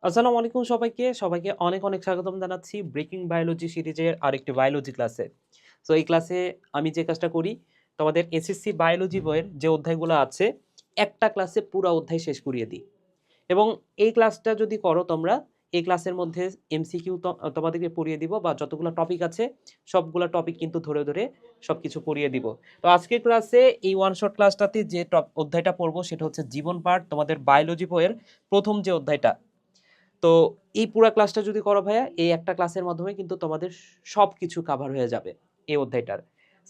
আসসালামু আলাইকুম সবাইকে অনেক অনেক স্বাগতম জানাচ্ছি ব্রেকিং বায়োলজি সিরিজের আরেকটি বায়োলজি ক্লাসে। সো এই ক্লাসে আমি যে কাজটা করি, তোমাদের এসএসসি বায়োলজি বইয়ের যে অধ্যায়গুলো আছে একটা ক্লাসে পুরো অধ্যায় শেষ করিয়ে দিই। এবং এই ক্লাসটা যদি করো তোমরা, এই ক্লাসের মধ্যে এমসিকিউ তোমাদেরকে পড়িয়ে দিব, বা যতগুলো টপিক আছে সবগুলো টপিক কিন্তু ধরে ধরে সবকিছু পড়িয়ে দিব। তো আজকের ক্লাসে এই ওয়ান শট ক্লাসটাতে যে অধ্যায়টা পড়বো সেটা হচ্ছে জীবন পাঠ, তোমাদের বায়োলজি বইয়ের প্রথম যে অধ্যায়টা। তো এই পুরা ক্লাসটা যদি করো ভাইয়া, এই একটা ক্লাসের মাধ্যমে কিন্তু তোমাদের সবকিছু কভার হয়ে যাবে এই অধ্যায়টার।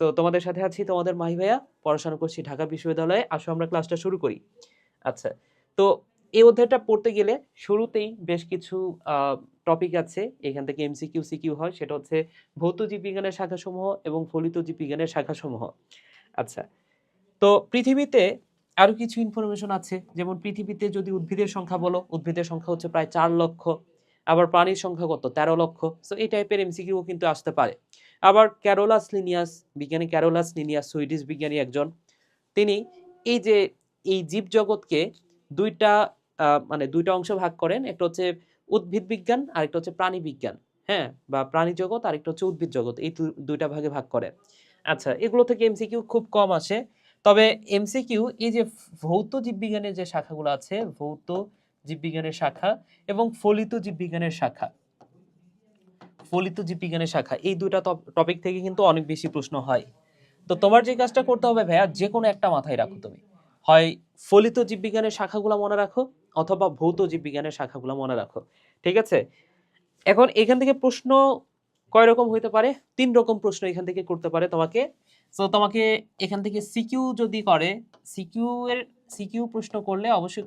তো তোমাদের সাথে আছি তোমাদের মাহি ভাইয়া, পড়াশোনা করছি ঢাকা বিশ্ববিদ্যালয়ে। আসো আমরা ক্লাসটা শুরু করি। আচ্ছা, তো এই অধ্যায়টা পড়তে গেলে শুরুতেই বেশ কিছু টপিক আছে, এখান থেকে এমসিকিউ সিকিউ হয়। সেটা হচ্ছে ভৌত জীববিজ্ঞানের শাখাসমূহ এবং ফলিত জীববিজ্ঞানের শাখাসমূহ। আচ্ছা, তো পৃথিবীতে আরো কিছু ইনফরমেশন আছে, যেমন পৃথিবীতে যদি উদ্ভিদের সংখ্যা বলো, উদ্ভিদের সংখ্যা হচ্ছে প্রায় 4 লক্ষ। আবার প্রাণীর সংখ্যা কত? 13 লক্ষ। সো এই টাইপের এমসিকিউ কিন্তু আসতে পারে। আবার ক্যারোলাস লিনিয়াস, বিজ্ঞানী ক্যারোলাস লিনিয়াস, সুইডিশ বিজ্ঞানী একজন, তিনি এই যে এই জীবজগৎকে দুইটা মানে দুইটা অংশে ভাগ করেন। একটা হচ্ছে উদ্ভিদ বিজ্ঞান, আরেকটা হচ্ছে প্রাণী বিজ্ঞান। হ্যাঁ, বা প্রাণী জগৎ, আরেকটা হচ্ছে উদ্ভিদ জগৎ। এই দুইটা ভাগে ভাগ করে। আচ্ছা, এগুলো থেকে এমসিকিউ খুব কম আসে। তবে এমসিকিউ এই যে ভৌত জীববিজ্ঞানের যে শাখাগুলো আছে, ভৌত জীববিজ্ঞানের শাখা এবং ফলিত জীববিজ্ঞানের শাখা, ফলিত জীববিজ্ঞানের শাখা, এই দুইটা টপিক থেকে কিন্তু অনেক বেশি প্রশ্ন হয়। তো তোমার যে কাজটা করতে হবে ভাইয়া, যে কোনো একটা মাথায় রাখো তুমি। হয় ফলিত জীববিজ্ঞানের শাখাগুলো মনে রাখো, অথবা ভৌত জীববিজ্ঞানের শাখাগুলো মনে রাখো। ঠিক আছে? এখন এখান থেকে প্রশ্ন কয় রকম হইতে পারে? 3 রকম প্রশ্ন এখান থেকে করতে পারে তোমাকে। সো তোমাকে এখান থেকে সিকিউ যদি করে, সিকিউ এর সিকিউ প্রশ্ন করলে অবশ্যই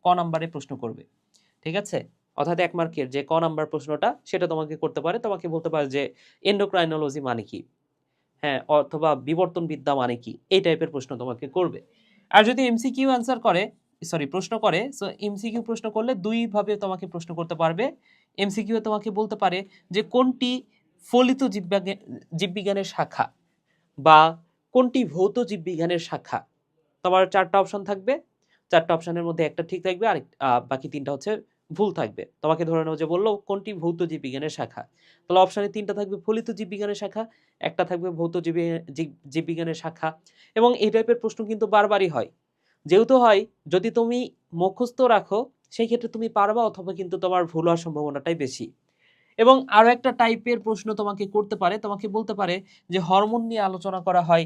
ক নাম্বারে প্রশ্ন করবে। ঠিক আছে? অর্থাৎ 1 মার্কের যে ক নাম্বার প্রশ্নটা সেটা তোমাকে করতে পারে। তোমাকে বলতে পারে যে এন্ডোক্রাইনোলজি মানে কি? হ্যাঁ, অথবা বিবর্তনবিদ্যা মানে কি? এই টাইপের প্রশ্ন তোমাকে করবে। আর যদি এমসিকিউ অ্যান্সার করে, সরি প্রশ্ন করে, সো এমসিকিউ প্রশ্ন করলে 2 ভাবে তোমাকে প্রশ্ন করতে পারবে। এমসিকিউ তোমাকে বলতে পারে যে কোনটি ফলিত জীববিজ্ঞানের শাখা, বা কোনটি ভৌত জীববিজ্ঞানের শাখা। তোমার 4টা অপশন থাকবে। 4টা অপশনের মধ্যে একটা ঠিক থাকবে, আর বাকি 3টা হচ্ছে ভুল থাকবে। তোমাকে ধরে নাও যে বলল কোনটি ভৌত জীববিজ্ঞানের শাখা। তাহলে অপশনে 3টা থাকবে ফলিত জীববিজ্ঞানের শাখা, একটা থাকবে ভৌত জীববিজ্ঞানের শাখা। এবং এই টাইপের প্রশ্ন কিন্তু বারবারই হয়। যেহেতু হয়, যদি তুমি মুখস্থ রাখো সেই ক্ষেত্রে তুমি পারবা, অথবা কিন্তু তোমার ভুল হওয়ার সম্ভাবনাটাই বেশি। এবং আরো একটা টাইপের প্রশ্ন তোমাকে করতে পারে, তোমাকে বলতে পারে যে হরমোন নিয়ে আলোচনা করা হয়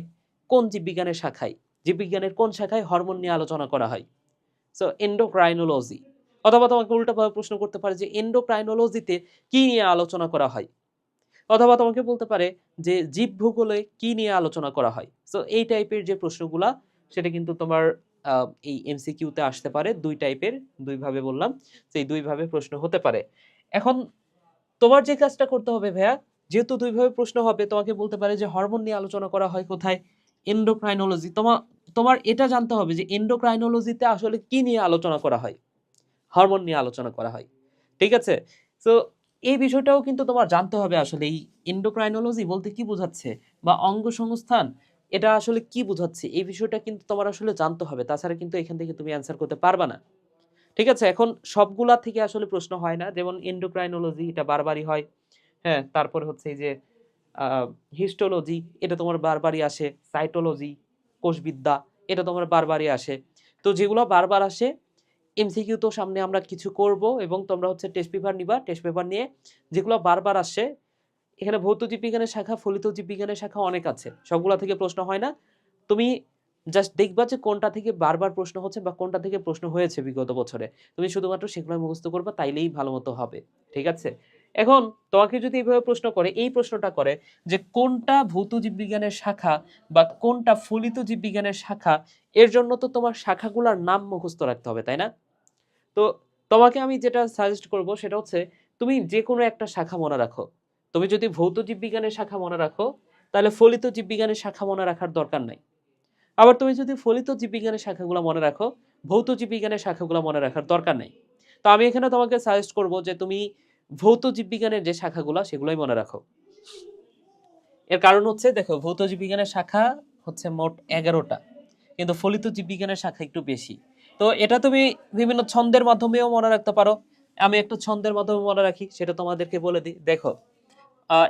কোন জীববিজ্ঞানের শাখায়, জীববিজ্ঞানের কোন শাখায় হরমোন নিয়ে আলোচনা করা হয়। So endocrinology. অথবা তোমাকে উল্টাভাবে প্রশ্ন করতে পারে যে এন্ডোক্রাইনোলজিতে কি নিয়ে আলোচনা করা হয়। অথবা তোমাকে বলতে পারে যে জীব ভূগোলে কি নিয়ে আলোচনা করা হয়। সো এই টাইপের যে প্রশ্নগুলা, সেটা কিন্তু তোমার এই এমসিকিউতে আসতে পারে। 2 টাইপের, 2 ভাবে বললাম, সেই 2 ভাবে প্রশ্ন হতে পারে। এখন তোমার যে কাজটা করতে হবে ভাইয়া, যেহেতু 2 ভাবে প্রশ্ন হবে, তোমাকে বলতে পারে যে হরমোন নিয়ে আলোচনা করা হয় কোথায়? এন্ডোক্রাইনোলজি। তোমার এটা জানতে হবে যে এন্ডোক্রাইনোলজিতে আসলে কি নিয়ে আলোচনা করা হয়? হরমোন নিয়ে আলোচনা করা হয়। ঠিক আছে? সো এই বিষয়টাও কিন্তু তোমার জানতে হবে, আসলে এই এন্ডোক্রাইনোলজি বলতে কি বোঝাচ্ছে, বা অঙ্গসংস্থান এটা আসলে কি বোঝাচ্ছে, এই বিষয়টা কিন্তু তোমার আসলে জানতে হবে। তাছাড়া কিন্তু এখান থেকে তুমি অ্যান্সার করতে পারবা না। ঠিক আছে? এখন সবগুলা থেকে আসলে প্রশ্ন হয় না। যেমন এন্ডোক্রাইনোলজি এটা বারবারই হয়। হ্যাঁ? তারপরে হচ্ছে এই যে আ হিস্টোলজি এটা তোমার বারবারই আসে। সাইটোলজি, কোষবিদ্যা এটা তোমার বারবারই আসে। তো যেগুলো বারবার আসে, এমসিকিউ তো সামনে আমরা কিছু করব, এবং তোমরা হচ্ছে টেস্ট পেপার নিবা। টেস্ট পেপার নিয়ে যেগুলো বারবার আসে, এখানে ভৌত জীববিজ্ঞানের শাখা, ফলিত জীববিজ্ঞানের শাখা অনেক আছে। সবগুলা থেকে প্রশ্ন হয় না। তুমি জাস্ট দেখবা যে কোনটা থেকে বারবার প্রশ্ন হচ্ছে, বা কোনটা থেকে প্রশ্ন হয়েছে বিগত বছরে। তুমি শুধুমাত্র সেগুলো মুখস্থ করবা, তাইলেই ভালোমতো হবে। ঠিক আছে? এখন তোমাকে যদি এইভাবে প্রশ্ন করে, এই প্রশ্নটা করে যে কোনটা ভৌত জীববিজ্ঞানের শাখা বা কোনটা ফলিত জীববিজ্ঞানের শাখা, এর জন্য তো তোমার শাখাগুলার নাম মুখস্থ রাখতে হবে, তাই না? তো তোমাকে আমি যেটা সাজেস্ট করব সেটা হচ্ছে তুমি যেকোনো একটা শাখা মনে রাখো। তুমি যদি ভৌত জীববিজ্ঞানের শাখা মনে রাখো, তাহলে ফলিত জীববিজ্ঞানের শাখা মনে রাখার দরকার নাই। আবার তুমি যদি ফলিত জীববিজ্ঞানের শাখাগুলো মনে রাখো, ভৌত জীববিজ্ঞানের শাখাগুলো মনে রাখার দরকার নাই। তো আমি এখানে তোমাকে সাজেস্ট করব যে তুমি ভৌত জীববিজ্ঞানের যে শাখাগুলো সেগুলোই মনে রাখো। এর কারণ হচ্ছে দেখো, ভৌত জীববিজ্ঞানের শাখা হচ্ছে মোট 11টা, কিন্তু ফলিত জীববিজ্ঞানের শাখা একটু বেশি। তো এটা তুমি বিভিন্ন ছন্দের মাধ্যমেও মনে রাখতে পারো। আমি একটা ছন্দের মাধ্যমে মনে রাখি, সেটা তোমাদেরকে বলে দিই। দেখো,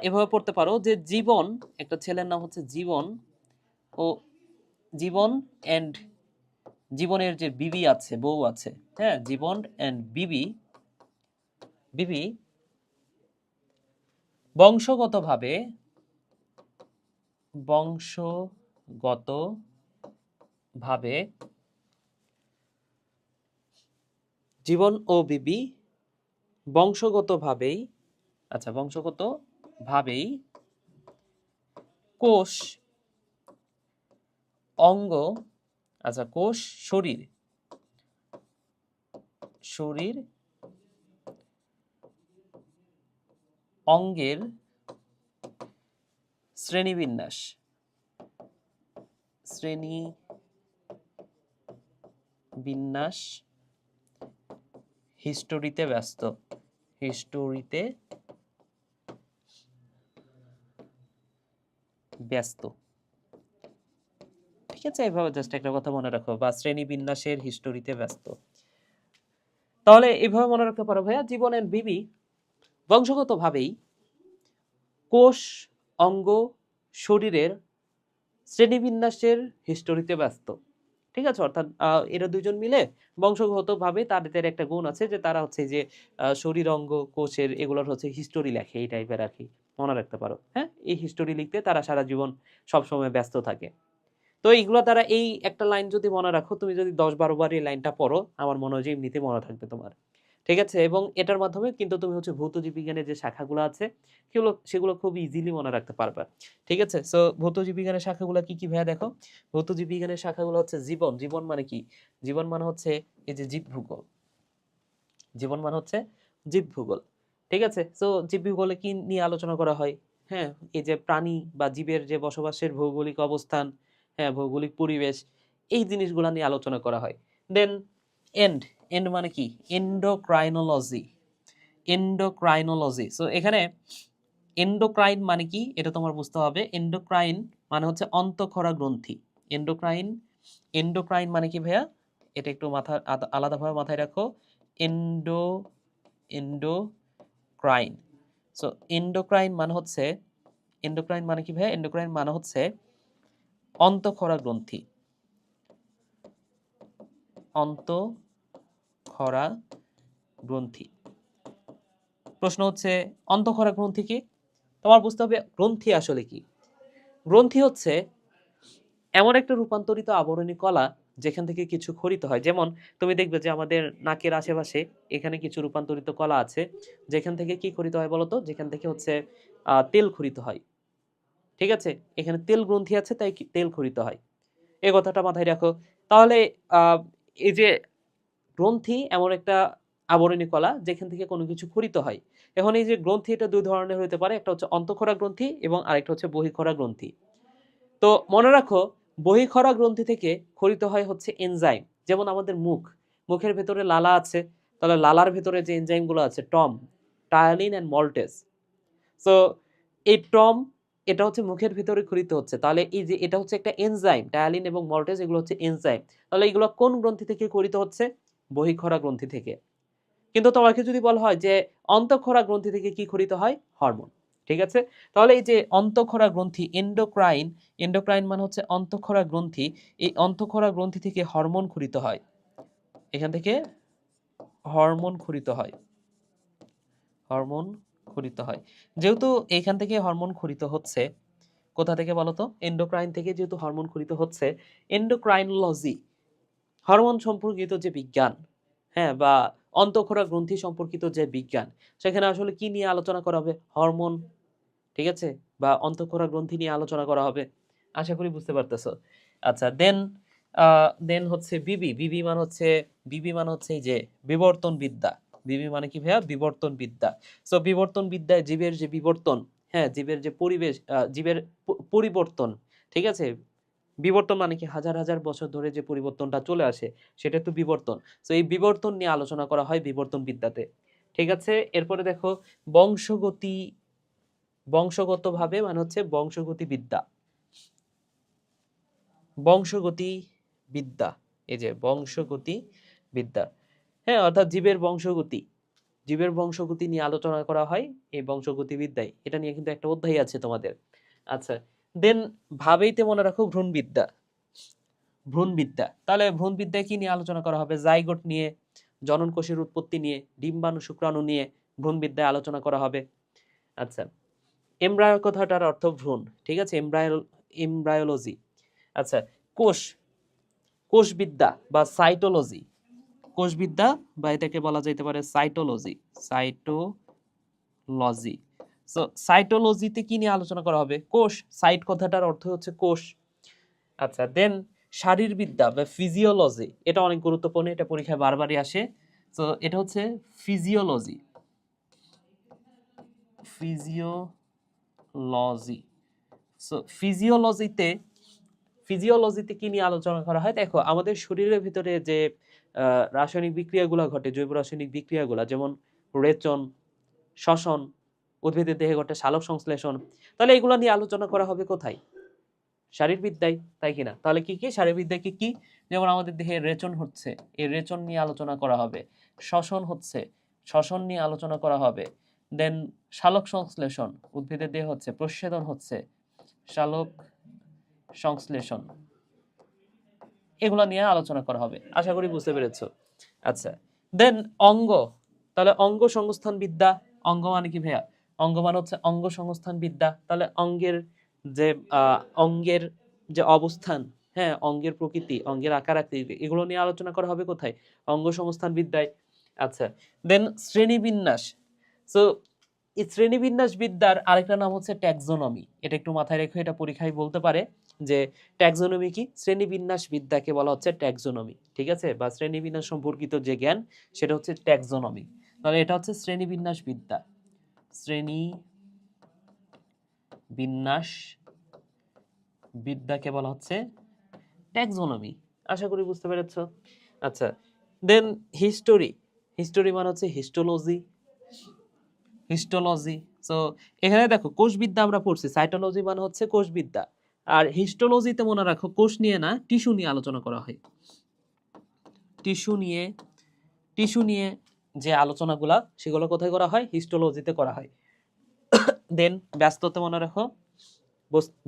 এভাবে পড়তে পারো যে জীবন, একটা ছেলের নাম হচ্ছে জীবন, ও জীবন এন্ড জীবনের যে বিবি আছে, বউ আছে, হ্যাঁ, জীবন এন্ড বিবি, বিবি বংশগতভাবে, বংশগতভাবে, জীবন ও বিবি বংশগতভাবেই, আচ্ছা, বংশগতভাবেই কোষ, অঙ্গ, আচ্ছা, কোষ, শরীর, শরীর, অঙ্গের শ্রেণীবিন্যাস, শ্রেণীবিন্যাস হিস্টোরিতে ব্যস্ত, হিস্টোরিতে ব্যস্ত। ঠিক আছে, এভাবে জাস্ট একটা কথা মনে রাখো, বা শ্রেণীবিন্যাসের হিস্টোরিতে ব্যস্ত। তাহলে এভাবে মনে রাখতে পারো ভাইয়া, জীবনের বিবি বংশগতভাবেই কোষ, অঙ্গ, শরীরের শ্রেণীবিন্যাসের হিস্টোরিতে ব্যস্ত। ঠিক আছে, অর্থাৎ এরা দুজন মিলে বংশগতভাবে তাদের একটা গুণ আছে যে তারা হচ্ছে যে শরীর, অঙ্গ, কোষের এগুলোর হচ্ছে হিস্টোরি লেখে, এই টাইপের আর কি, মনে রাখতে পারো। হ্যাঁ, এই হিস্টোরি লিখতে তারা সারা জীবন সবসময় ব্যস্ত থাকে। তো এইগুলো দ্বারা এই একটা লাইন যদি মনে রাখো, তুমি যদি 10-12 বার এই লাইনটা পড়ো, আমার মনে হয় যে এমনিতে মনে থাকবে তোমার। ঠিক আছে, এবং এটার মাধ্যমে কিন্তু তুমি হচ্ছে ভৌত জীববিজ্ঞানের যে শাখাগুলো আছে সেগুলো খুব ইজিলি মনে রাখতে পারবে। ঠিক আছে, সো ভৌত জীববিজ্ঞানের শাখাগুলো কি কি ভাইয়া দেখো। ভৌত জীববিজ্ঞানের শাখাগুলো হচ্ছে জীবন, জীবন মানে কি? জীবন মানে হচ্ছে এই যে জীব ভূগোল, জীবন মানে হচ্ছে জীব ভূগোল। ঠিক আছে, সো জীব ভূগোলে কি নিয়ে আলোচনা করা হয়? হ্যাঁ, এই যে প্রাণী বা জীবের যে বসবাসের ভৌগোলিক অবস্থান, হ্যাঁ, ভৌগোলিক পরিবেশ, এই জিনিসগুলো নিয়ে আলোচনা করা হয়। দেন এন্ড, এন্ড মানে কি? Endocrinology, endocrinology. সো এখানে এন্ডোক্রাইন মানে কি এটা তোমার বুঝতে হবে। এন্ডোক্রাইন মানে হচ্ছে অন্তঃক্ষরা গ্রন্থি। এন্ডোক্রাইন, এন্ডোক্রাইন মানে কি ভাইয়া? এটা একটু আলাদাভাবে মাথায় রাখো। Endo, endocrine. সো এন্ডোক্রাইন মানে হচ্ছে, এন্ডোক্রাইন মানে কি ভাইয়া? এন্ডোক্রাইন মানে হচ্ছে অন্তঃক্ষরা গ্রন্থি, অন্তঃক্ষরা গ্রন্থি। প্রশ্ন হচ্ছে অন্তঃক্ষরা গ্রন্থি কি? তোমার বুঝতে হবে গ্রন্থি আসলে কি। গ্রন্থি হচ্ছে এমন একটা রূপান্তরিত আবরণী কলা যেখান থেকে কিছু খরিত হয়। যেমন তুমি দেখবে যে আমাদের নাকের আশেপাশে এখানে কিছু রূপান্তরিত কলা আছে, যেখান থেকে কি খরিত হয় বলতো? যেখান থেকে হচ্ছে তেল খরিত হয়। ঠিক আছে, এখানে তেল গ্রন্থি আছে, তাই তেল খরিত হয়। এই কথাটা মাথায় রাখো। তাহলে এই যে গ্রন্থি এমন একটা আবরণী কলা যেখান থেকে কোনো কিছু খরিত হয়। এখন এই যে গ্রন্থি, এটা দুই ধরনের হতে পারে, একটা হচ্ছে অন্তঃক্ষরা গ্রন্থি এবং আরেকটা হচ্ছে বহিঃক্ষরা গ্রন্থি। তো মনে রাখো, বহিঃক্ষরা গ্রন্থি থেকে খরিত হয় হচ্ছে এনজাইম। যেমন আমাদের মুখের ভেতরে লালা আছে, তাহলে লালার ভেতরে যে এনজাইমগুলো আছে, Tom, ptyalin and maltase. So এই টম, এটা হচ্ছে মুখের ভিতরে খরিত হচ্ছে, তাহলে এই যে এটা হচ্ছে একটা এনজাইম, টায়ালিন এবং মল্টেস এগুলো হচ্ছে এনজাইম। তাহলে এগুলো কোন গ্রন্থি থেকে খরিত হচ্ছে? বহিঃক্ষরা গ্রন্থি থেকে। কিন্তু তোমাকে যদি বলা হয় যে অন্তঃক্ষরা গ্রন্থি থেকে কি খরিত হয়? হরমোন। ঠিক আছে, তাহলে এই যে অন্তঃক্ষরা গ্রন্থি, এন্ডোক্রাইন, এন্ডোক্রাইন মানে হচ্ছে অন্তঃক্ষরা গ্রন্থি, এই অন্তঃক্ষরা গ্রন্থি থেকে হরমোন খরিত হয়, এখান থেকে হরমোন খরিত হয়, হরমোন খরিত হয়। যেহেতু এখান থেকে হরমোন খরিত হচ্ছে, কোথা থেকে বলতো? এন্ডোক্রাইন থেকে যেহেতু হরমোন খরিত হচ্ছে, এন্ডোক্রাইনোলজি, হরমোন সম্পর্কিত যে বিজ্ঞান, হ্যাঁ, বা অন্তঃক্ষরা গ্রন্থি সম্পর্কিত যে বিজ্ঞান, সেখানে আসলে কি নিয়ে আলোচনা করা হবে? হরমোন। ঠিক আছে, বা অন্তঃক্ষরা গ্রন্থি নিয়ে আলোচনা করা হবে। আশা করি বুঝতে পারতেছো। আচ্ছা, দেন দেন হচ্ছে বিবি, বিবি মানে হচ্ছে এই যে বিবর্তন বিদ্যা। বিবি মানে কি ভাইয়া? বিবর্তন বিদ্যা। সো বিবর্তন বিদ্যায় জীবের যে বিবর্তন, হ্যাঁ, জীবের যে পরিবেশ, জীবের পরিবর্তন। ঠিক আছে, বিবর্তন মানে কি? হাজার হাজার বছর ধরে যে পরিবর্তনটা চলে আসে, সেটা তো বিবর্তন। সো এই বিবর্তন নিয়ে আলোচনা করা হয় বিবর্তন বিদ্যাতে। ঠিক আছে, এরপরে দেখো বংশগতি, বংশগতভাবে মানে হচ্ছে বংশগতি বিদ্যা, বংশগতি বিদ্যা, এই যে বংশগতি বিদ্যা, হ্যাঁ, অর্থাৎ জীবের বংশগতি, জীবের বংশগতি নিয়ে আলোচনা করা হয় এই বংশগতিবিদ্যায়। এটা নিয়ে কিন্তু একটা অধ্যায় আছে তোমাদের। আচ্ছা, দেন ভাবেইতে মনে রাখো ভ্রূণবিদ্যা। ভ্রূণবিদ্যা, তাহলে ভ্রূণবিদ্যায় কি নিয়ে আলোচনা করা হবে? জাইগোট নিয়ে, জনন কোষের উৎপত্তি নিয়ে, ডিম্বাণু শুক্রাণু নিয়ে ভ্রূণবিদ্যায় আলোচনা করা হবে। আচ্ছা, এমব্রায়ো কথাটার অর্থ ভ্রূণ, ঠিক আছে, এমব্রায়োলজি। আচ্ছা, কোষ, কোষবিদ্যা বা সাইটোলজি, কোষবিদ্যা বা এটাকে বলা যেতে পারে সাইটোলজি, সাইটোলজি। সো সাইটোলজিতে কি নিয়ে আলোচনা করা হবে? কোষ, সাইট কথাটার অর্থ হচ্ছে কোষ। আচ্ছা, দেন শারীরবিদ্যা বা ফিজিওলজি, এটা অনেক গুরুত্বপূর্ণ, এটা পরীক্ষায় বারবারই আসে। তো এটা হচ্ছে ফিজিওলজি, ফিজিওলজি। সো ফিজিওলজিতে কি নিয়ে আলোচনা করা হয়? দেখো, আমাদের শরীরের ভিতরে যে রাসায়নিক বিক্রিয়াগুলো ঘটে, জৈব রাসায়নিক বিক্রিয়াগুলো, যেমন রেচন, শ্বসন, উদ্ভিদের দেহে ঘটে সালোক সংশ্লেষণ, তাহলে এগুলো নিয়ে আলোচনা করা হবে কোথায়? শারীরবিদ্যায়, তাই কিনা? তাহলে কি কি শারীরবিদ্যায় কি কি? যেমন আমাদের দেহে রেচন হচ্ছে, এই রেচন নিয়ে আলোচনা করা হবে। শ্বসন হচ্ছে, শ্বসন নিয়ে আলোচনা করা হবে। দেন সালোক সংশ্লেষণ, উদ্ভিদের দেহে হচ্ছে, প্রস্বেদন হচ্ছে, সালোক সংশ্লেষণ, এগুলো নিয়ে আলোচনা করা হবে। আশা করি বুঝতে পেরেছো। আচ্ছা, দেন অঙ্গ, তাহলে অঙ্গ সংস্থান বিদ্যা। অঙ্গ মানে কি ভাইয়া? অঙ্গ মানে হচ্ছে অঙ্গ সংস্থান বিদ্যা। তাহলে যে অঙ্গের যে অবস্থান, হ্যাঁ, অঙ্গের প্রকৃতি, অঙ্গের আকার আকৃতি, এগুলো নিয়ে আলোচনা করা হবে কোথায়? অঙ্গ সংস্থান বিদ্যায়। আচ্ছা, দেন শ্রেণীবিন্যাস। সো এই শ্রেণীবিন্যাস বিদ্যার আরেকটা নাম হচ্ছে ট্যাক্সোনমি। এটা একটু মাথায় রেখো, এটা পরীক্ষায় বলতে পারে যে ট্যাক্সোনমি কি? শ্রেণীবিন্যাস বিদ্যাকে বলা হচ্ছে ট্যাক্সোনমি, ঠিক আছে, বা শ্রেণীবিন্যাস সম্পর্কিত যে জ্ঞান সেটা হচ্ছে ট্যাক্সোনমি। তাহলে এটা হচ্ছে শ্রেণীবিন্যাস বিদ্যা, শ্রেণী বিন্যাস বিদ্যাকে বলা হচ্ছে ট্যাক্সোনমি। আশা করি বুঝতে পেরেছো। আচ্ছা, দেন হিস্টোরি। হিস্টোরি মানে হচ্ছে হিস্টোলজি, হিস্টোলজি। সো এখানে দেখো, কোষবিদ্যা আমরা পড়ছি, সাইটোলজি মানে হচ্ছে কোষবিদ্যা। আর হিস্টোলজিতে মনে রাখো কোষ নিয়ে না, টিস্যু নিয়ে আলোচনা করা হয়। টিস্যু নিয়ে, টিস্যু নিয়ে যে আলোচনাগুলা, সেগুলো কোথায় করা হয়? হিস্টোলজিতে করা হয়। দেন ব্যস্ততা মনে রাখো,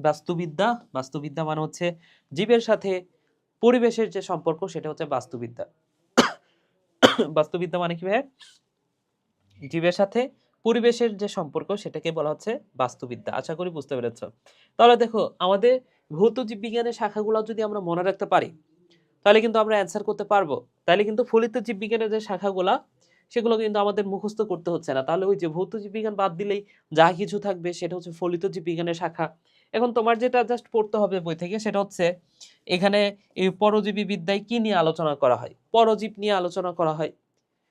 বাস্তুবিদ্যা। বাস্তুবিদ্যা মানে হচ্ছে জীবের সাথে পরিবেশের যে সম্পর্ক, সেটা হচ্ছে বাস্তুবিদ্যা। বাস্তুবিদ্যা মানে কি ভাই? জীবের সাথে পরিবেশের যে সম্পর্ক, সেটাকে বলা হচ্ছে বাস্তুবিদ্যা। আশা করি বুঝতে পেরেছ। তাহলে দেখো, আমাদের ভৌত জীববিজ্ঞানের শাখাগুলো যদি আমরা মনে রাখতে পারি, তাহলে কিন্তু আমরা অ্যান্সার করতে পারবো। তাহলে কিন্তু ফলিত জীববিজ্ঞানের যে শাখাগুলা, সেগুলো কিন্তু আমাদের মুখস্থ করতে হচ্ছে না। তাহলে ওই যে ভৌত জীববিজ্ঞান বাদ দিলেই যা কিছু থাকবে সেটা হচ্ছে ফলিত জীববিজ্ঞানের শাখা। এখন তোমার যেটা জাস্ট পড়তে হবে বই থেকে, সেটা হচ্ছে এখানে এই পরজীবী বিদ্যায় কি নিয়ে আলোচনা করা হয়? পরজীব নিয়ে আলোচনা করা হয়।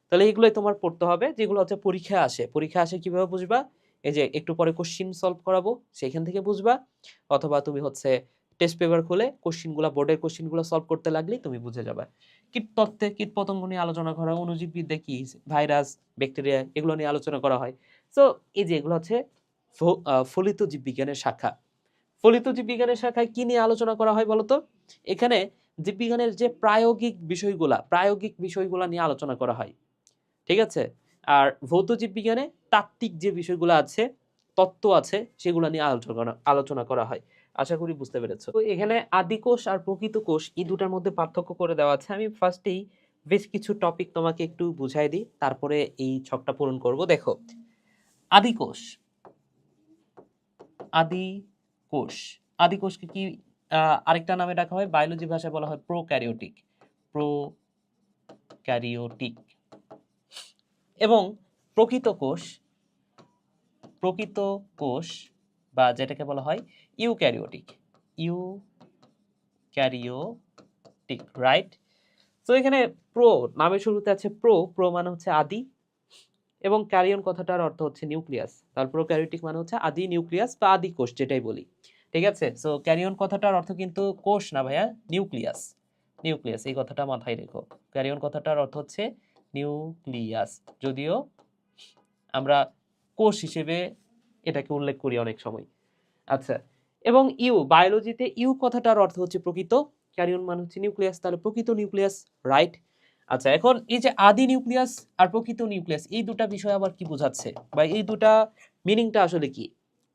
তাহলে এগুলোই তোমার পড়তে হবে, যেগুলো হচ্ছে পরীক্ষা আসে। পরীক্ষা আসে কিভাবে বুঝবা? এই যে একটু পরে কোশ্চিন সলভ করাবো, সেখান থেকে বুঝবা। অথবা তুমি হচ্ছে টেস্ট পেপার খুলে কোশ্চিনগুলো, বোর্ডের কোশ্চিনগুলো সলভ করতে লাগলেই তুমি বুঝে যাবে। কীটতত্ত্বে কীটপতঙ্গ নিয়ে আলোচনা করা হয়, অণুজীব বিদ্যা কি, ভাইরাস, ব্যাকটেরিয়া, এগুলো নিয়ে আলোচনা করা হয়। সো এই যে এগুলো হচ্ছে ফলিত জীববিজ্ঞানের শাখা। ফলিত জীববিজ্ঞানের শাখায় কি নিয়ে আলোচনা করা হয় বলতো? এখানে জীববিজ্ঞানের যে প্রায়োগিক বিষয়গুলা নিয়ে আলোচনা করা হয়, ঠিক আছে। আর ভৌত জীববিজ্ঞানে তাত্ত্বিক যে বিষয়গুলো আছে, তত্ত্ব আছে, সেগুলো নিয়ে আলোচনা করা হয়। আশা করি বুঝতে পেরেছো। তো এখানে আদি কোষ আর প্রকৃত কোষ, এই দুটার মধ্যে পার্থক্য করে দেওয়া আছে। আমি ফার্স্টেই বেশ কিছু টপিক তোমাকে একটু বুঝাই দিই, তারপরে এই ছকটা পূরণ করব। দেখো, আদি কোষ, আদি কোষ, আদি কোষকে কি আরেকটা নামে ডাকা হয়? বায়োলজি ভাষায় বলা হয় প্রোক্যারিওটিক, প্রোক্যারিওটিক। এবং প্রকৃত কোষ, প্রকৃত কোষ বা যেটাকে বলা হয় ইউক্যারিওটিক, ইউক্যারিওটিক, রাইট। তো এখানে প্রো নামের শুরুতে আছে প্রো, প্রো মানে হচ্ছে আদি, এবং ক্যারিয়ন কথাটার অর্থ হচ্ছে নিউক্লিয়াস। তাহলে প্রোক্যারিওটিক মানে হচ্ছে আদি নিউক্লিয়াস বা আদি কোষ, যেটাই বলি, ঠিক আছে। সো ক্যারিয়ন কথাটার অর্থ কিন্তু কোষ না ভাইয়া, নিউক্লিয়াস। নিউক্লিয়াস, এই কথাটা মাথায় রেখো। ক্যারিয়ন কথাটার অর্থ হচ্ছে নিউক্লিয়াস, যদিও আমরা কোষ হিসেবে এটাকে উল্লেখ করি অনেক সময়। আচ্ছা, এবং বায়োলজিতে কথাটার অর্থ হচ্ছে প্রকৃত, ক্যারিয়ন মানে হচ্ছে নিউক্লিয়াস, তাহলে প্রকৃত নিউক্লিয়াস, রাইট। আচ্ছা, এখন এই যে আদি নিউক্লিয়াস আর প্রকৃত নিউক্লিয়াস এই দুটা বিষয় আবার কি বোঝাচ্ছে, বা এই দুটা মিনিংটা আসলে কি?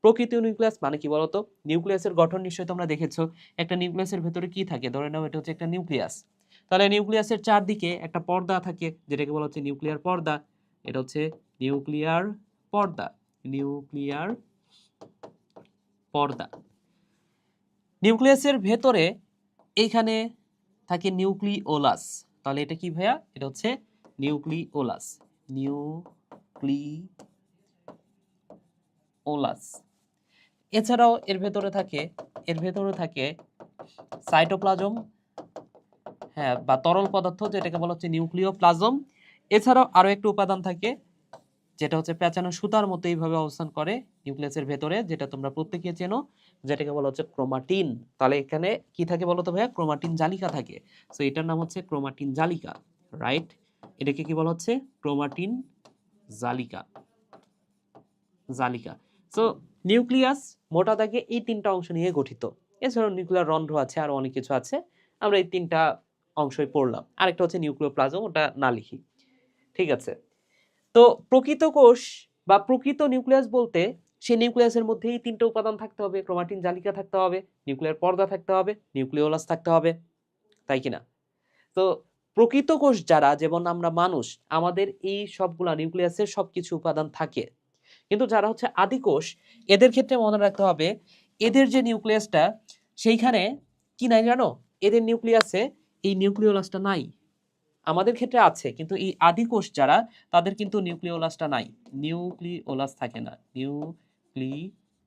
প্রকৃত নিউক্লিয়াস মানে কি বলতো? নিউক্লিয়াসের গঠন নিশ্চয়ই তোমরা দেখেছো। একটা নিউক্লিয়াসের ভেতরে কি থাকে? ধরে নাও এটা হচ্ছে একটা নিউক্লিয়াস। তাহলে নিউক্লিয়াসের চারদিকে একটা পর্দা থাকে, যেটাকে বলা হচ্ছে নিউক্লিয়ার পর্দা। এটা হচ্ছে নিউক্লিয়ার পর্দা। নিউক্লিয়ার পর্দা। নিউক্লিয়াসের ভেতরে এইখানে থাকে নিউক্লিওলাস। তাহলে এটা কি ভাইয়া? এটা হচ্ছে নিউক্লিওলাস। নিউক্লিওলাস। এছাড়াও এর ভেতরে থাকে সাইটোপ্লাজম, হ্যাঁ, বা তরল পদার্থ, যেটাকে বলা হচ্ছে নিউক্লিওপ্লাজম। এছাড়াও আরো একটা উপাদান থাকে, যেটা হচ্ছে পেঁচানো সুতার মতো এইভাবে অবস্থান করে নিউক্লিয়াসের ভেতরে, যেটা তোমরা প্রত্যেকে চেনো, যেটাকে বলা হচ্ছে ক্রোমাটিন। তাহলে এখানে কি থাকে বলো তো ভাইয়া? ক্রোমাটিন জালিকা থাকে। সো এটার নাম হচ্ছে ক্রোমাটিন জালিকা, রাইট? এটাকে কি বলা হচ্ছে? ক্রোমাটিন জালিকা। জালিকা। সো নিউক্লিয়াস মোটা দাগে এই তিনটা অংশ নিয়ে গঠিত। এছাড়াও নিউক্লিয়ার রন্ধ্র আছে, আরো অনেক কিছু আছে। আমরা এই তিনটা অংশই পড়লাম। আরেকটা হচ্ছে নিউক্লিওপ্লাজম, ওটা না লিখি। ঠিক আছে। তো প্রকৃত কোষ বা প্রকৃত নিউক্লিয়াস বলতে সেই নিউক্লিয়াসের মধ্যেই তিনটা উপাদান থাকতে হবে, ক্রোমাটিন জালিকা থাকতে হবে, নিউক্লিয়ার পর্দা থাকতে হবে, নিউক্লিওলাস থাকতে হবে, তাই কিনা? তো প্রকৃত কোষ যারা, যেমন আমরা মানুষ, আমাদের এই সবগুলা নিউক্লিয়াসের সবকিছু উপাদান থাকে। কিন্তু যারা হচ্ছে আদি কোষ, এদের ক্ষেত্রে মনে রাখতে হবে এদের যে নিউক্লিয়াসটা, সেইখানে কি নাই জানো? এদের নিউক্লিয়াসে এই নিউক্লিওলাসটা নাই। আমাদের ক্ষেত্রে আছে, কিন্তু এই আদি কোষ যারা, তাদের কিন্তু নিউক্লিওলাসটা নাই। নিউক্লিওলাস থাকে না। নিউক্লিওলাস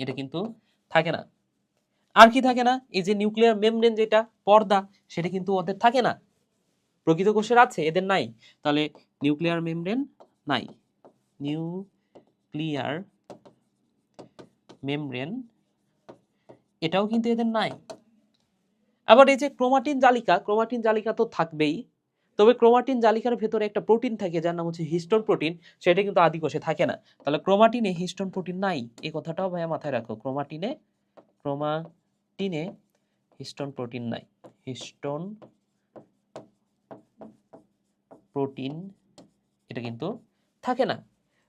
এটা কিন্তু থাকে না। আর কি থাকে না? এই যে নিউক্লিয়ার মেমব্রেন, যেটা পর্দা, সেটা কিন্তু ওদের থাকে না। প্রকৃত কোষের আছে, এদের নাই। তাহলে নিউক্লিয়ার মেমব্রেন নাই। নিউক্লিয়ার মেমব্রেন এটাও কিন্তু এদের নাই। আবার এই যে ক্রোমাটিন জালিকা তো থাকবেই। তবে ক্রোমাটিন জালিকার ভেতরে একটা প্রোটিন থাকে যার নাম হচ্ছে হিস্টোন প্রোটিন, সেটা কিন্তু আদি কোষে থাকে না। তাহলে ক্রোমাটিনে হিস্টোন প্রোটিন নাই, এই কথাটাও ভাইয়া মাথায় রাখো। ক্রোমাটিনে হিস্টোন প্রোটিন নাই। হিস্টোন প্রোটিন এটা কিন্তু থাকে না।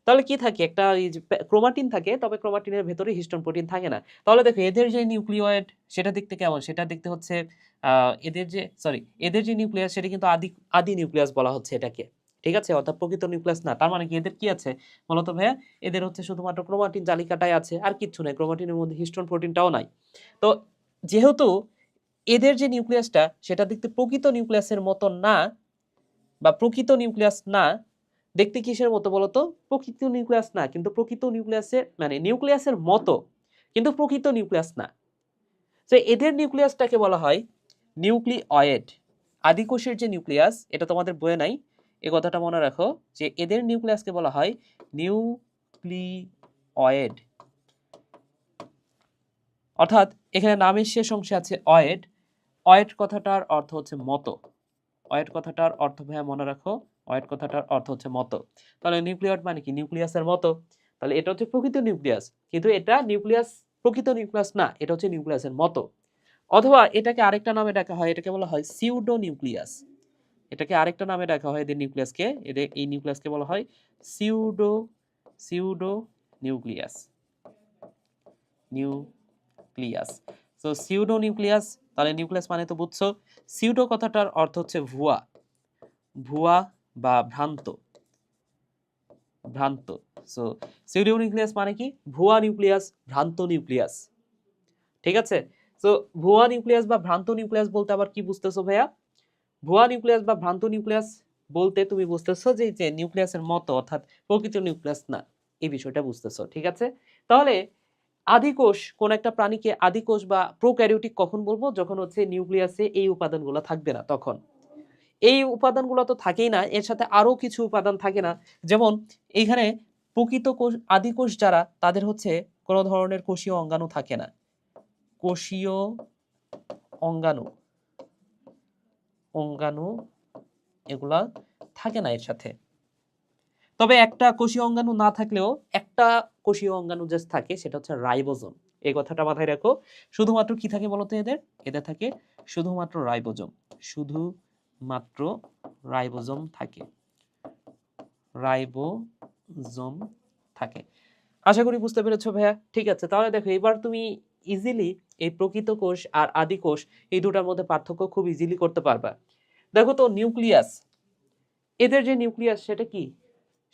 তাহলে কি থাকে? একটা এই যে ক্রোমাটিন থাকে, তবে ক্রোমাটিনের ভেতরে হিস্টোন প্রোটিন থাকে না। তাহলে দেখো এদের যে নিউক্লিয়েট, সেটা দেখতে কেমন? সেটা দেখতে হচ্ছে এদের যে নিউক্লিয়াস, সেটা কিন্তু আদি আদি নিউক্লিয়াস বলা হচ্ছে এটাকে। ঠিক আছে? অর্থাৎ প্রকৃত নিউক্লিয়াস না। তার মানে কি এদের কি আছে বলতো ভাইয়া? এদের হচ্ছে শুধুমাত্র ক্রোমাটিন জালিকাটাই আছে, আর কিচ্ছু নাই। ক্রোমাটিনের মধ্যে হিস্টোন প্রোটিনটাও নাই। তো যেহেতু এদের যে নিউক্লিয়াসটা, সেটা দেখতে প্রকৃত নিউক্লিয়াসের মতো না, বা প্রকৃত নিউক্লিয়াস না, দেখতে কিসের মতো বলতো? প্রকৃত নিউক্লিয়াস না, কিন্তু প্রকৃত নিউক্লিয়াসের মানে নিউক্লিয়াসের মতো, কিন্তু প্রকৃত নিউক্লিয়াস না। তো এদের নিউক্লিয়াসটাকে বলা হয় নিউক্লিওয়েড। আদিকোষের যে নিউক্লিয়াস, এটা তোমাদের বইয়ে নাই, এই কথাটা মনে রাখো, যে এদের নিউক্লিয়াসকে বলা হয় নিউক্লিওয়েড। অর্থাৎ এখানে নামের শেষ অংশে আছে অয়েড। অয়েড কথাটার অর্থ হচ্ছে মতো। অয়েড কথাটার অর্থ ভাইয়া মনে রাখো, অয়েড কথাটার অর্থ হচ্ছে মতো। তাহলে নিউক্লিয়য়েড মানে কি? নিউক্লিয়াসের মতো। তাহলে এটা হচ্ছে প্রকৃত নিউক্লিয়াস, কিন্তু এটা নিউক্লিয়াস প্রকৃত নিউক্লিয়াস না, এটা হচ্ছে নিউক্লিয়াসের মতো। অথবা এটাকে আরেকটা নামে ডাকা হয়, এটাকে বলা হয় সিউডো নিউক্লিয়াস। এটাকে আরেকটা নামে ডাকা হয় এদের নিউক্লিয়াসকে, এদের এই নিউক্লিয়াসকে বলা হয় pseudo pseudo nucleus. Nucleus. So pseudo nucleus. তাহলে নিউক্লিয়াস মানে তো বুঝছো। সিউডো কথাটার অর্থ হচ্ছে ভুয়া, ভুয়া বা ভ্রান্ত, ভ্রান্ত। সো সিউডো নিউক্লিয়াস মানে কি? ভুয়া নিউক্লিয়াস, ভ্রান্ত নিউক্লিয়াস। ঠিক আছে? সো ভুয়া নিউক্লিয়াস বা ভ্রান্ত নিউক্লিয়াস বলতে আবার কি বুঝতেছো ভাইয়া? ভুয়া নিউক্লিয়াস বা ভ্রান্ত নিউক্লিয়াস বলতে তুমি বুঝতেছো যে নিউক্লিয়াসের মতো, অর্থাৎ প্রকৃত নিউক্লিয়াস না, এই বিষয়টা বুঝতেছো। ঠিক আছে? তাহলে আদিকোষ, কোন একটা প্রাণীকে আদিকোষ বা প্রোক্যারিওটিক কখন বলবো? যখন হচ্ছে নিউক্লিয়াসে এই উপাদানগুলো থাকবে না, তখন। এই উপাদানগুলো তো থাকেই না, এর সাথে আরো কিছু উপাদান থাকে না। যেমন এইখানে প্রকৃত কোষ, আদিকোষ যারা, তাদের হচ্ছে কোনো ধরনের কোষীয় অঙ্গাণু থাকে না। কোষীয় অঙ্গাণু অঙ্গাণু এগুলা থাকে না এর সাথে। তবে একটা কোষীয় অঙ্গাণু না থাকলেও একটা কোষীয় অঙ্গাণু জাস্ট থাকে, সেটা হচ্ছে রাইবোজোম। এই কথাটা মাথায় রাখো। শুধুমাত্র কি থাকে বলতো এদের? এদের থাকে শুধুমাত্র রাইবোজোম। শুধু মাত্র রাইবোজোম থাকে, রাইবোজোম থাকে। আশা করি বুঝতে পেরেছো ভাইয়া। ঠিক আছে, তাহলে দেখো এবার তুমি ইজিলি এই প্রকৃত কোষ আর আদি কোষ এই দুটার মধ্যে পার্থক্য খুব ইজিলি করতে পারবা। দেখো তো নিউক্লিয়াস, এদের যে নিউক্লিয়াস সেটা কি,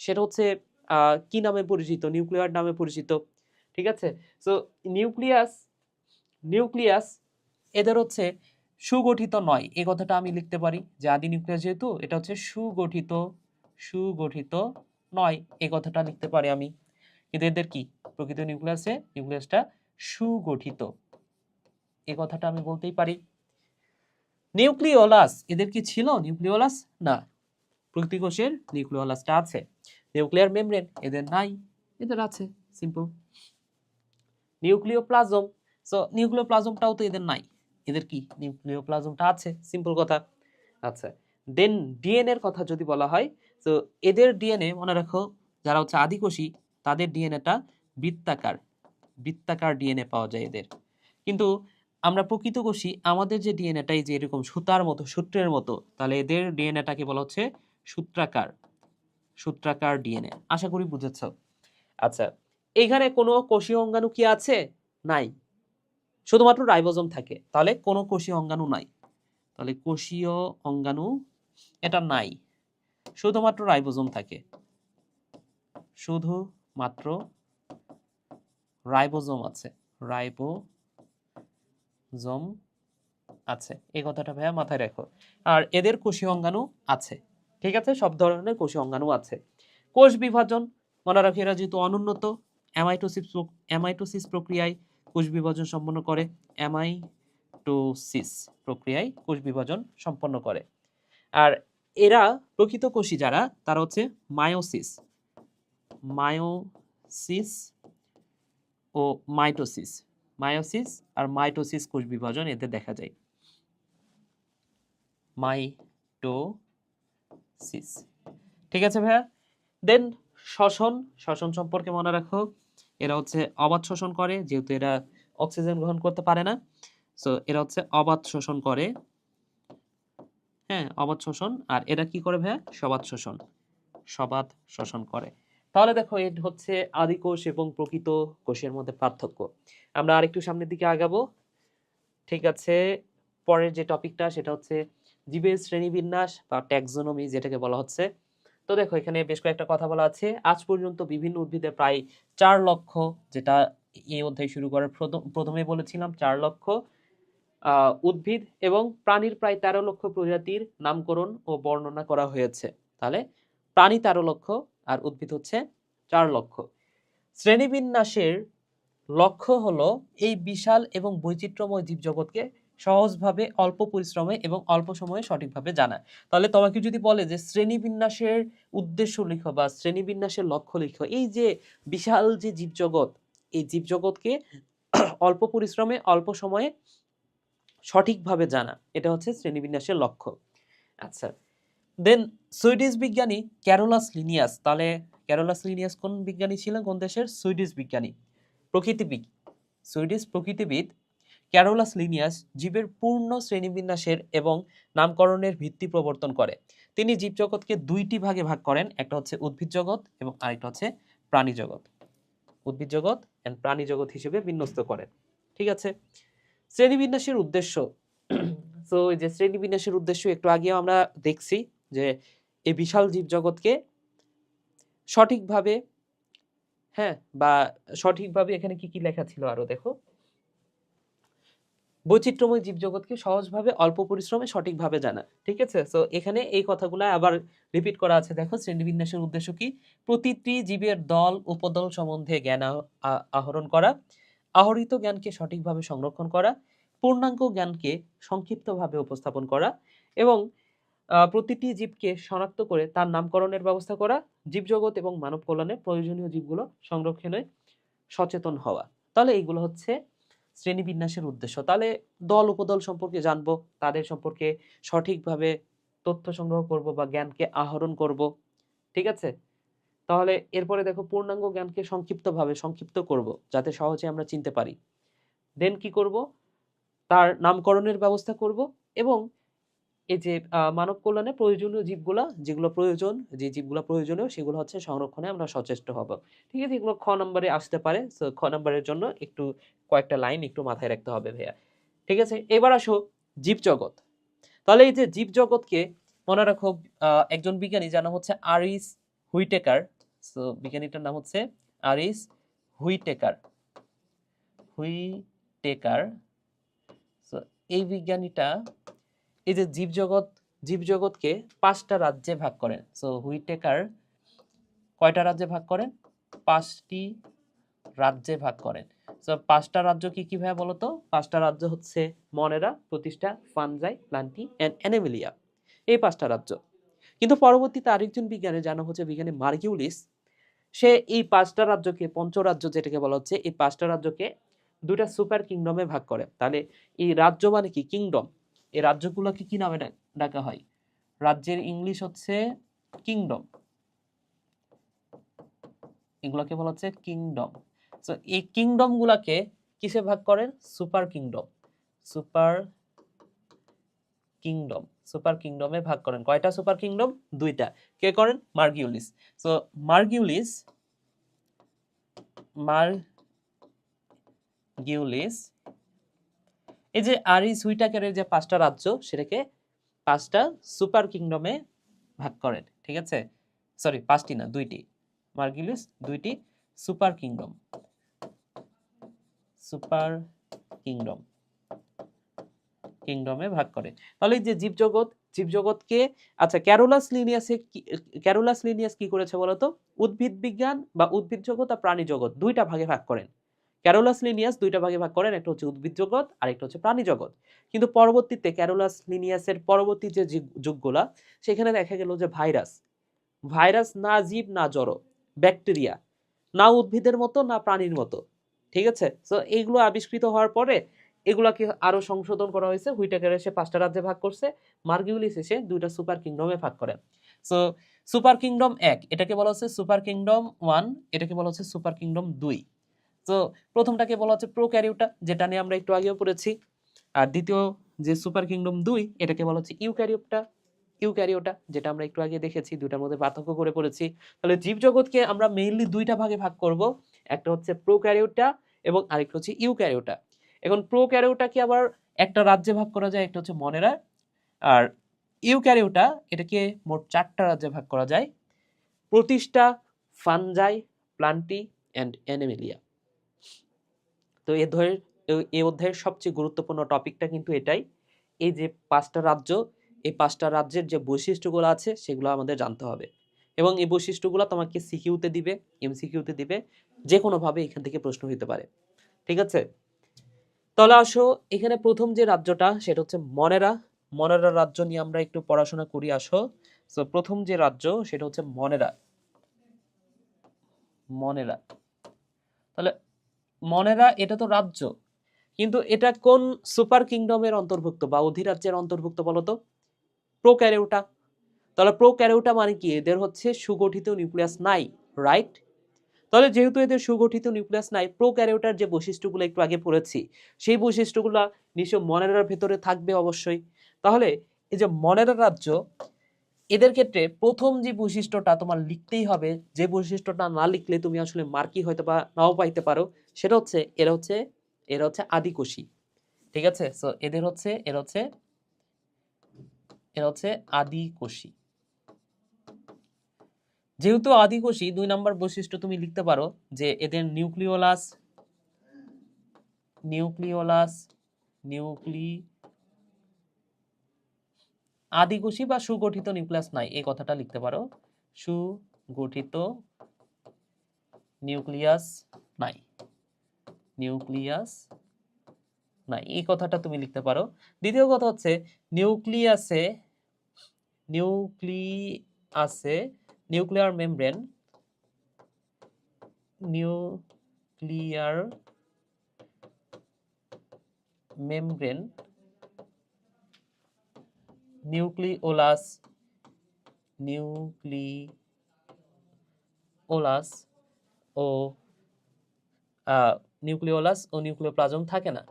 সেটা হচ্ছে কি নামে পরিচিত, নিউক্লিয়ার নামে পরিচিত। ঠিক আছে, সো নিউক্লিয়াস, নিউক্লিয়াস এদের হচ্ছে সুগঠিত নয়, এই কথাটা আমি লিখতে পারি যে আদি নিউক্লিয়াস যেহেতু এটা হচ্ছে সুগঠিত, সুগঠিত নয়, এই কথাটা লিখতে পারি আমি। কিন্তু এদের কি, প্রকৃত নিউক্লিয়াসে নিউক্লিয়াসটা সুগঠিত, এই কথাটা আমি বলতেই পারি। নিউক্লিওলাস, এদের কি ছিল নিউক্লিওলাস? না, প্রকৃতি কোষের নিউক্লিওলাসটা আছে। নিউক্লিয়ার মেমব্রেন এদের নাই, এদের আছে, সিম্পল। নিউক্লিওপ্লাজম, সো নিউক্লিওপ্লাজমটাও তো এদের নাই, এদের কি নিউক্লিওপ্লাজমটা আছে, সিম্পল কথা। আচ্ছা, দেন ডিএনএ এর কথা যদি বলা হয়, তো এদের ডিএনএ মনে রাখো, যারা হচ্ছে আদিকোষী তাদের ডিএনএটা বৃত্তাকার, বৃত্তাকার ডিএনএ পাওয়া যায় এদের। কিন্তু আমরা প্রকৃত কোষী আমাদের যে ডিএনএটাই যে এরকম সুতার মতো, সূত্রের মতো, তাহলে এদের ডিএনএটাকে বলা হচ্ছে সূত্রাকার, সূত্রাকার ডিএনএ। আশা করি বুঝেছ। আচ্ছা, এখানে কোনো কোষীয় অঙ্গাণু কি আছে? নাই, শুধুমাত্র রাইবোজোম থাকে, তাহলে কোনো কোষীয় অঙ্গাণু নাই, তাহলে কোষীয় অঙ্গাণু এটা নাই, শুধুমাত্র রাইবোজোম থাকে, শুধুমাত্র রাইবোজোম আছে, রাইবোজোম আছে, এই কথাটা ভাইয়া মাথায় রাখো। আর এদের কোষীয় অঙ্গাণু আছে, ঠিক আছে, সব ধরনের কোষীয় অঙ্গাণু আছে। কোষ বিভাজন মনে রাখো, এরা যেহেতু অনুন্নত, অ্যামাইটোসিস প্রক্রিয়ায় কোষ বিভাজন সম্পন্ন করে, অ্যামাইটোসিস প্রক্রিয়ায় কোষ বিভাজন সম্পন্ন করে। আর এরা প্রকৃত কোষী যারা, তারা হচ্ছে মায়োসিস, মায়োসিস ও মাইটোসিস, মায়োসিস আর মাইটোসিস কোষ বিভাজন এতে দেখা যায়, মাইটোসিস। ঠিক আছে ভাইয়া। দেন শ্বসন, শ্বসন সম্পর্কে মনে রাখো, এরা হচ্ছে অবাধ শ্বসন করে, যেহেতু এরা অক্সিজেন গ্রহণ করতে পারে না, সো এরা হচ্ছে অবাধ শোষণ করে। হ্যাঁ, অবাধ শোষণ। আর এরা কি করে ভাইয়া? সবাদ শোষণ, সবাদ শোষণ করে। তাহলে দেখো এই হচ্ছে আদি কোষ এবং প্রকৃত কোষের মধ্যে পার্থক্য। আমরা আরেকটু সামনের দিকে আগাবো। ঠিক আছে, পরের যে টপিকটা সেটা হচ্ছে জীবের শ্রেণীবিন্যাস বা ট্যাক্সোনমি যেটাকে বলা হচ্ছে। তো দেখো এখানে বেশ কয়েকটা কথা বলা আছে। আজ পর্যন্ত বিভিন্ন উদ্ভিদে প্রায় 4 লক্ষ, যেটা এই অধ্যায় শুরু করার প্রথমে বলেছিলাম 4 লক্ষ উদ্ভিদ এবং প্রাণীর প্রায় 13 লক্ষ প্রজাতির নামকরণ ও বর্ণনা করা হয়েছে। তাহলে প্রাণী 13 লক্ষ আর উদ্ভিদ হচ্ছে 4 লক্ষ। শ্রেণীবিন্যাসের লক্ষ্য হলো এই বিশাল এবং বৈচিত্র্যময় জীবজগৎকে সহজভাবে, অল্প পরিশ্রমে এবং অল্প সময়ে সঠিকভাবে জানা। তাহলে তোমাকে যদি বলে যে শ্রেণীবিন্যাসের উদ্দেশ্য লিখো বা শ্রেণীবিন্যাসের লক্ষ্য লিখো, এই যে বিশাল যে জীবজগৎ, এই জীবজগৎকে অল্প পরিশ্রমে অল্প সময়ে সঠিকভাবে জানা, এটা হচ্ছে শ্রেণীবিন্যাসের লক্ষ্য। আচ্ছা, দেন সুইডিশ বিজ্ঞানী ক্যারোলাস লিনিয়াস, তাহলে ক্যারোলাস লিনিয়াস কোন বিজ্ঞানী ছিলেন, কোন দেশের? সুইডিশ বিজ্ঞানী, প্রকৃতিবিদ, সুইডিশ প্রকৃতিবিদ ক্যারোলাস লিনিয়াস জীবের পূর্ণ শ্রেণীবিন্যাসের এবং নামকরণের ভিত্তি প্রবর্তন করে। তিনি জীবজগৎকে দুইটি ভাগে ভাগ করেন, একটা হচ্ছে উদ্ভিদ জগৎ এবং আরেকটা হচ্ছে প্রাণী জগৎ, উদ্ভিদ জগৎ এন্ড প্রাণী জগৎ হিসেবে বিন্যস্ত করেন। ঠিক আছে, শ্রেণীবিন্যাসের উদ্দেশ্য। তো এই যে শ্রেণীবিন্যাসের উদ্দেশ্য একটু আগেও আমরা দেখছি যে এই বিশাল জীবজগৎকে সঠিকভাবে, হ্যাঁ, বা সঠিকভাবে, এখানে কি কি লেখা ছিল আরো দেখো, বৈচিত্র্যময় জীবজগৎকে সহজভাবে অল্প পরিশ্রমে সঠিকভাবে জানা। ঠিক আছে, সো এখানে এই কথাগুলো আবার রিপিট করা আছে। দেখো শ্রেণীবিন্যাসের উদ্দেশ্য কি? প্রতিটি জীবের দল উপদল সম্বন্ধে জ্ঞান আহরণ করা, আহরিত জ্ঞানকে সঠিকভাবে সংরক্ষণ করা, পূর্ণাঙ্গ জ্ঞানকে সংক্ষিপ্তভাবে উপস্থাপন করা এবং প্রতিটি জীবকে শনাক্ত করে তার নামকরণের ব্যবস্থা করা, জীবজগৎ এবং মানব কল্যাণে প্রয়োজনীয় জীবগুলো সংরক্ষণে সচেতন হওয়া। তাহলে এইগুলো হচ্ছে শ্রেণীবিন্যাসের উদ্দেশ্য। তাহলে দল উপদল সম্পর্কে জানবো, তাদের সম্পর্কে সঠিকভাবে তথ্য সংগ্রহ করব বা জ্ঞানকে আহরণ করব। ঠিক আছে, তাহলে এরপরে দেখো পূর্ণাঙ্গ জ্ঞানকে সংক্ষিপ্ত করব যাতে সহজে আমরা চিনতে পারি। দেন কি করব? তার নামকরণের ব্যবস্থা করব এবং এই যে মানব কল্যাণে প্রয়োজনীয় জীবগুলা, যেগুলো প্রয়োজন, যে জীবগুলা প্রয়োজনীয় সেগুলো হচ্ছে সংরক্ষণে আমরা সচেষ্ট হব। ঠিক আছে? এগুলো খ নম্বরে আসতে পারে। সো খ নম্বরের জন্য একটু কয়েকটা লাইন একটু মাথায় রাখতে হবে ভাইয়া। ঠিক আছে? এবার আসো জীবজগৎ। তাহলে এই যে জীবজগৎকে মনে রাখো, একজন বিজ্ঞানী যার নাম হচ্ছে আরিস হুইটেকার। সো বিজ্ঞানীটার নাম হচ্ছে আরিস হুইটেকার। হুইটেকার। সো এই বিজ্ঞানীটা এই যে জীবজগৎকে 5টা রাজ্যে ভাগ করেন। সো হুইটেকার কয়টা রাজ্যে ভাগ করেন? 5টি রাজ্যে ভাগ করেন। সো 5টা রাজ্য কি কি ভাইয়া বলো তো? 5টা রাজ্য হচ্ছে মনেরা, প্রতিষ্ঠা, ফানজাই, প্লান্টি এন্ড অ্যানিমেলিয়া। এই 5টা রাজ্য। কিন্তু পরবর্তীতে আরেকজন বিজ্ঞানী যার নাম হচ্ছে বিজ্ঞানী মার্কিউলিস, সে এই 5টা রাজ্যকে, পঞ্চরাজ্য যেটাকে বলা হচ্ছে, এই 5টা রাজ্যকে 2টা সুপার কিংডমে ভাগ করে। তাহলে এই রাজ্য মানে কি? কিংডম। এই রাজ্যগুলোকে কি নামে ডাকা হয়? রাজ্যের ইংলিশ হচ্ছে কিংডম। এগুলোকে বলা হচ্ছে কিংডম। সো এই কিংডম গুলাকে কিসে ভাগ করেন? Super kingdom. Super kingdom. Super কিংডমে ভাগ করেন। কয়টা সুপার কিংডম? 2টা। কে করেন? মার্কিউলিস। সো মার্কিউলিস এই যে আরিস হুইটাকারের যে 5টা রাজ্য, সেটাকে 5টা সুপার কিংডমে ভাগ করেন। ঠিক আছে? সরি, 5টি না, 2টি। মার্কিউলিস 2টি সুপার কিংডম, সুপার কিংডম কিংডমে ভাগ করে। তাহলে এই যে জীবজগৎকে, আচ্ছা, ক্যারোলাস লিনিয়াস কি করেছে বলতো? উদ্ভিদ বিজ্ঞান বা উদ্ভিদ জগৎ আর প্রাণী জগৎ 2টা ভাগে ভাগ করেন। ক্যারোলাস লিনিয়াস 2টা ভাগে ভাগ করেন, একটা হচ্ছে উদ্ভিদ জগৎ আর একটা হচ্ছে প্রাণী জগৎ। কিন্তু পরবর্তীতে ক্যারোলাস লিনিয়াসের পরবর্তী যে যুগগুলা, সেখানে দেখা গেল যে ভাইরাস না জীব না জড়, ব্যাকটেরিয়া না উদ্ভিদের মতো না প্রাণীর মতো। ঠিক আছে? তো এইগুলো আবিষ্কৃত হওয়ার পরে এগুলাকে আরো সংশোধন করা হয়েছে। হুইটেকার এসে 5টা রাজ্যে ভাগ করছে, মার্কিউলিস এসে 2টা সুপার কিংডমে ভাগ করে। সো সুপার কিংডম 1 এটাকে বলা হচ্ছে সুপার কিংডম 1, এটাকে বলা হচ্ছে সুপার কিংডম 2। তো প্রথমটাকে বলা হচ্ছে প্রোক্যারিওটা, যেটা নিয়ে আমরা একটু আগেও পড়েছি। আর দ্বিতীয় যে সুপার কিংডম 2, এটাকে বলা হচ্ছে ইউক্যারিওটা, যেটা আমরা একটু আগে দেখেছি, দুটার মধ্যে পার্থক্য করে পড়েছি। তাহলে জীবজগৎকে আমরা মেইনলি 2টা ভাগে ভাগ করব, একটা হচ্ছে প্রোক্যারিওটা এবং আরেকটা হচ্ছে ইউক্যারিওটা। এখন প্রোক্যারিওটাকে আবার একটা রাজ্যে ভাগ করা যায়, একটা হচ্ছে মনেরা। আর ইউক্যারিওটা, এটাকে মোট 4টা রাজ্যে ভাগ করা যায়: প্রতিষ্ঠা, ফানজাই, প্লান্টি এন্ড অ্যানিমেলিয়া। তো এই অধ্যায়ের সবচেয়ে গুরুত্বপূর্ণ টপিকটা কিন্তু এটাই, এই যে 5টা রাজ্য, এই 5টা রাজ্যের যে বৈশিষ্ট্যগুলো আছে সেগুলো আমাদের জানতে হবে। এবং এই বৈশিষ্ট্যগুলো তোমাকে সিকিউতে দিবে, এমসিকিউতে দিবে, যে কোনোভাবে এখান থেকে প্রশ্ন হতে পারে। ঠিক আছে? তাহলে আসো, এখানে প্রথম যে রাজ্যটা সেটা হচ্ছে মনেরা রাজ্য নিয়ে আমরা একটু পড়াশোনা করি। আসো, তো প্রথম যে রাজ্য সেটা হচ্ছে মনেরা। তাহলে মনেরা এটা তো রাজ্য, কিন্তু এটা কোন সুপার কিংডমের অন্তর্ভুক্ত বা অধিরাজ্যের অন্তর্ভুক্ত বলতো? প্রোক্যারিওটা। তাহলে প্রোক্যারিওটা মানে কি? এদের হচ্ছে সুগঠিত নিউক্লিয়াস নাই, রাইট? তাহলে যেহেতু এদের সুগঠিত নিউক্লিয়াস নাই, প্রোক্যারিওটার যে বৈশিষ্ট্যগুলো একটু আগে পড়েছি, সেই বৈশিষ্ট্যগুলো নিশ্চয় মনেরার ভেতরে থাকবে অবশ্যই। তাহলে এই যে মনেরা রাজ্য, এদের ক্ষেত্রে প্রথম যে বৈশিষ্ট্যটা তোমার লিখতেই হবে, যে বৈশিষ্ট্যটা না লিখলে তুমি আসলে মার্কই হয়তো বা নাও পাইতে পারো, সেটা হচ্ছে এরা হচ্ছে আদিকোষী। ঠিক আছে? সো এরা হচ্ছে আদিকোষী। যেহেতু আদিকোষী, 2 নাম্বার বৈশিষ্ট্য তুমি লিখতে পারো যে এদের আদিকোষী বা সুগঠিত নিউক্লিয়াস নাই, এই কথাটা লিখতে পারো। সুগঠিত নিউক্লিয়াস নাই, এই কথাটা তুমি লিখতে পারো। দ্বিতীয় কথা হচ্ছে নিউক্লিয়াসে নিউক্লিয়ার মেমব্রেন নিউক্লিওলাস ও নিউক্লিওপ্লাজম থাকে না।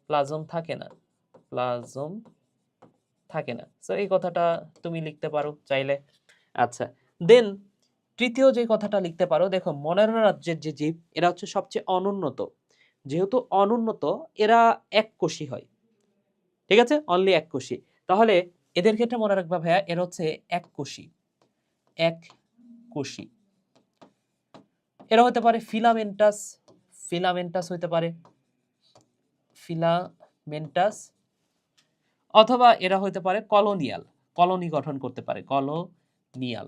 প্লাজম থাকে না, প্লাজম থাকে না। সো এই কথাটা তুমি লিখতে পারো চাইলে। আচ্ছা, দেন তৃতীয় যে কথাটা লিখতে পারো, দেখো মনারা রাজ্যের যে জীব এরা হচ্ছে সবচেয়ে অনুন্নত। যেহেতু অনুন্নত, এরা এককোষী হয়। ঠিক আছে, অনলি এককোষী। তাহলে এদের ক্ষেত্রে মনে রাখবা ভাইয়া, এরা হচ্ছে এককোষী, এককোষী। এরা হতে পারে ফিলামেন্টাস, ফিলামেন্টাস হতে পারে, ফিলামেন্টাস, অথবা এরা হতে পারে কলোনিয়াল, কলোনি গঠন করতে পারে, কলোনিয়াল।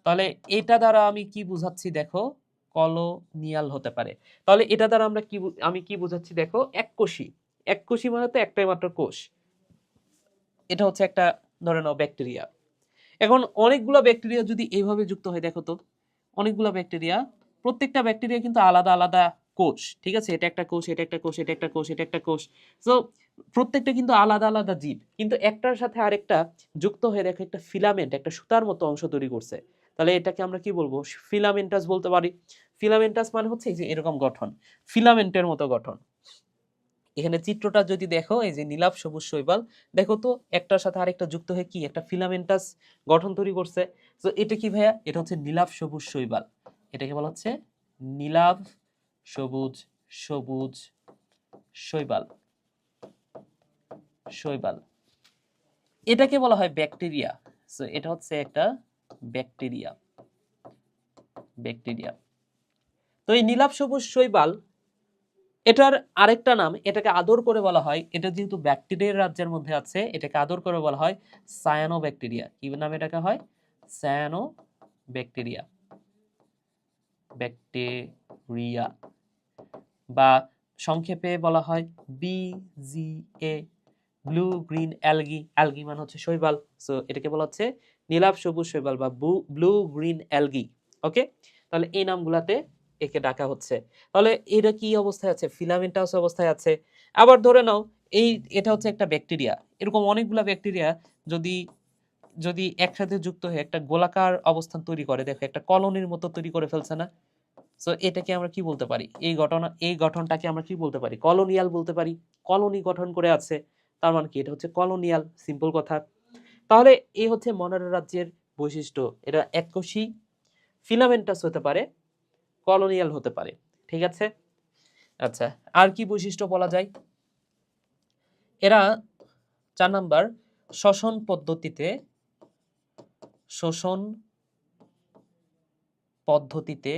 তাহলে এটা দ্বারা আমি কি বুঝাচ্ছি দেখো, কলোনিয়াল হতে পারে। তাহলে এটা দ্বারা আমরা কি আমি কি বুঝাচ্ছি দেখো, এককোষী। এককোষী মানে তো একটাই মাত্র কোষ। এটা হচ্ছে একটা ধরে নাও ব্যাকটেরিয়া। এখন অনেকগুলো ব্যাকটেরিয়া যদি এইভাবে যুক্ত হয়, দেখো তো অনেকগুলো ব্যাকটেরিয়া, প্রত্যেকটা ব্যাকটেরিয়া কিন্তু আলাদা আলাদা কোষ। ঠিক আছে, এটা একটা কোষ, এটা একটা কোষ, এটা একটা কোষ, এটা একটা কোষ। সো প্রত্যেকটা কিন্তু আলাদা আলাদা জীব, কিন্তু একটার সাথে আরেকটা যুক্ত হয়ে দেখো একটা ফিলামেন্ট, একটা সুতার মতো অংশ তৈরি করছে। তাহলে এটাকে আমরা কি বলবো, ফিলামেন্টাস বলতে পারি। ফিলামেন্টাস মানে হচ্ছে এই যে এরকম গঠন, ফিলামেন্টের মতো গঠন। এখানে চিত্রটা যদি দেখো, এই যে নীলাভ সবুজ শৈবাল, দেখো তো একটার সাথে আরেকটা যুক্ত হয়ে কি একটা ফিলামেন্টাস গঠন তৈরি করছে। তো এটা কি ভাইয়া, এটা হচ্ছে নীলাভ সবুজ শৈবাল। এটাকে বলা হচ্ছে নীলাভ সবুজ সবুজ শৈবাল, শৈবাল। এটাকে বলা হয় ব্যাকটেরিয়া। সো এটা হচ্ছে একটা ব্যাকটেরিয়া, ব্যাকটেরিয়া। তো এই নীলাভ সবুজ শৈবাল, এটার আরেকটা নাম, এটাকে আদর করে বলা হয়, এটা যেহেতু ব্যাকটেরিয়ার রাজ্যের মধ্যে আছে, এটাকে আদর করে বলা হয় সায়ানো ব্যাকটেরিয়া। কি নাম এটাকে হয়, সায়ানো ব্যাকটেরিয়া, ব্যাকটেরিয়া, বা সংক্ষেপে বলা হয় VGA, blue green algae. Algae মানে হচ্ছে শৈবাল। সো এটাকে বলা হচ্ছে নীলাভ সবুজ শৈবাল বা ব্লু গ্রিন অ্যালগি। ওকে, তাহলে এই নামগুলাতে একে ডাকা হচ্ছে। তাহলে এটা কি অবস্থায় আছে, ফিলামেন্টাস অবস্থায় আছে। আবার ধরে নাও এই এটা হচ্ছে একটা ব্যাকটেরিয়া, এরকম অনেকগুলা ব্যাকটেরিয়া যদি যদি একসাথে যুক্ত হয়ে একটা গোলাকার অবস্থান তৈরি করে, দেখো একটা কলোনির মতো তৈরি করে ফেলছে না। সো এটাকে আমরা কি বলতে পারি, এই গঠনটাকে আমরা কি বলতে পারি, কলোনিয়াল বলতে পারি। কলোনি গঠন করে আছে, তার মানে কি এটা হচ্ছে কলোনিয়াল, সিম্পল কথা। তাহলে এই হচ্ছে মনারা রাজ্যের বৈশিষ্ট্য। এটা এককোষী, ফিলামেন্টাস হতে পারে, কলোনিয়াল হতে পারে। ঠিক আছে, আচ্ছা আর কি বৈশিষ্ট্য বলা যায়, এরা 4 নাম্বার শ্বসন পদ্ধতিতে, শ্বসন পদ্ধতিতে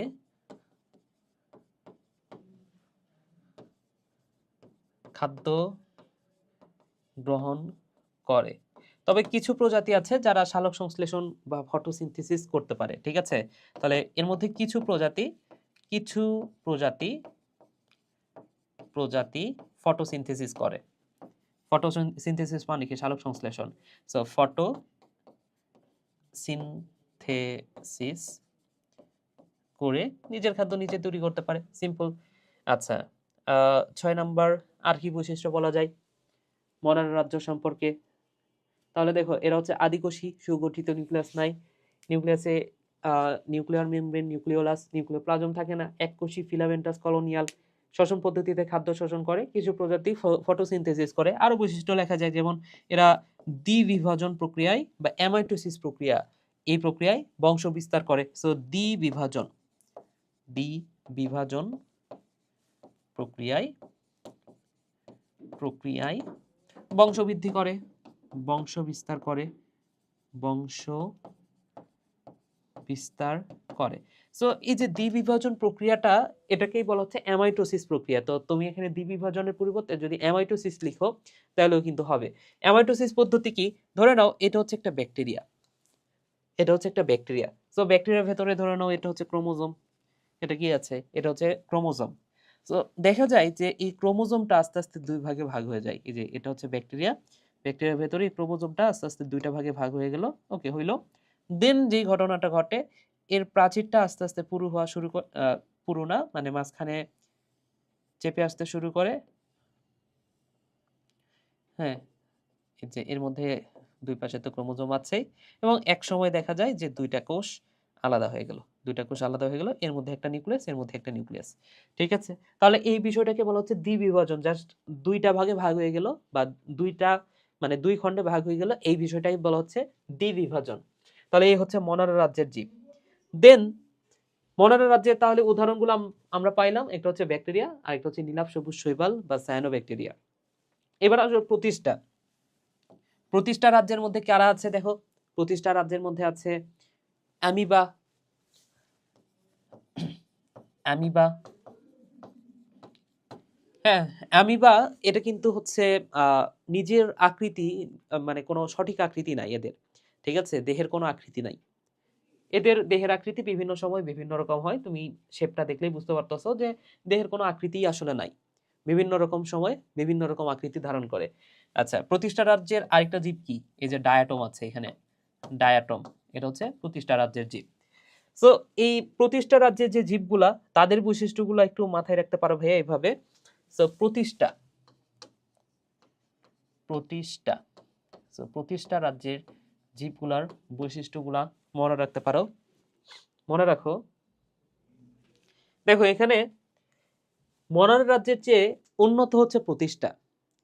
খাদ্য গ্রহণ করে। তবে কিছু প্রজাতি আছে যারা সালোক সংশ্লেষণ বা ফটোসিনথেসিস করতে পারে। ঠিক আছে, তাহলে এর মধ্যে কিছু প্রজাতি, কিছু প্রজাতি প্রজাতি ফটোসিনথেসিস করে। ফটোসিনথেসিস মানে কি, সালোক সংশ্লেষণ। সো ফটোসিনথেসিস করে নিজের খাদ্য নিজে তৈরি করতে পারে, সিম্পল। আচ্ছা 6 নাম্বার আর কি বৈশিষ্ট্য বলা যায় মনারা রাজ্য সম্পর্কে। তাহলে দেখো এরা হচ্ছে আদিকোষী, সুগঠিত নিউক্লিয়াস নাই, নিউক্লিয়াসে নিউক্লিয়ার মেমব্রেন, নিউক্লিওলাস, নিউক্লিওপ্লাজম থাকে না, এককোষী, ফিলামেন্টাস, কলোনিয়াল। শ্বসন পদ্ধতিতে খাদ্য শোষণ করে, কিছু প্রজাতি ফটোসিনথেসিস করে। আরো বৈশিষ্ট্য লেখা যায়, যেমন এরা দ্বিবিভাজন প্রক্রিয়ায় বা অ্যামাইটোসিস প্রক্রিয়া, এই প্রক্রিয়ায় বংশ বিস্তার করে। সো দ্বিবিভাজন, দ্বিবিভাজন প্রক্রিয়ায় প্রক্রিয়ায় বংশ বৃদ্ধি করে, বংশ বিস্তার করে, বংশ বিস্তার করে। সো এই যে দ্বিবিভাজন প্রক্রিয়াটা, এটাকেই বলা হচ্ছে অ্যামাইটোসিস প্রক্রিয়া। তো তুমি এখানে দ্বিবিভাজনের পরিবর্তে যদি অ্যামাইটোসিস লিখো তাহলেও কিন্তু হবে। অ্যামাইটোসিস পদ্ধতি কি, ধরে নাও এটা হচ্ছে একটা ব্যাকটেরিয়া, এটা হচ্ছে একটা ব্যাকটেরিয়া। সো ব্যাকটেরিয়ার ভেতরে ধরে নাও এটা হচ্ছে ক্রোমোজোম, এটা কি আছে, এটা হচ্ছে ক্রোমোজোম। সো দেখা যায় যে এই ক্রোমোজোমটা আস্তে আস্তে দুই ভাগে ভাগ হয়ে যায়। এই যে এটা হচ্ছে ব্যাকটেরিয়া, ব্যাকটেরিয়ার ভেতরে এই ক্রোমোজোমটা আস্তে আস্তে দুইটা ভাগে ভাগ হয়ে গেল। ওকে, হইলো। দেন যেই ঘটনাটা ঘটে, এর প্রাচীরটা আস্তে আস্তে পুরু হওয়া শুরু করে, পুরু না মানে মাঝখানে চেপে আসতে শুরু করে। হ্যাঁ, এই যে এর মধ্যে দুই পাশে তো ক্রোমোজোম আছেই, এবং এক সময় দেখা যায় যে দুইটা কোষ আলাদা হয়ে গেল, দুইটা কোষ আলাদা হয়ে গেল, এর মধ্যে একটা নিউক্লিয়াস, এর মধ্যে একটা নিউক্লিয়াস। ঠিক আছে, তাহলে এই বিষয়টাকে বলা হচ্ছে দ্বিবিভাজন, জাস্ট দুইটা ভাগে ভাগ হয়ে গেল বা দুইটা মানে দুই খণ্ডে ভাগ হয়ে গেল, এই বিষয়টাই বলা হচ্ছে দ্বিবিভাজন। তাহলে এই হচ্ছে মনারা রাজ্যের জীব। দেন মনারা রাজ্যের তাহলে উদাহরণগুলো আমরা পাইলাম, একটা হচ্ছে ব্যাকটেরিয়া আর একটা হচ্ছে নীলাভ সবুজ শৈবাল বা সায়ানোব্যাকটেরিয়া। এবার আসলে প্রতিষ্ঠা। প্রতিষ্ঠা রাজ্যের মধ্যে কারা আছে দেখো, প্রতিষ্ঠা রাজ্যের মধ্যে আছে অ্যামিবা, অ্যামিবা, হ্যাঁ অ্যামিবা, এটা কিন্তু হচ্ছে নিজের আকৃতি মানে কোনো সঠিক আকৃতি নাই এদের। ঠিক আছে, দেহের কোনো আকৃতি নাই। এদের দেহের আকৃতি বিভিন্ন সময় বিভিন্ন রকম হয়, তুমি শেপটা দেখলেই বুঝতে পারতেছো যে দেহের কোনো আকৃতি আসলে নাই, বিভিন্ন রকম সময় বিভিন্ন রকম আকৃতি ধারণ করে। আচ্ছা, প্রতিষ্ঠা রাজ্যের আরেকটা জীব কি, এই যে ডায়াটম আছে এখানে, ডায়াটম, এটা হচ্ছে প্রতিষ্ঠা রাজ্যের জীব। সো এই প্রতিষ্ঠা রাজ্যের যে জীবগুলা, তাদের বৈশিষ্ট্যগুলো একটু মাথায় রাখতে পারো ভাইয়া এইভাবে। সো প্রতিষ্ঠা, প্রতিষ্ঠা, সো প্রতিষ্ঠা রাজ্যের জীবগুলার বৈশিষ্ট্যগুলা মনে রাখতে পারো। মনে রাখো, দেখো এখানে মনার রাজ্যের চেয়ে উন্নত হচ্ছে প্রতিষ্ঠা,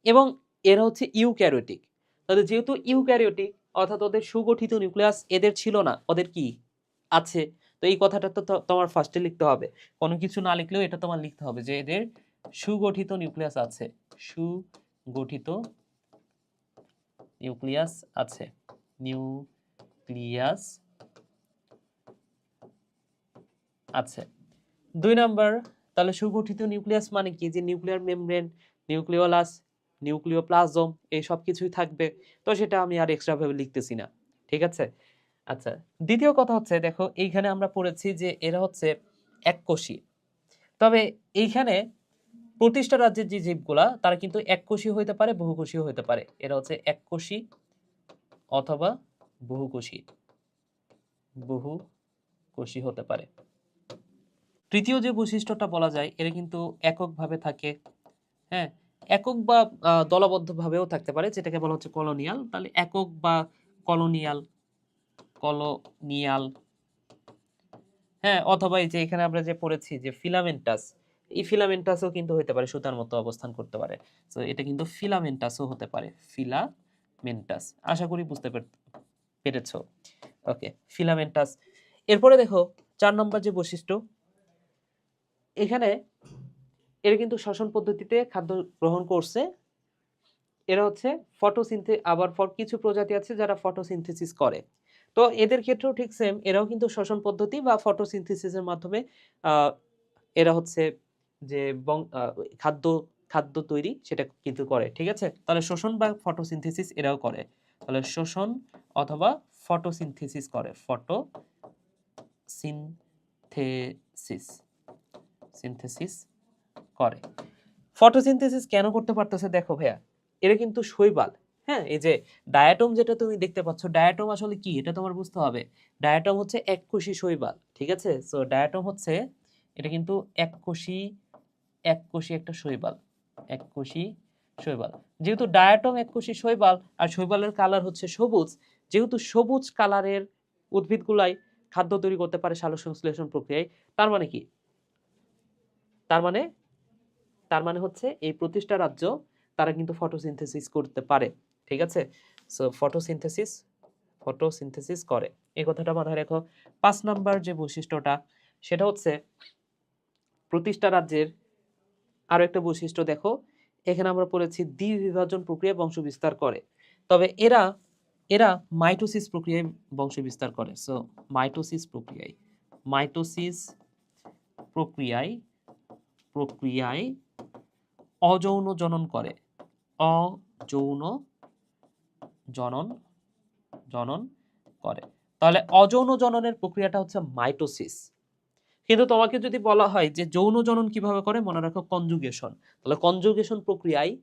এবং এরা হচ্ছে ইউক্যারিওটিক। তাহলে যেহেতু ইউক্যারিওটিক, অর্থাৎ ওদের সুগঠিত নিউক্লিয়াস এদের ছিল না, ওদের কি আছে, তো এই কথাটা তো তোমার ফার্স্টে লিখতে হবে, কোনো কিছু না লিখলেও এটা তোমার লিখতে হবে যে এদের সুগঠিত নিউক্লিয়াস আছে, সুগঠিত নিউক্লিয়াস আছে, নিউক্লিয়াস আছে। 2 নাম্বার, তাহলে সুগঠিত নিউক্লিয়াস মানে কি, যে নিউক্লিয়ার মেমব্রেন, নিউক্লিওলাস, নিউক্লিওপ্লাজম, এই সব কিছুই থাকবে। তো সেটা আমি আর এক্সট্রা ভাবে লিখতেছি না। ঠিক আছে, আচ্ছা দ্বিতীয় কথা হচ্ছে, দেখো এইখানে আমরা পড়েছি যে এরা হচ্ছে এককোষী। তবে এইখানে প্রতিষ্ঠা রাজ্যের যে জীবগুলা, তারা কিন্তু এককোষী হইতে পারে, বহুকোষীও হইতে পারে। এরা হচ্ছে এককোষী অথবা বহুকোষী, বহুকোষী হতে পারে। তৃতীয় যে বৈশিষ্ট্যটা বলা যায়, এরা কিন্তু এককভাবে থাকে, হ্যাঁ, একক বা দলবদ্ধভাবেও থাকতে পারে, যেটাকে বলা হচ্ছে কলোনিয়াল। তাহলে একক বা কলোনিয়াল, কলোনিয়াল, হ্যাঁ, অথবা এই যে এখানে আমরা যে পড়েছি যে ফিলামেন্টাস, এই ফিলামেন্টাসও কিন্তু হতে পারে, সুতার মতো অবস্থান করতে পারে। তো এটা কিন্তু ফিলামেন্টাসও হতে পারে, ফিলামেন্টাস। আশা করি বুঝতে পেরেছো। ওকে, ফিলামেন্টাস। এরপরে দেখো 4 নম্বর যে বৈশিষ্ট্য, এখানে এরা কিন্তু শ্বসন পদ্ধতিতে খাদ্য গ্রহণ করছে। এরা হচ্ছে আবার কিছু প্রজাতি আছে যারা ফটোসিনথেসিস করে। তো এদের ক্ষেত্রেও ঠিক সেম, এরাও কিন্তু শ্বসন পদ্ধতি বা ফটোসিনথেসিসের মাধ্যমে আহ, এরা হচ্ছে যে খাদ্য খাদ্য তৈরি সেটা কিন্তু করে। ঠিক আছে, তাহলে শোষণ বা ফটোসিনথেসিস এরাও করে। তাহলে শোষণ অথবা ফটোসিনথেসিস করে, ফটোসিনথেসিস, সিনথেসিস করে। ফটোসিনথেসিস কেন করতে পারতেছে দেখো ভাইয়া, এরা কিন্তু শৈবাল। হ্যাঁ, এই যে ডায়াটম যেটা তুমি দেখতে পাচ্ছ, ডায়াটম আসলে কি এটা তোমার বুঝতে হবে। ডায়াটম হচ্ছে এককোষী শৈবাল। ঠিক আছে, সো ডায়াটম হচ্ছে, এটা কিন্তু এককোষী, এককোষী একটা শৈবাল, এককোষী শৈবাল। যেহেতু ডায়াটম এককোষী শৈবাল আর শৈবালের কালার হচ্ছে সবুজ, যেহেতু সবুজ কালারের উদ্ভিদগুলাই খাদ্য তৈরি করতে পারে সালোকসংশ্লেষণ প্রক্রিয়ায়, তার মানে কি, তার মানে হচ্ছে এই প্রতিষ্ঠা রাজ্য তারা কিন্তু ফটোসিনথেসিস করতে পারে। ঠিক আছে, সো ফটোসিনথেসিস করে, এই কথাটা মাথায় রেখো। 5 নাম্বার যে বৈশিষ্ট্যটা, সেটা হচ্ছে প্রতিষ্ঠা রাজ্যের আরো একটা বৈশিষ্ট্য দেখো, এখানে আমরা পড়েছি দ্বিবিভাজন প্রক্রিয়ায় বংশ বিস্তার করে। তবে এরা এরা মাইটোসিস প্রক্রিয়ায় বংশ বিস্তার করে। সো মাইটোসিস প্রক্রিয়ায়, মাইটোসিস প্রক্রিয়ায় প্রক্রিয়ায় অযৌন জনন করে, অযৌন জনন জনন করে। তাহলে অযৌন জননের প্রক্রিয়াটা হচ্ছে মাইটোসিস। কিন্তু তোমাকে যদি বলা হয় যে যৌন জনন কিভাবে করে, মনে রাখো কনজুগেশন। তাহলে কনজুগেশন প্রক্রিয়ায়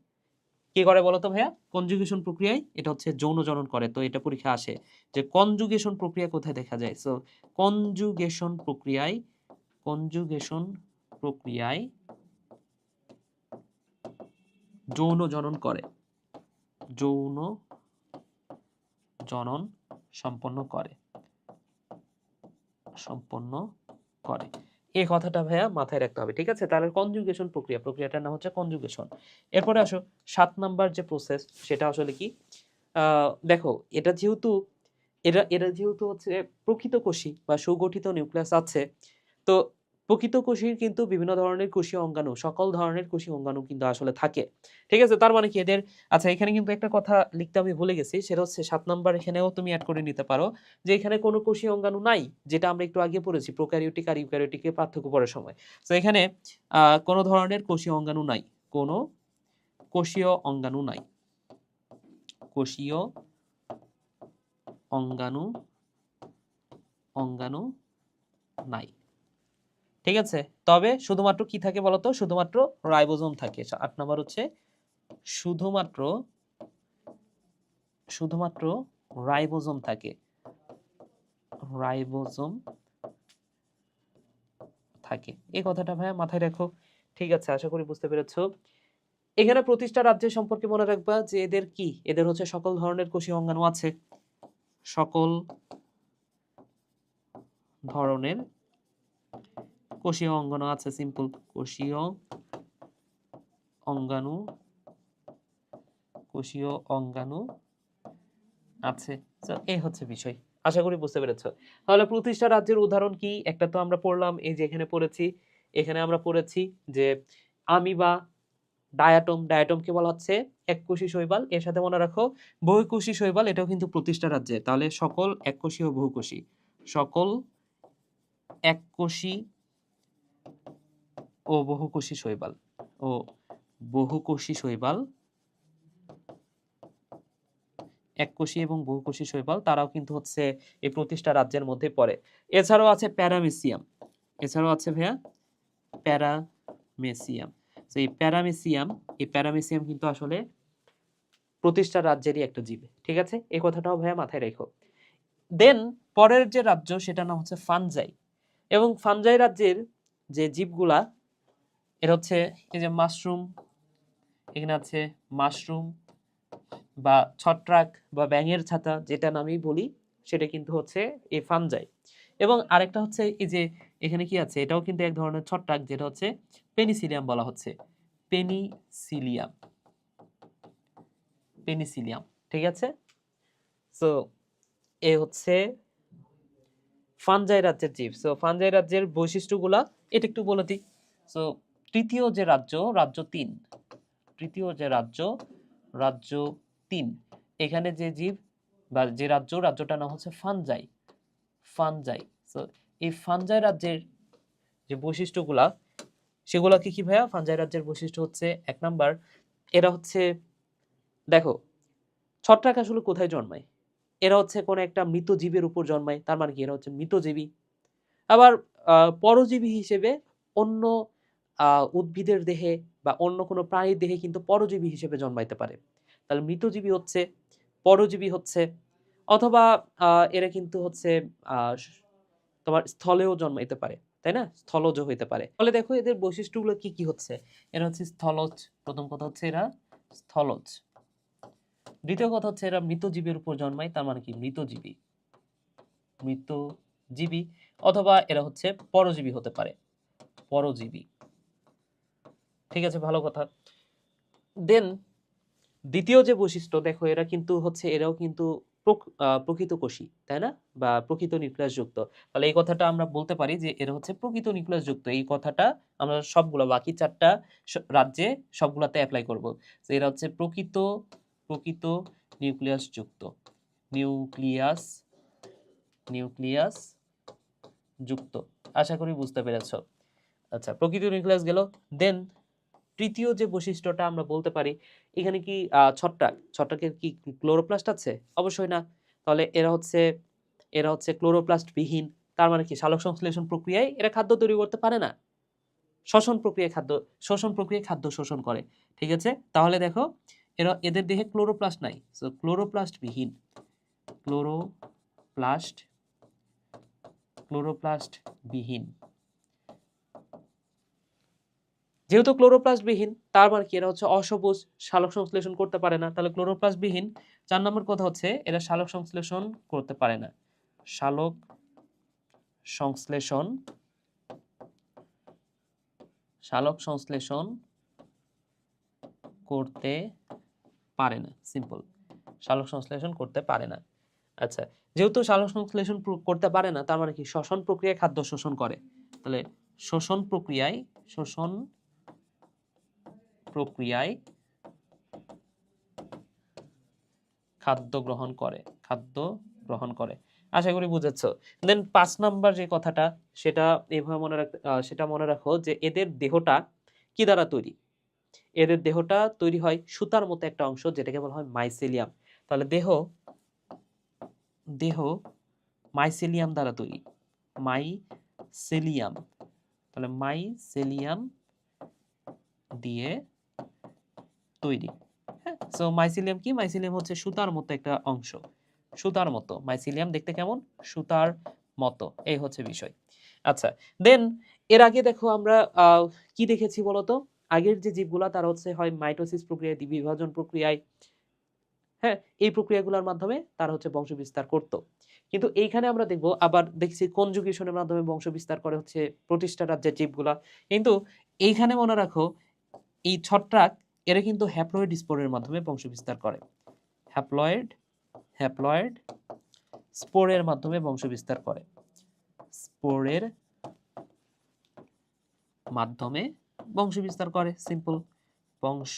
কি করে বলো তো ভাইয়া, কনজুগেশন প্রক্রিয়ায় এটা হচ্ছে যৌন জনন করে। তো এটা পরীক্ষা আসে যে কনজুগেশন প্রক্রিয়া কোথায় দেখা যায়। সো কনজুগেশন প্রক্রিয়ায়, কনজুগেশন প্রক্রিয়ায় যৌন জনন করে, যৌন জনন সম্পন্ন করে, সম্পন্ন করে। এই কথাটা ভাইয়া মাথায় রাখতে হবে, ঠিক আছে? তাহলে কনজুগেশন প্রক্রিয়াটার নাম হচ্ছে কনজুগেশন। এরপরে আসো 7 নাম্বার যে প্রসেস সেটা আসলে কি? দেখো এটা যেহেতু হচ্ছে প্রকৃত কোষী বা সুগঠিত নিউক্লিয়াস আছে, তো প্রকৃত কোষীর কিন্তু বিভিন্ন ধরনের কোষীয় অঙ্গাণু, সকল ধরনের কোষীয় অঙ্গাণু কিন্তু আসলে থাকে। ঠিক আছে? তার মানে কি এদের, আচ্ছা এখানে কিন্তু একটা কথা লিখতে আমি ভুলে গেছি, সেটা হচ্ছে 7 নাম্বার এখানেও তুমি এড করে নিতে পারো যে এখানে কোনো কোষীয় অঙ্গাণু নাই, যেটা আমরা একটু আগে পড়েছি প্রোক্যারিওটিক আর ইউক্যারিওটিকের পার্থক্য পড়ার সময়। তো এখানে কোনো ধরনের কোষীয় অঙ্গাণু নাই, কোনো কোষীয় অঙ্গাণু নাই, কোষীয় অঙ্গাণু নাই। ঠিক আছে? তবে শুধুমাত্র কি থাকে বলতো? শুধুমাত্র রাইবোজোম থাকে। 8 নাম্বার হচ্ছে শুধুমাত্র রাইবোজোম থাকে। রাইবোজোম থাকে। এই কথাটা ভাইয়া মাথায় রাখো। ঠিক আছে, আশা করি বুঝতে পেরেছো। এখানে প্রতিষ্ঠা রাজ্যের সম্পর্কে মনে রাখবা যে এদের কি? এদের হচ্ছে সকল ধরনের কোষীয় অঙ্গাণু আছে। সকল ধরনের কোষীয় অঙ্গাণু আছে, সিম্পল কোষীয় অঙ্গাণু আছে। তো এই হচ্ছে বিষয়। আশা করি বুঝতে পেরেছো। তাহলে প্রতিষ্ঠা রাজ্যের উদাহরণ কি? একটা তো আমরা পড়লাম, এই যে এখানে পড়েছি। এখানে আমরা পড়েছি যে আমিবা, ডায়াটমকে বলা হচ্ছে এককোষী শৈবাল। এর সাথে মনে রাখো বহুকোষী শৈবাল, এটাও কিন্তু প্রতিষ্ঠা রাজ্যে। তাহলে সকল এককোষী ও বহুকোষী, সকল এককোষী ও বহুকোষী শৈবাল এককোষী এবং বহুকোষী শৈবাল, তারাও কিন্তু হচ্ছে এই প্রতিষ্ঠা রাজ্যের মধ্যে পড়ে। এছাড়াও আছে প্যারামেসিয়াম। এছাড়াও আছে ভাইয়া প্যারামেসিয়াম। তো এই প্যারামেসিয়াম কিন্তু আসলে প্রতিষ্ঠা রাজ্যেরই একটা জীব। ঠিক আছে? এই কথাটাও ভাইয়া মাথায় রেখো। দেন পরের যে রাজ্য সেটা নাম হচ্ছে ফানজাই। এবং ফানজাই রাজ্যের যে জীবগুলা, এটা হচ্ছে এই যে মাশরুম, এখানে আছে মাশরুম বা ছত্রাক বা ব্যাঙের ছাতা, যেটা নামেই বলি, সেটা কিন্তু হচ্ছে এই ফানজাই। এবং আরেকটা হচ্ছে এই যে এখানে কি আছে, এটাও কিন্তু এক ধরনের ছত্রাক, যেটা হচ্ছে পেনিসিলিয়াম বলা হচ্ছে। পেনিসিলিয়াম। ঠিক আছে? সো এ হচ্ছে ফানজাই রাজ্যের জীব। সো ফানজাই রাজ্যের বৈশিষ্ট্যগুলা এটা একটু বলে দিই। সো তৃতীয় যে রাজ্য 3, তৃতীয় যে রাজ্য 3, এখানে যে জীব বা যে রাজ্যটার নাম হচ্ছে ফানজাই। সো এই ফানজাই রাজ্যের যে বৈশিষ্ট্যগুলা, সেগুলা কি কি ভাইয়া? ফানজাই রাজ্যের বৈশিষ্ট্য হচ্ছে 1 নাম্বার, এরা হচ্ছে, দেখো ছত্রাক আসলে কোথায় জন্মায়? এরা হচ্ছে কোনো একটা মৃত জীবের উপর জন্মায়, তার মানে কি এরা হচ্ছে মৃতজীবী। আবার পরজীবী হিসেবে অন্য উদ্ভিদের দেহে বা অন্য কোনো প্রাণীর দেহে কিন্তু পরজীবী হিসেবে জন্মাইতে পারে। তাহলে মৃতজীবী হচ্ছে, পরজীবী হচ্ছে, অথবা এরা কিন্তু হচ্ছে তোমার স্থলেও জন্মাইতে পারে, তাই না? স্থলজ হইতে পারে। তাহলে দেখো এদের বৈশিষ্ট্যগুলো কি কি হচ্ছে। এরা হচ্ছে স্থলজ, প্রথম কথা হচ্ছে এরা স্থলজ। দ্বিতীয় কথা হচ্ছে এরা মৃতজীবের উপর জন্মায়, তার মানে কি মৃতজীবী, অথবা এরা হচ্ছে পরজীবী হতে পারে, পরজীবী। ঠিক আছে, ভালো কথা। দেন দ্বিতীয় যে বৈশিষ্ট্য, দেখো এরাও কিন্তু প্রকৃত কোষী, তাই না? বা প্রকৃত নিউক্লিয়াস যুক্ত। তাহলে এই কথাটা আমরা বলতে পারি যে এরা হচ্ছে প্রকৃত নিউক্লিয়াস যুক্ত। এই কথাটা আমরা সবগুলো বাকি 4টা রাজ্যে সবগুলাতে অ্যাপ্লাই করব। তো এরা হচ্ছে প্রকৃত নিউক্লিয়াস যুক্ত, নিউক্লিয়াস যুক্ত। আশা করি বুঝতে পেরেছো। আচ্ছা, প্রকৃত নিউক্লিয়াস গেল। দেন তৃতীয় যে বৈশিষ্ট্যটা আমরা বলতে পারি, এখানে কি ছত্রাকের কি ক্লোরোপ্লাস্ট আছে? অবশ্যই না। তাহলে এরা হচ্ছে ক্লোরোপ্লাস্ট বিহীন। তার মানে কি সালোক সংশ্লেষণ প্রক্রিয়ায় এরা খাদ্য তৈরি করতে পারে না, শ্বসন প্রক্রিয়ায় খাদ্য শোষণ করে। ঠিক আছে? তাহলে দেখো এদের দেহে ক্লোরোপ্লাস্ট নাই। সো ক্লোরোপ্লাস্ট বিহীন। যেহেতু ক্লোরোপ্লাস্ট বিহীন, তার মানে কি এরা হচ্ছে অসবুজ, সালোক সংশ্লেষণ করতে পারে না। তাহলে ক্লোরোপ্লাস্ট বিহীন। 4 নম্বর কথা হচ্ছে এরা সালোক সংশ্লেষণ করতে পারে না, সালোক সংশ্লেষণ সালোক সংশ্লেষণ করতে পারে না, সিম্পল। সালোক সংশ্লেষণ করতে পারে না। আচ্ছা, যেহেতু সালোক সংশ্লেষণ করতে পারে না, তার মানে কি শ্বসন প্রক্রিয়ায় খাদ্য শোষণ করে। তাহলে শোষণ প্রক্রিয়ায় খাদ্য গ্রহণ করে। আশা করি বুঝেছো। দেন 5 নাম্বার যে কথাটা, সেটা এভাবে মনে রাখো যে এদের দেহটা কি দ্বারা তৈরি। এদের দেহটা তৈরি হয় সুতার মতো একটা অংশ, যেটাকে বলা হয় মাইসেলিয়াম। তাহলে দেহ মাইসেলিয়াম দ্বারা তৈরি, মাইসেলিয়াম। তাহলে মাইসেলিয়াম দিয়ে তৈরি। হ্যাঁ, সো মাইসেলিয়াম কি? মাইসেলিয়াম হচ্ছে সুতার মতো একটা অংশ, সুতার মতো। মাইসেলিয়াম দেখতে কেমন? সুতার মতো। এই হচ্ছে বিষয়। আচ্ছা, দেন এর আগে দেখো আমরা কি দেখেছি বলতো? আগের যে জীবগুলা তারা হচ্ছে হয় মাইটোসিস প্রক্রিয়ায়, দ্বিবিভাজন প্রক্রিয়ায়, হ্যাঁ, এই প্রক্রিয়াগুলোর মাধ্যমে তারা হচ্ছে বংশ বিস্তার করত। কিন্তু এইখানে আমরা দেখব আবার দেখছি কনজুগেশনের মাধ্যমে বংশ বিস্তার করে হচ্ছে প্রতিষ্ঠা রাজ্যের জীবগুলা। কিন্তু এইখানে মনে রাখো এই ছত্রাক এরা কিন্তু হ্যাপ্লয়েড স্পোরের মাধ্যমে বংশ বিস্তার করে। হ্যাপ্লয়েড স্পোরের মাধ্যমে বংশ বিস্তার করে। স্পোরের মাধ্যমে বংশ বিস্তার করে, সিম্পল। বংশ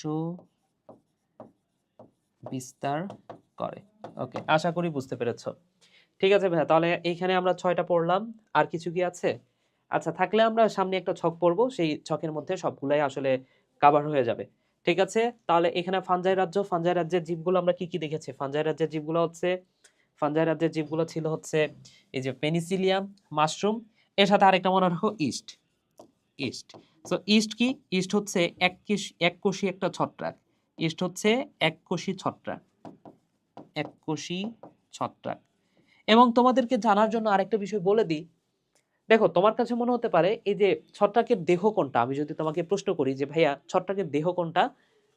বিস্তার করে। ওকে, আশা করি বুঝতে পেরেছো। ঠিক আছে ভাইয়া, তাহলে এইখানে আমরা 6টা পড়লাম। আর কিছু কি আছে? আচ্ছা, থাকলে আমরা সামনে একটা ছক পড়বো, সেই ছকের মধ্যে সবগুলাই আসলে কভার হয়ে যাবে। ঠিক আছে, তাহলে এখানে ফাঞ্জাই রাজ্যের জীবগুলো আমরা কি কি দেখেছি? ফাঞ্জাই রাজ্যের জীবগুলো ছিল হচ্ছে এই যে পেনিসিলিয়াম, মাশরুম, এর সাথে আরেকটা মনে রাখো, ইস্ট। সো ইস্ট কি? ইস্ট হচ্ছে এককোষী একটা ছত্রাক। ইস্ট হচ্ছে এককোষী ছত্রাক। এবং তোমাদেরকে জানার জন্য আরেকটা বিষয় বলে দিই। দেখো, তোমার কাছে মনে হতে পারে এই যে ছত্রাকের দেহ কোনটা। আমি যদি তোমাকে প্রশ্ন করি যে ভাইয়া ছত্রাকের দেহ কোনটা,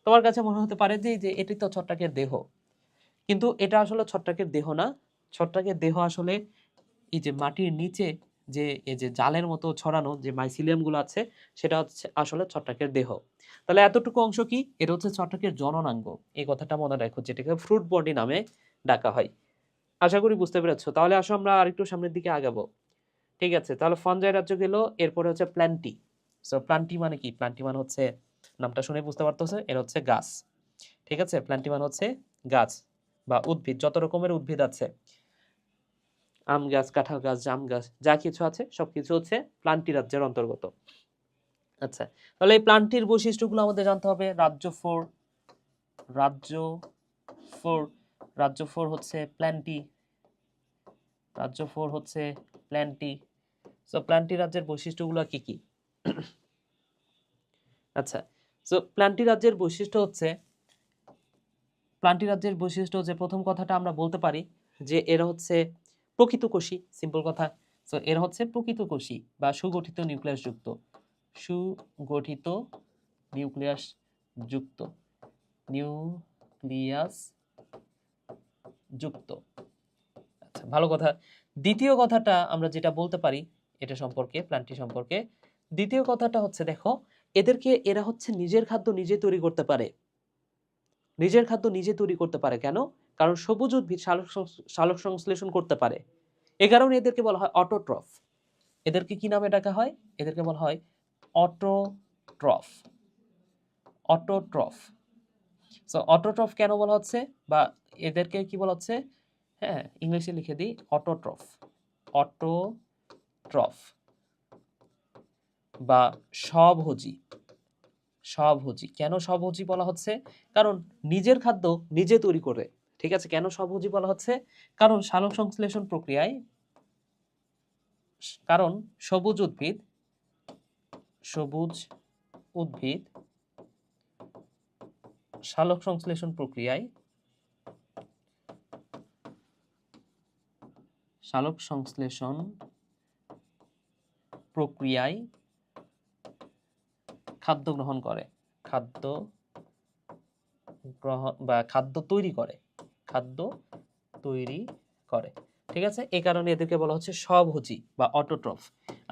তোমার কাছে মনে হতে পারে যে এটি তো ছত্রাকের দেহ। কিন্তু এটা আসলে ছত্রাকের দেহ না। ছত্রাকের দেহ আসলে এই যে মাটির নিচে যে এই যে জালের মতো ছড়ানো যে মাইসিলিয়াম গুলো আছে, সেটা হচ্ছে আসলে ছত্রাকের দেহ। তাহলে এতটুকু অংশ কি? এটা হচ্ছে ছত্রাকের জননাঙ্গ। এই কথাটা মনে রাখো, যেটাকে ফ্রুট বডি নামে ডাকা হয়। আশা করি বুঝতে পেরেছো। তাহলে আসো আমরা আরেকটু সামনের দিকে আগাবো। ঠিক আছে, তাহলে ফানজাই রাজ্য গেল, এরপরে হচ্ছে প্ল্যান্টি। সো প্ল্যান্টি মানে কি? প্ল্যান্টি মানে হচ্ছে, নামটা শুনে বুঝতে পারতেছে, এটা হচ্ছে গাছ। ঠিক আছে, প্ল্যান্টি মানে হচ্ছে গাছ বা উদ্ভিদ। যত রকমের উদ্ভিদ আছে, আম গাছ, কাঁঠাল গাছ, জাম গাছ, যা কিছু আছে সবকিছু হচ্ছে প্ল্যান্টি রাজ্যের অন্তর্গত। আচ্ছা, তাহলে এই প্ল্যান্টির বৈশিষ্ট্যগুলো আমাদের জানতে হবে। রাজ্য ফোর হচ্ছে প্ল্যান্টি। সো প্ল্যান্টি রাজ্যের বৈশিষ্ট্যগুলো কি কি? আচ্ছা, সো প্ল্যান্টি রাজ্যের বৈশিষ্ট্য হচ্ছে প্রথম কথাটা আমরা বলতে পারি যে এরা হচ্ছে প্রকৃতকোষী। সিম্পল কথা। সো এরা হচ্ছে প্রকৃতকোষী বা সুগঠিত নিউক্লিয়াস যুক্ত। আচ্ছা, ভালো কথা। দ্বিতীয় কথাটা আমরা যেটা বলতে পারি এটা সম্পর্কে, প্ল্যান্টি সম্পর্কে, দ্বিতীয় কথাটা হচ্ছে দেখো, এরা হচ্ছে নিজের খাদ্য নিজে তৈরি করতে পারে। কেন? কারণ সবুজ উদ্ভিদ সালোক সংশ্লেষণ করতে পারে। এ কারণে এদেরকে বলা হয় অটোট্রফ। এদেরকে কি নামে ডাকা হয়? এদেরকে বলা হয় অটোট্রফ। সো অটোট্রফ কেন বলা হচ্ছে, বা এদেরকে কি বলা হচ্ছে? হ্যাঁ, ইংলিশে লিখে দিই, অটোট্রফ বা স্বভোজী। কেন স্বভোজী বলা হচ্ছে? কারণ নিজের খাদ্য নিজে তৈরি করে। ঠিক আছে, কেন স্বভোজী বলা হচ্ছে? কারণ সালোক সংশ্লেষণ প্রক্রিয়ায়, কারণ সবুজ উদ্ভিদ সালোক সংশ্লেষণ প্রক্রিয়ায় খাদ্য গ্রহণ করে, খাদ্য তৈরি করে। ঠিক আছে, এই কারণে এদেরকে বলা হচ্ছে স্বভোজী বা অটোট্রফ।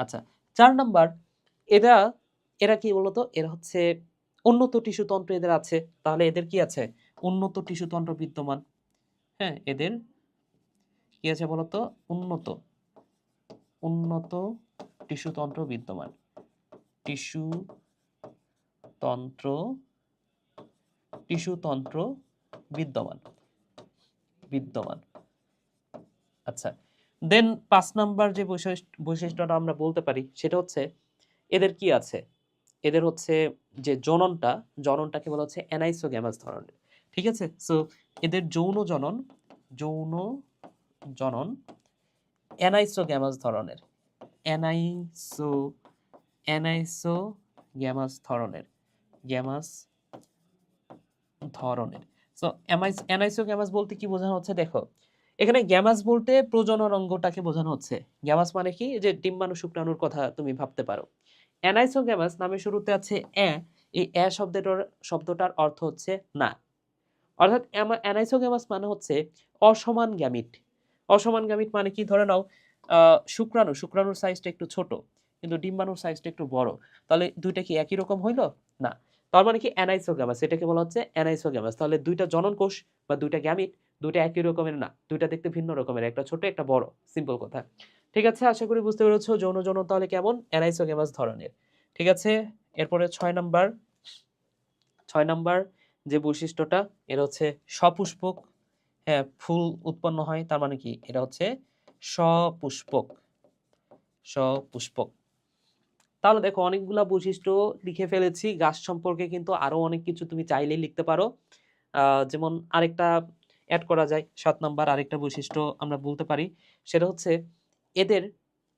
আচ্ছা, 4 নাম্বার, এরা এরা কি বলতো, এরা হচ্ছে উন্নত টিস্যু তন্ত্র এদের আছে। তাহলে এদের কি আছে? উন্নত টিস্যু তন্ত্র বিদ্যমান। হ্যাঁ, এদের কি আছে বলতো? উন্নত উন্নত টিস্যু তন্ত্র বিদ্যমান। টিস্যু তন্ত্র টিস্যু তন্ত্র বিদ্যমান বিদ্যমান আচ্ছা, দেন 5 নাম্বার যে বৈশিষ্ট্যটা আমরা বলতে পারি সেটা হচ্ছে এদের কি আছে? এদের হচ্ছে যে জননটাকে বলা হচ্ছে অ্যানাইসোগ্যামাস ধরনের। ঠিক আছে, সো এদের যৌন জনন অ্যানাইসোগ্যামাস ধরনের। অ্যানাইসো অ্যানাইসোগ্যামাস ধরনের গ্যামাস ধরনের। সো অ্যানাইসোগ্যামাস বলতে কি বোঝানো হচ্ছে দেখো, এখানে গ্যামাস বলতে প্রজনন অঙ্গটাকে বোঝানো হচ্ছে। গ্যামাস মানে কি? যে ডিম্বাণু শুক্রাণুর কথা তুমি ভাবতে পারো। অ্যানাইসোগ্যামাস নামের শুরুতে আছে এই শব্দটার অর্থ হচ্ছে না। অর্থাৎ অ্যানাইসোগ্যামাস মানে হচ্ছে অসমান গ্যামিট। অসমান গ্যামিট মানে কি? ধরে নাও শুক্রাণুর সাইজটা একটু ছোট কিন্তু ডিম্বাণুর সাইজটা একটু বড়, তাহলে দুইটা কি একই রকম হইলো? না। তার মানে কি? অ্যানাইসোগ্যামাস, এটাকে বলা হচ্ছে অ্যানাইসোগ্যামাস। তাহলে দুইটা জনন কোষ বা দুইটা গ্যামিট দুইটা একই রকমের না, দুইটা দেখতে ভিন্ন রকমের, একটা ছোট একটা বড়, সিম্পল কথা। ঠিক আছে, আশা করি বুঝতে পেরেছো যৌন জনন তাহলে কেমন? অ্যানাইসোগ্যামাস ধরনের। ঠিক আছে, এরপরে 6 নাম্বার যে বৈশিষ্ট্যটা, এরা হচ্ছে সপুষ্পক। হ্যাঁ, ফুল উৎপন্ন হয়, তার মানে কি? এরা হচ্ছে সপুষ্পক। সপুষ্পক। তাহলে দেখো অনেকগুলা বৈশিষ্ট্য লিখে ফেলেছি। গাছ সম্পর্কে কিন্তু আরো অনেক কিছু তুমি চাইলেই লিখতে পারো। যেমন আরেকটা অ্যাড করা যায়, 7 নাম্বার আরেকটা বৈশিষ্ট্য আমরা বলতে পারি, সেটা হচ্ছে এদের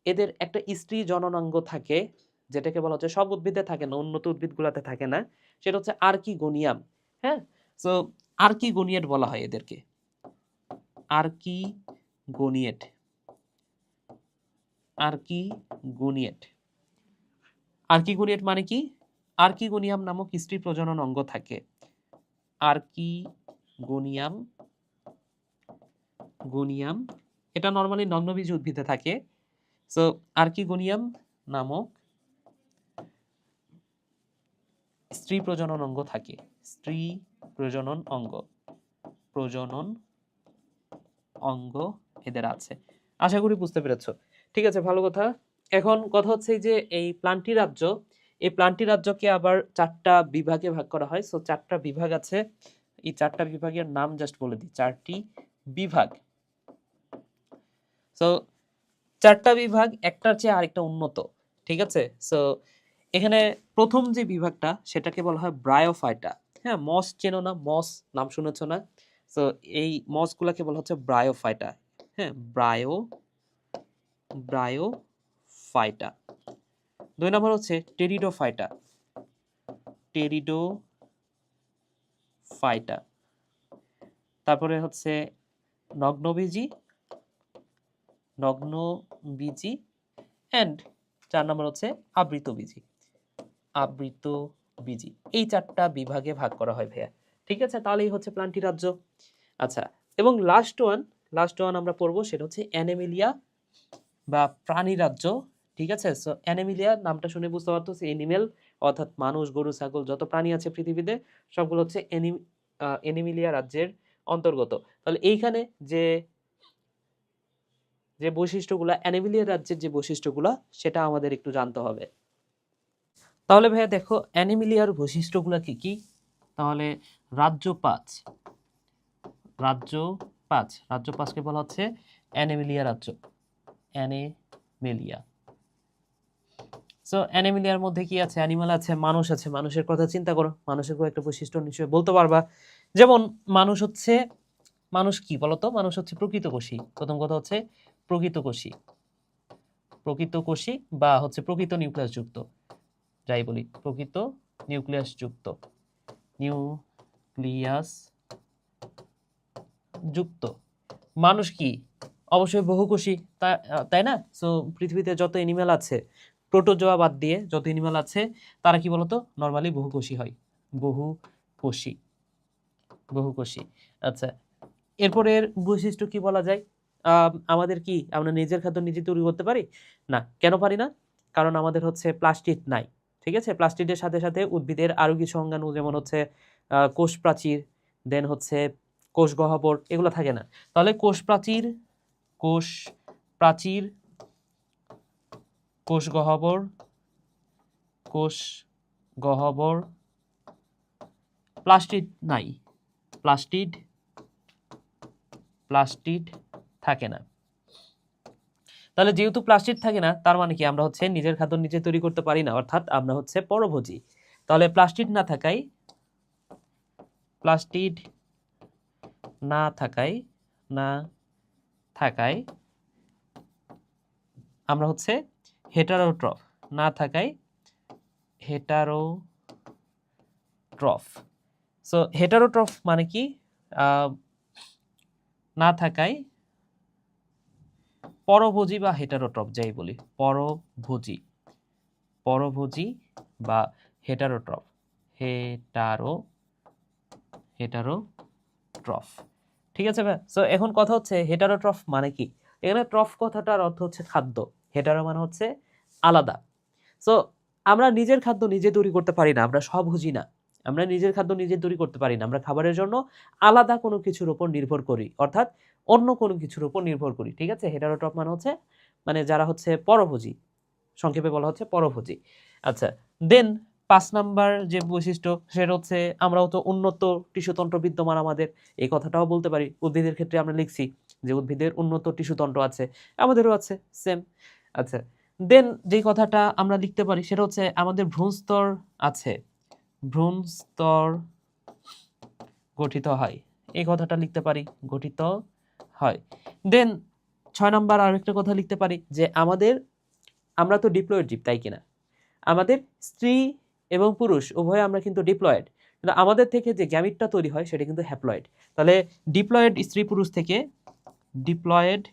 এদের একটা স্ত্রী জননাঙ্গ থাকে, যেটাকে বলা হচ্ছে সব উদ্ভিদে থাকে না, উন্নত উদ্ভিদগুলোতে থাকে না, সেটা হচ্ছে আর্কিগোনিয়াম। হ্যাঁ, সো আর্কিগোনিয়েট বলা হয় এদেরকে। আর্কিগোনিয়েট আর্কিগোনিয়েট আর্কিগোনিয়েট মানে কি? আর্কিগোনিয়াম নামক স্ত্রী প্রজনন অঙ্গ থাকে। আর্কিগোনিয়াম এটা নরমালি নগ্নবীজ উদ্ভিদে থাকে। সো আর্কিগোনিয়াম নামক স্ত্রী প্রজনন অঙ্গ থাকে। স্ত্রী প্রজনন অঙ্গ এদের আছে। আশা করি বুঝতে পেরেছো। ঠিক আছে, ভালো কথা। এখন কথা হচ্ছে যে এই প্লান্টি রাজ্যকে আবার 4টা বিভাগে ভাগ করা হয়। সো 4টা বিভাগ আছে, এই 4টা বিভাগের নাম জাস্ট বলে দিই। 4টি বিভাগ। সো 4টা বিভাগ একটার চেয়ে আরেকটা উন্নত। ঠিক আছে, সো এখানে প্রথম যে বিভাগটা সেটাকে বলা হয় ব্রায়োফাইটা। হ্যাঁ, মস চেনো না? মস নাম শুনেছো না? সো এই মসগুলাকে বলা হচ্ছে ব্রায়োফাইটা। হ্যাঁ, ব্রায়োফাইটা। 2 নম্বর হচ্ছে টেরিডোফাইটা। তারপরে হচ্ছে নগ্নবীজি এন্ড 4 নম্বর হচ্ছে আবৃতবীজি। এই 4টা বিভাগে ভাগ করা হয় ভাইয়া। ঠিক আছে, তাহলেই হচ্ছে প্লান্টি রাজ্য। আচ্ছা, এবং লাস্ট ওয়ান আমরা পড়বো, সেটা হচ্ছে অ্যানিমেলিয়া বা প্রাণী রাজ্য। ঠিক আছে, সো অ্যানিমেলিয়া নামটা শুনে বুঝতে পারতো এনিমেল, অর্থাৎ মানুষ, গরু, ছাগল যত প্রাণী আছে পৃথিবীতে সবগুলো হচ্ছে অ্যানিমেলিয়া রাজ্যের অন্তর্গত। তাহলে এইখানে যে বৈশিষ্ট্যগুলা, অ্যানিমেলিয়া রাজ্যের যে বৈশিষ্ট্যগুলা, সেটা আমাদের একটু জানতে হবে। তাহলে ভাইয়া দেখো অ্যানিমেলিয়ার বৈশিষ্ট্যগুলা কি কি? তাহলে রাজ্য 5কে বলা হচ্ছে অ্যানিমেলিয়া রাজ্য। অ্যানিমেলিয়া। সো অ্যানিমেলিয়ার মধ্যে কি আছে? অ্যানিমাল আছে, মানুষ আছে। মানুষের কথা চিন্তা করো, মানুষের কয়েকটা বৈশিষ্ট্য নিশ্চয়ই বলতে পারবা। যেমন মানুষ কি বলতো? মানুষ হচ্ছে প্রকৃতকোষী। প্রথম কথা হচ্ছে প্রকৃতকোষী বা হচ্ছে প্রকৃত নিউক্লিয়াস যুক্ত, যাই বলি, প্রকৃত নিউক্লিয়াস যুক্ত। মানুষ কি? অবশ্যই বহুকোষী, তাই না? সো পৃথিবীতে যত এনিম্যাল আছে, প্রোটোজোয়া বাদ দিয়ে যত এনিম্যাল আছে, তারা কি বলতো? নরমালি বহুকোষী হয়। বহুকোষী। আচ্ছা, এরপরের বৈশিষ্ট্য কি বলা যায়? আমাদের কি আমরা নিজের খাদ্য নিজে তৈরি করতে পারি? না। কেন পারি না? কারণ আমাদের হচ্ছে প্লাস্টিড নাই। ঠিক আছে? প্লাস্টিডের সাথে, সাথে উদ্ভিদের আরো কিছু অঙ্গাণু যেমন হচ্ছে কোষ প্রাচীর, দেন হচ্ছে কোষ গহ্বর এগুলো থাকে না। তাহলে কোষ প্রাচীর, কোষ প্রাচীর, কোষ গহ্বর, কোষ গহ্বর, প্লাস্টিড নাই। প্লাস্টিড থাকে না। তাহলে যেহেতু প্লাস্টিড থাকে না তার মানে কি আমরা হচ্ছে নিজের খাদ্য নিজে তৈরি করতে পারি না, অর্থাৎ আমরা হচ্ছে পরভোজী। তাহলে প্লাস্টিড না থাকায় না থাকায় আমরা হচ্ছে হেটারোট্রফ। না থাকায় হেটারোট্রফ। সো হেটারোট্রফ মানে কি? না থাকায় পরভোজী বা হেটারোট্রফ যাই বলি, পরভোজী বা হেটারোট্রফ। হেটারোট্রফ। ঠিক আছে ভাই? সো এখন কথা হচ্ছে হেটারোট্রফ মানে কি? এখানে ট্রফ কথাটার অর্থ হচ্ছে খাদ্য, হেটারো মানে হচ্ছে আলাদা। সো আমরা নিজের খাদ্য নিজে তৈরি করতে পারি না, আমরা স্বভোজী না। আমরা নিজের খাদ্য নিজে তৈরি করতে পারি না, আমরা খাবারের জন্য আলাদা কোনো কিছুর উপর নির্ভর করি, অর্থাৎ অন্য কোনো কিছুর উপর নির্ভর করি। ঠিক আছে? হেটারোট্রফ মানে হচ্ছে মানে যারা হচ্ছে পরভোজী, সংক্ষেপে বলা হচ্ছে পরভোজী। আচ্ছা, দেন 5 নাম্বার যে বৈশিষ্ট্য সেটা হচ্ছে আমরাও তো উন্নত টিস্যুতন্ত্র বিদ্যমান আমাদের, এই কথাটাও বলতে পারি। উদ্ভিদের ক্ষেত্রে আমরা লিখছি যে উদ্ভিদের উন্নত টিস্যুতন্ত্র আছে, আমাদেরও আছে সেম। আচ্ছা, দেন যে কথাটা আমরা লিখতে পারি সেটা হচ্ছে আমাদের ভ্রূণস্তর আছে, ভ্রূণস্তর গঠিত হয়, এই কথাটা লিখতে পারি, গঠিত হয়। দেন 6 নাম্বার আরেকটা কথা লিখতে পারি যে আমরা তো ডিপ্লয়েড জীব, তাই কিনা? আমাদের স্ত্রী এবং পুরুষ উভয়ে আমরা কিন্তু ডিপ্লয়েড, কিন্তু আমাদের থেকে যে গ্যামিটটা তৈরি হয় সেটা কিন্তু হ্যাপ্লয়েড। তাহলে ডিপ্লয়েড স্ত্রী পুরুষ থেকে, ডিপ্লয়েড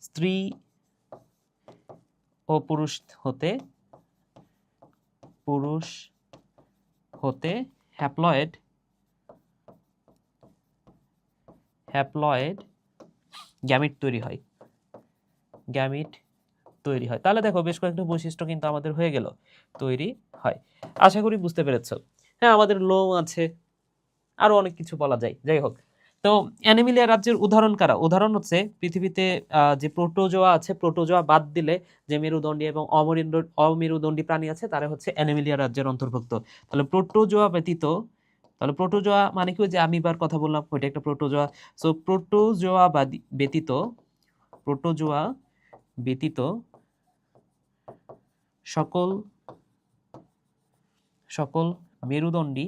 স্ত্রী ও পুরুষ হতে হ্যাপ্লয়েড গ্যামিট তৈরি হয়, তাহলে দেখো বেশ কয়েকটা বৈশিষ্ট্য কিন্তু আমাদের হয়ে গেল, তৈরি হয়। আশা করি বুঝতে পেরেছো। হ্যাঁ, আমাদের লোম আছে, আরো অনেক কিছু বলা যায়। যাই হোক, তো অ্যানিমিলিয়া রাজ্যের উদাহরণ কারা? উদাহরণ হচ্ছে পৃথিবীতে যে প্রোটোজোয়া আছে, প্রোটোজোয়া বাদ দিলে যে মেরুদণ্ডী এবং অমেরুদণ্ডী প্রাণী আছে তারা হচ্ছে অ্যানিমিলিয়া রাজ্যের অন্তর্ভুক্ত। তাহলে প্রোটোজোয়া মানে কি? যে আমিবার কথা বললাম ওইটা একটা প্রোটোজোয়া। সো প্রোটোজোয়া ব্যতীত সকল মেরুদণ্ডী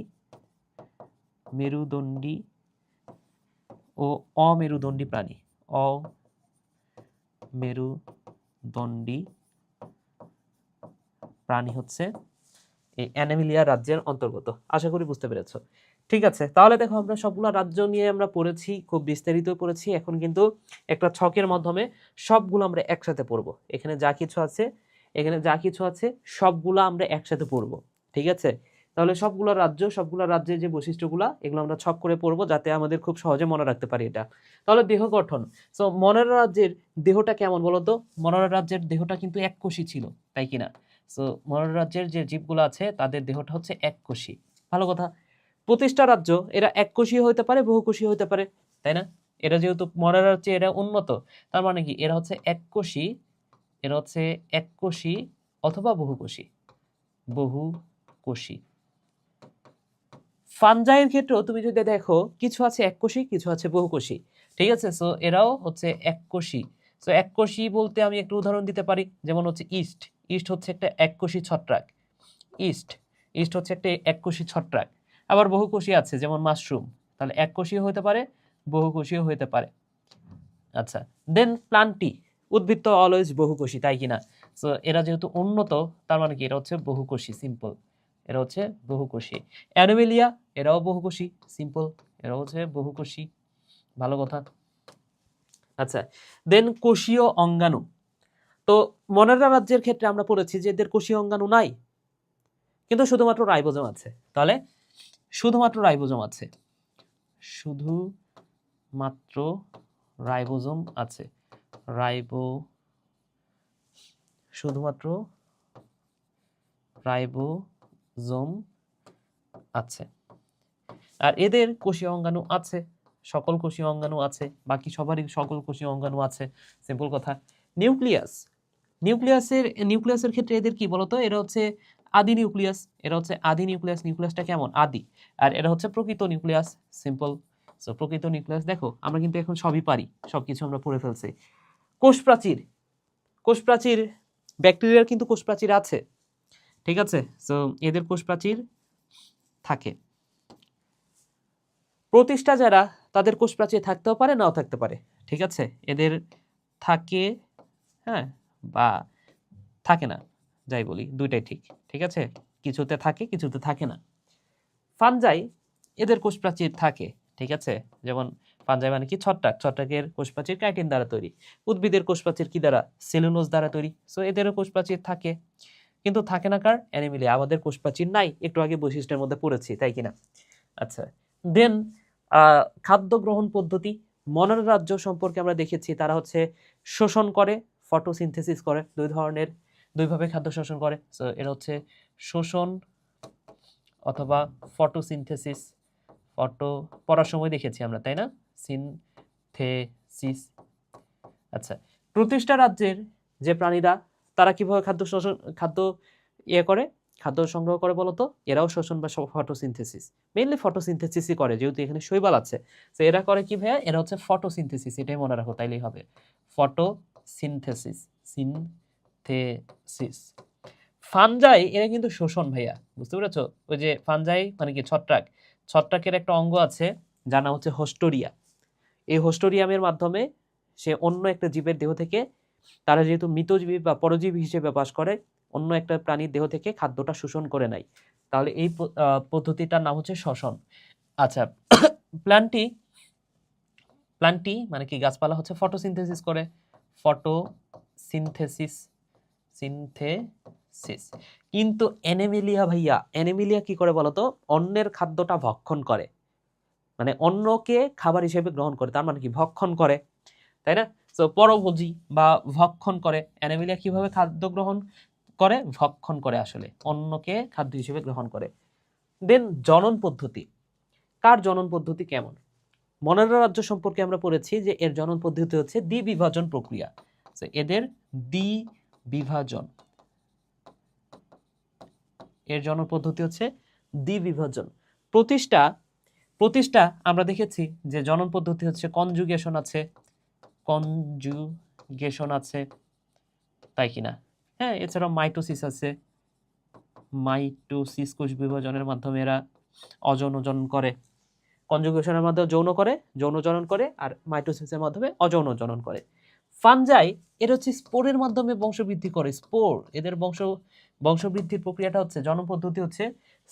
ও অমেরুদণ্ডী প্রাণী হচ্ছে এই অ্যানিমিলিয়া রাজ্যের অন্তর্গত। আশা করি বুঝতে পেরেছো। ঠিক আছে, তাহলে দেখো আমরা সবগুলো রাজ্য নিয়ে আমরা পড়েছি, খুব বিস্তারিত পড়েছি। এখন কিন্তু একটা ছকের মাধ্যমে সবগুলো আমরা একসাথে পড়বো। এখানে যা কিছু আছে সবগুলো আমরা একসাথে পড়বো। ঠিক আছে? তাহলে সবগুলো রাজ্যের যে বৈশিষ্ট্যগুলো এগুলো আমরা ছক করে পড়বো, যাতে আমাদের খুব সহজে মনে রাখতে পারি এটা। তাহলে দেহ গঠন। সো মনোরা রাজ্যের দেহটা কেমন বলতো? মনোরা রাজ্যের দেহটা কিন্তু এককোষী ছিল, তাই কিনা? সো মনোরা রাজ্যের যে জীবগুলো আছে তাদের দেহটা হচ্ছে এককোষী। ভালো কথা। প্রতিষ্ঠা রাজ্য এরা এককোষী হতে পারে, বহুকোষী হতে পারে, তাই না? এরা যেহেতু মনোরা রাজ্যে এরা উন্নত, তার মানে কি এরা হচ্ছে এককোষী অথবা বহুকোষী। ফানজাইয়ের ক্ষেত্রেও তুমি যদি দেখো কিছু আছে এককোষী, কিছু আছে বহুকোষী। ঠিক আছে? সো এরাও হচ্ছে এককোষী। সো এককোষী বলতে আমি একটা উদাহরণ দিতে পারি, যেমন হচ্ছে ইস্ট হচ্ছে একটা এককোষী ছত্রাক। ইস্ট হচ্ছে একটা এককোষী ছত্রাক। আবার বহুকোষী আছে যেমন মাশরুম। তাহলে এককোষীও হতে পারে, বহুকোষীও হতে পারে। আচ্ছা, দেন প্লান্টি, উদ্ভিদ তো অলওয়েজ বহুকোষী, তাই কিনা? সো এরা যেহেতু উন্নত তার মানে কি এরা হচ্ছে বহুকোষী, সিম্পল। এরা হচ্ছে বহুকোষী। অ্যানিমিলিয়া এরাও বহুকোষী, সিম্পল। এরা হচ্ছে বহুকোষী। ভালো কথা। আচ্ছা, দেন কোষীয় অঙ্গাণু। তো মনোরা রাজ্যের ক্ষেত্রে আমরা পড়েছি যে এদের কোষীয় অঙ্গাণু নাই, কিন্তু শুধুমাত্র রাইবোজোম আছে। তাহলে শুধুমাত্র রাইবোজোম আছে, শুধুমাত্র মাত্র রাইবোজোম আছে, শুধুমাত্র রাইবোজোম আছে। আর এদের কোষীয় অঙ্গাণু আছে, সকল কোষীয় অঙ্গাণু আছে, বাকি সবারই সকল কোষীয় অঙ্গাণু আছে, সিম্পল কথা। নিউক্লিয়াসের ক্ষেত্রে এদের কি বলতো, এরা হচ্ছে আদি নিউক্লিয়াস, নিউক্লিয়াসটা কেমন, আদি। আর এরা হচ্ছে প্রকৃত নিউক্লিয়াস, সিম্পল। সো প্রকৃত নিউক্লিয়াস, দেখো আমরা কিন্তু এখন সবই পারি, সবকিছু আমরা পড়ে ফেলছি। কোষ প্রাচীর ব্যাকটেরিয়ার কিন্তু কোষ প্রাচীর আছে, ঠিক আছে। সো এদের কোষ প্রাচীর থাকে। প্রতিষ্ঠা যারা, তাদের কোষ প্রাচীর থাকতেও পারে, নাও থাকতে পারে, ঠিক আছে। এদের থাকে, হ্যাঁ, বা থাকে না, যাই বলি দুইটাই ঠিক, ঠিক আছে। কিছুতে থাকে, কিছুতে থাকে না। ফানজাই, এদের কোষ প্রাচীর থাকে, ঠিক আছে। যেমন ফানজাই মানে কি, ছত্রাকের কোষ প্রাচীর কাইটিন দ্বারা তৈরি। উদ্ভিদের কোষ প্রাচীর কি দ্বারা, সেলুলোজ দ্বারা তৈরি। সো এদেরও কোষ প্রাচীর থাকে, কিন্তু থাকে না কার, অ্যানিমেলিয়া। আমাদের কোষ প্রাচীর নাই, একটু আগে বৈশিষ্ট্যের মধ্যে পড়েছি, তাই কিনা। আচ্ছা, দেন খাদ্য গ্রহণ পদ্ধতি, মনের রাজ্য সম্পর্কে আমরা দেখেছি, তারা হচ্ছে শোষণ করে, ফটোসিনথেসিস করে, দুইভাবে খাদ্য শোষণ করে। সো এটা হচ্ছে শোষণ অথবা ফটোসিনথেসিস। পড়ার সময় দেখেছি আমরা, তাই না, সিনথেসিস। আচ্ছা, প্রতিষ্ঠা রাজ্যের যে প্রাণীরা, তারা কিভাবে খাদ্য সংগ্রহ করে বলতো, এরাও শোষণ বা ফটোসিনথেসিস, মেইনলি ফটোসিনথেসিসই করে, যেহেতু এখানে শৈবাল আছে। তো এরা করে কি ভাইয়া, এরা হচ্ছে ফটোসিনথেসিস, এটাই মনে রাখো, তাইলেই হবে, ফটোসিনথেসিস। ফানজাই, এরা কিন্তু শোষণ ভাইয়া, বুঝতে পেরেছো। ওই যে ফানজাই মানে কি, ছত্রাকের একটা অঙ্গ আছে যার নাম হচ্ছে হোস্টোরিয়া। এই হোস্টোরিয়ামের মাধ্যমে সে অন্য একটা জীবের দেহ থেকে, তারা যেহেতু মৃতজীবী বা পরজীবী হিসেবে বাস করে, অন্য একটা প্রাণীর দেহ থেকে খাদ্যটা শোষণ করে নেয়। তাহলে এই পদ্ধতিটার নাম হচ্ছে শ্বসন। আচ্ছা, প্ল্যান্টি মানে কি, গাছপালা হচ্ছে ফটোসিনথেসিস করে, ফটোসিনথেসিস। কিন্তু অ্যানিমেলিয়া কি করে বলতো, অন্যের খাদ্যটা ভক্ষণ করে, মানে অন্যকে খাবার হিসেবে গ্রহণ করে, তার মানে কি, ভক্ষণ করে, তাই না। তো পরভোজী বা ভক্ষণ করে। অ্যানিমেলিয়া কিভাবে খাদ্য গ্রহণ করে, ভক্ষণ করে, আসলে অন্যকে খাদ্য হিসেবে গ্রহণ করে। দেন জনন পদ্ধতি, কার জনন পদ্ধতি কেমন, মনের রাজ্য সম্পর্কে আমরা পড়েছি যে এর জনন পদ্ধতি হচ্ছে দ্বিবিভাজন প্রক্রিয়া। এদের দ্বিবিভাজন, এর জনন পদ্ধতি হচ্ছে দ্বিবিভাজন। প্রতিষ্ঠা আমরা দেখেছি যে জনন পদ্ধতি হচ্ছে কনজুগেশন আছে, তাই কিনা। হ্যাঁ, এছাড়াও মাইটোসিস আছে, কোষ বিভাজনের মাধ্যমে এরা অযৌন জনন করে। কনজুগেশনের মাধ্যমে যৌন জনন করে, আর মাইটোসিসের মাধ্যমে অযৌন জনন করে। ফানজাই, এর হচ্ছে স্পোরের মাধ্যমে বংশবৃদ্ধি করে, এদের বংশবৃদ্ধির প্রক্রিয়াটা হচ্ছে, জনন পদ্ধতি হচ্ছে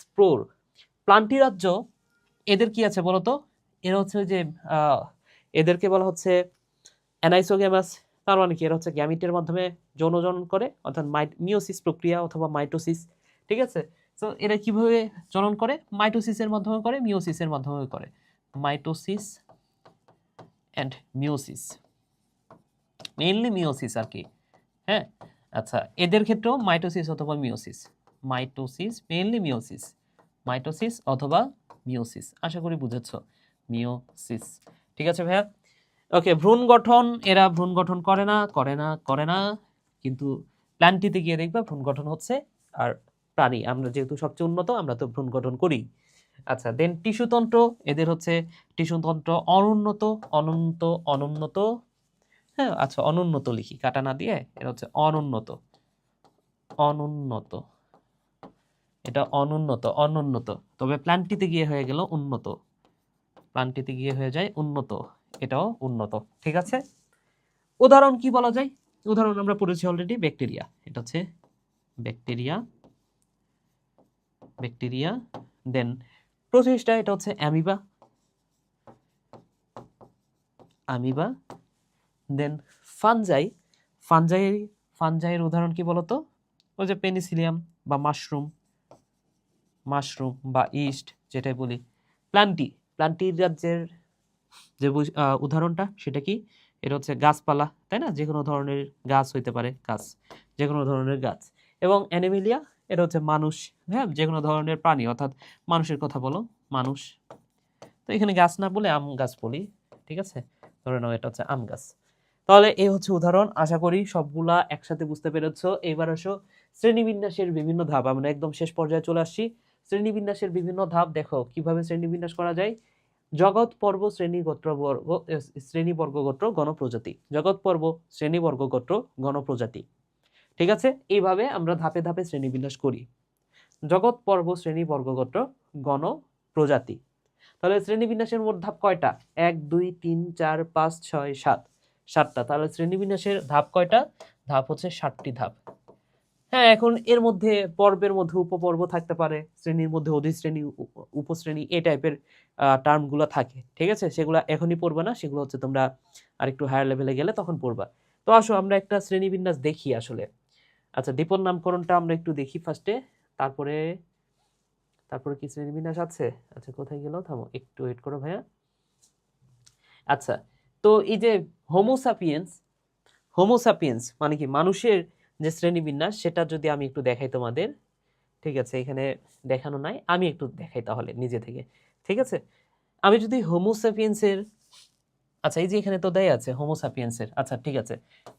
স্পোর। প্লান্টি রাজ্য, এদের কি আছে বলতো, এরা হচ্ছে যে এদেরকে বলা হচ্ছে অ্যানাইসোগ্যামাস। তার মানে কি, এরা হচ্ছে গ্যামিটের মাধ্যমে যৌন জনন করে, অর্থাৎ মিওসিস প্রক্রিয়া অথবা মাইটোসিস, ঠিক আছে। তো এরা কিভাবে জনন করে, মাইটোসিসের মাধ্যমে করে, মিওসিসের মাধ্যমে করে, mitosis and meiosis, mainly meiosis আর কি। হ্যাঁ, আচ্ছা, এদের ক্ষেত্রেও মাইটোসিস অথবা মিওসিস, মাইটোসিস অথবা মিওসিস, আশা করি বুঝেছো, মিওসিস, ঠিক আছে ভাইয়া। ওকে, ভ্রূণ গঠন, এরা ভ্রূণ গঠন করে না, কিন্তু প্ল্যান্টিতে গিয়ে দেখবা ভ্রূণ গঠন হচ্ছে। আর প্রাণী, আমরা যেহেতু সবচেয়ে উন্নত, আমরা তো ভ্রূণ গঠন করি। আচ্ছা, দেন টিস্যুতন্ত্র, এদের হচ্ছে টিস্যুতন্ত্র অনুন্নত। হ্যাঁ, আচ্ছা, অনুন্নত লিখি, কাটা না দিয়ে, এটা হচ্ছে অনুন্নত, এটা অনুন্নত। তবে প্ল্যান্টিতে গিয়ে হয়ে গেল উন্নত, এটাও উন্নত, ঠিক আছে। উদাহরণ কি বলা যায়, উদাহরণ আমরা পড়েছি অলরেডি, ব্যাকটেরিয়া, এটা হচ্ছে ব্যাকটেরিয়া। দেন প্রতিষ্ঠা, এটা হচ্ছে অ্যামিবা। দেন ফানজাইয়ের উদাহরণ কি বলতো, ওই যে পেনিসিলিয়াম বা মাশরুম বা ইস্ট, যেটাই বলি। প্লান্টি রাজ্যের যে উদাহরণটা সেটা কি, এটা হচ্ছে গাছপালা, তাই না? যে কোনো ধরনের গাছ হইতে পারে, গাছ, যে কোনো ধরনের গাছ। এবং অ্যানিমেলিয়া, এটা হচ্ছে মানুষ, হ্যাঁ, যে কোনো ধরনের প্রাণী, অর্থাৎ মানুষের কথা বলো, মানুষ। তো এখানে গাছ না বলে আম গাছ বলি, ঠিক আছে? ধরে নাও এটা হচ্ছে আম গাছ। তাহলে এই হচ্ছে উদাহরণ। আশা করি সবগুলা একসাথে বুঝতে পেরেছো। এবার আসো শ্রেণীবিন্যাসের বিভিন্ন ধাপ। আমরা একদম শেষ পর্যায়ে চলে আসছি। শ্রেণীবিন্যাসের বিভিন্ন ধাপ দেখো কিভাবে শ্রেণীবিন্যাস করা যায়। জগৎ পর্ব শ্রেণী গোত্রবর্গ, শ্রেণী বর্গগোত্র গণপ্রজাতি, জগৎ পর্ব শ্রেণী বর্গগোত্র গণপ্রজাতি, ঠিক আছে? এইভাবে আমরা ধাপে ধাপে শ্রেণীবিন্যাস করি। জগৎ পর্ব শ্রেণী বর্গগোত্র গণপ্রজাতি। তাহলে শ্রেণীবিন্যাসের মোট ধাপ কয়টা? 1 2 3 4 5 6 7, 7টা। তাহলে শ্রেণীবিন্যাসের ধাপ কয়টা? ধাপ হচ্ছে 7টি ধাপ। হ্যাঁ, এখন এর মধ্যে পর্বের মধ্যে উপপর্ব থাকতে পারে, শ্রেণীর মধ্যে অধিশ্রেণী, উপশ্রেণী, এই টাইপের টার্মগুলো থাকে, ঠিক আছে? সেগুলো এখনই পড়বে না, সেগুলো হচ্ছে তোমরা আরেকটু হায়ার লেভেলে গেলে তখন পড়বা। তো আসো আমরা একটা শ্রেণীবিন্যাস দেখি আসলে। আচ্ছা, দীপন নামকরণটা আমরা একটু দেখি ফার্স্টে, তারপরে তারপরে কি শ্রেণীবিন্যাস আছে? আচ্ছা, কোথায় গেল? থামো, একটু ওয়েট করো ভাইয়া। আচ্ছা, তো এই যে হোমোসাপিয়েন্স, হোমোসাপিয়েন্স মানে কি মানুষের যে শ্রেণীবিন্যাস, সেটা যদি আমি একটু দেখাই তোমাদের, ঠিক আছে? এখানে দেখানো নাই, আমি একটু দেখাই তাহলে নিজে থেকে, ঠিক আছে? আমি যদি হোমোসাপিয়েন্সের, আচ্ছা এই যে এখানে তো দেয়া আছে হোমোসাপিয়েন্সের, আচ্ছা ঠিক আছে,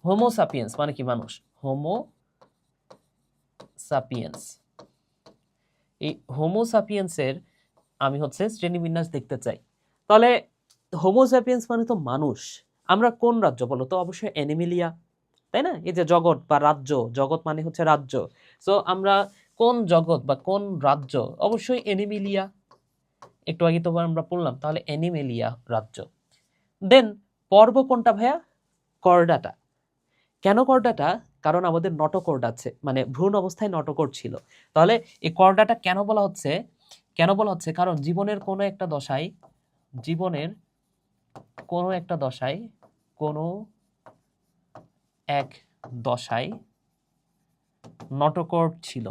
হোমোসাপিয়েন্স মানে কি মানুষ, হোমোসাপিয়েন্স, এই হোমোসাপিয়েন্সের আমি হচ্ছে শ্রেণীবিন্যাস দেখতে চাই। তাহলে হোমোসাপিয়েন্স মানে তো মানুষ। আমরা কোন রাজ্য বলো তো? অবশ্যই অ্যানিমেলিয়া, তাই না? এই যে জগৎ বা রাজ্য, জগৎ মানে হচ্ছে রাজ্য। সো আমরা কোন জগৎ বা কোন রাজ্য? অবশ্যই অ্যানিমেলিয়া। একটু আগে তো আমরা পড়লাম, তাহলে অ্যানিমেলিয়া রাজ্য। দেন পর্ব কোনটা ভাইয়া? করডাটা। কেন করডাটা? কারণ আমাদের নটোকর্ড আছে, মানে ভ্রূণ অবস্থায় নটোকর্ড ছিল। তাহলে এই করডাটা কেন বলা হচ্ছে? কেন বলা হচ্ছে? কারণ জীবনের কোনো একটা দশায়, জীবনের কোনো একটা দশায়, কোনো এক দশায় নটোকর্ড ছিল,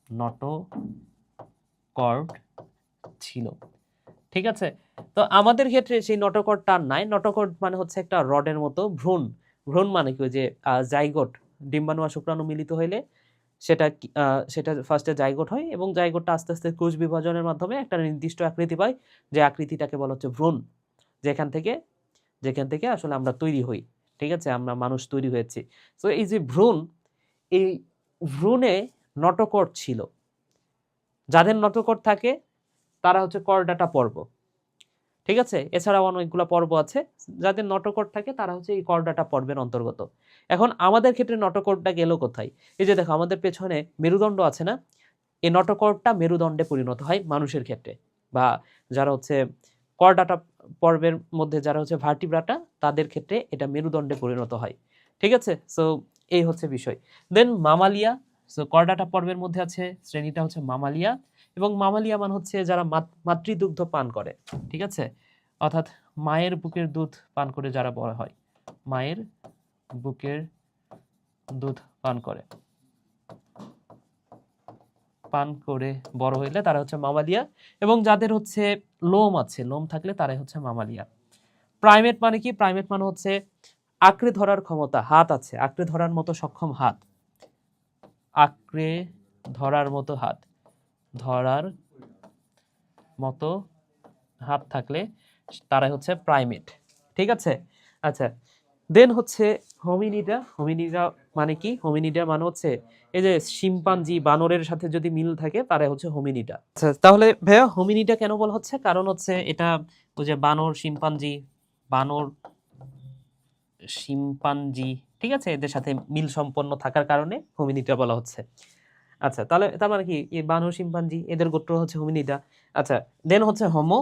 নটোকর্ড ছিল, ঠিক আছে? তো আমাদের ক্ষেত্রে সেই নটোকর্ডটা আর নাই। নটোকর্ড মানে হচ্ছে একটা রডের মতো ভ্রূণ। ভ্রূণ মানে কি? ওই যে জাইগোট, ডিম্বাণু আর শুক্রাণু মিলিত হইলে সেটা সেটা ফার্স্টে জাইগোট হয়, এবং জাইগোটটা আস্তে আস্তে কোষ বিভাজনের মাধ্যমে একটা নির্দিষ্ট আকৃতি পায়, যে আকৃতিটাকে বলা হচ্ছে ভ্রূণ। যেখান থেকে আসলে আমরা তৈরি হই, ঠিক আছে? আমরা মানুষ তৈরি হয়েছি। সো এই যে ভ্রূণ, এই ভ্রূণে নটোকর্ড ছিল। যাদের নটোকর্ড থাকে তারা হচ্ছে করডাটা পর্ব, ঠিক আছে? এছাড়াও অনেকগুলো পর্ব আছে। যাদের নটোকর্ড থাকে তারা হচ্ছে এই করডাটা পর্বের অন্তর্গত। এখন আমাদের ক্ষেত্রে নটোকর্ডটা গেল কোথায়? এই যে দেখো আমাদের পেছনে মেরুদণ্ড আছে না? এই নটোকর্ডটা মেরুদণ্ডে পরিণত হয় মানুষের ক্ষেত্রে, বা যারা হচ্ছে করডাটা পর্বের মধ্যে যারা হচ্ছে ভার্টিব্রাটা, তাদের ক্ষেত্রে এটা মেরুদণ্ডে পরিণত হয়, ঠিক আছে? সো এই হচ্ছে বিষয়। দেন মামালিয়া। সো করডাটা পর্বের মধ্যে আছে শ্রেণীটা হচ্ছে মামালিয়া, এবং মামালিয়া মানে হচ্ছে যারা মাতৃদুগ্ধ পান করে, ঠিক আছে? অর্থাৎ মায়ের বুকের দুধ পান করে যারা বড় হয়, মায়ের বুকের দুধ পান করে, পান করে বড় হইলে তারা হচ্ছে মামালিয়া, এবং যাদের হচ্ছে লোম আছে, লোম থাকলে তারাই হচ্ছে মামালিয়া। প্রাইমেট মানে কি? প্রাইমেট মানে হচ্ছে আঁকড়ে ধরার ক্ষমতা, হাত আছে, আঁকড়ে ধরার মতো সক্ষম হাত, আঁকড়ে ধরার মতো হাত, ধরার মতো হাত থাকলে তারাই হচ্ছে প্রাইমেট, ঠিক আছে? আচ্ছা, দেন হচ্ছে হোমিনিডা। হোমিনিডা মানে কি? হোমিনিডা মানে হচ্ছে এই যে শিম্পাঞ্জি, বানরের সাথে যদি মিল থাকে তারাই হচ্ছে হোমিনিডা। আচ্ছা, তাহলে ভাইয়া হোমিনিডা কেন বলা হচ্ছে? কারণ হচ্ছে এটা ওই যে বানর, শিম্পাঞ্জি, বানর, শিম্পাঞ্জি, ঠিক আছে, এদের সাথে মিল সম্পন্ন থাকার কারণে হোমিনিডা বলা হচ্ছে। আচ্ছা, তাহলে তার মানে কি এই বানর, শিম্পাঞ্জি এদের গোত্র হচ্ছে হোমিনিডা। আচ্ছা, দেন হচ্ছে হোমো,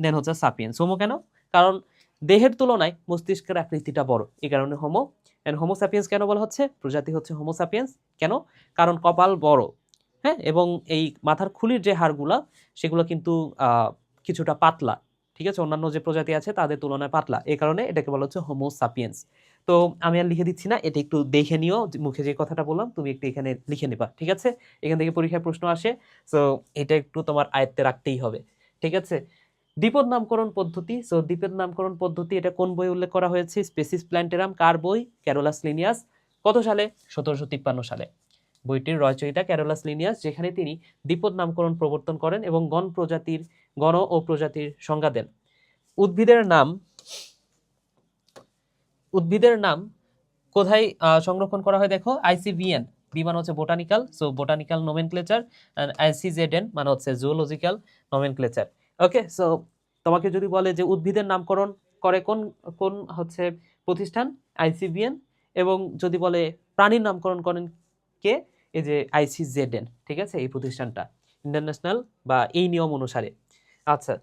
দেন হচ্ছে সাপিয়েন্স। হোমো কেন? কারণ দেহের তুলনায় মস্তিষ্কের আকৃতিটা বড়, এই কারণে হোমো। এন্ড হোমো সাপিয়েন্স কেন বলা হচ্ছে? প্রজাতি হচ্ছে হোমো সাপিয়েন্স। কেন? কারণ কপাল বড়, হ্যাঁ, এবং এই মাথার খুলির যে হাড়গুলা সেগুলো কিন্তু কিছুটা পাতলা, ঠিক আছে? অন্যান্য যে প্রজাতি আছে তাদের তুলনায় পাতলা, এই কারণে এটাকে বলা হচ্ছে হোমো সাপিয়েন্স। তো আমি আর লিখে দিচ্ছি না, এটা একটু দেখে নিও, মুখে যে কথাটা বললাম তুমি একটু এখানে লিখে নিবা, ঠিক আছে? এখান থেকে পরীক্ষায় প্রশ্ন আসে, সো এটা একটু তোমার আয়ত্তে রাখতেই হবে, ঠিক আছে? দ্বিপদ নামকরণ পদ্ধতি। সো দ্বিপদ নামকরণ পদ্ধতি এটা কোন বই উল্লেখ করা হয়েছে? স্পেসিস প্ল্যান্টেরাম। কার বই? Carolus Linnaeus. কত সালে? 1753 সালে। বইটির রচয়িতা ক্যারোলাস লিনিয়াস, যেখানে তিনি দ্বিপদ নামকরণ প্রবর্তন করেন এবং গণ ও প্রজাতির সংজ্ঞা দেন। উদ্ভিদের নাম কোথায় সংরক্ষণ করা হয়? দেখো, ICVN। বি মানে হচ্ছে botanical, so botanical nomenclature. ICZN মানে হচ্ছে জুওলজিক্যাল নোমেনক্লেচার। ওকে, সো তোমাকে যদি বলে যে উদ্ভিদের নামকরণ করে কোন কোন হচ্ছে প্রতিষ্ঠান? ICVN। এবং যদি বলে প্রাণীর নামকরণ করেন কে? এই যে ICZN, ঠিক আছে, এই প্রতিষ্ঠানটা ইন্টারন্যাশনাল বা এই নিয়ম অনুসারে। আচ্ছা,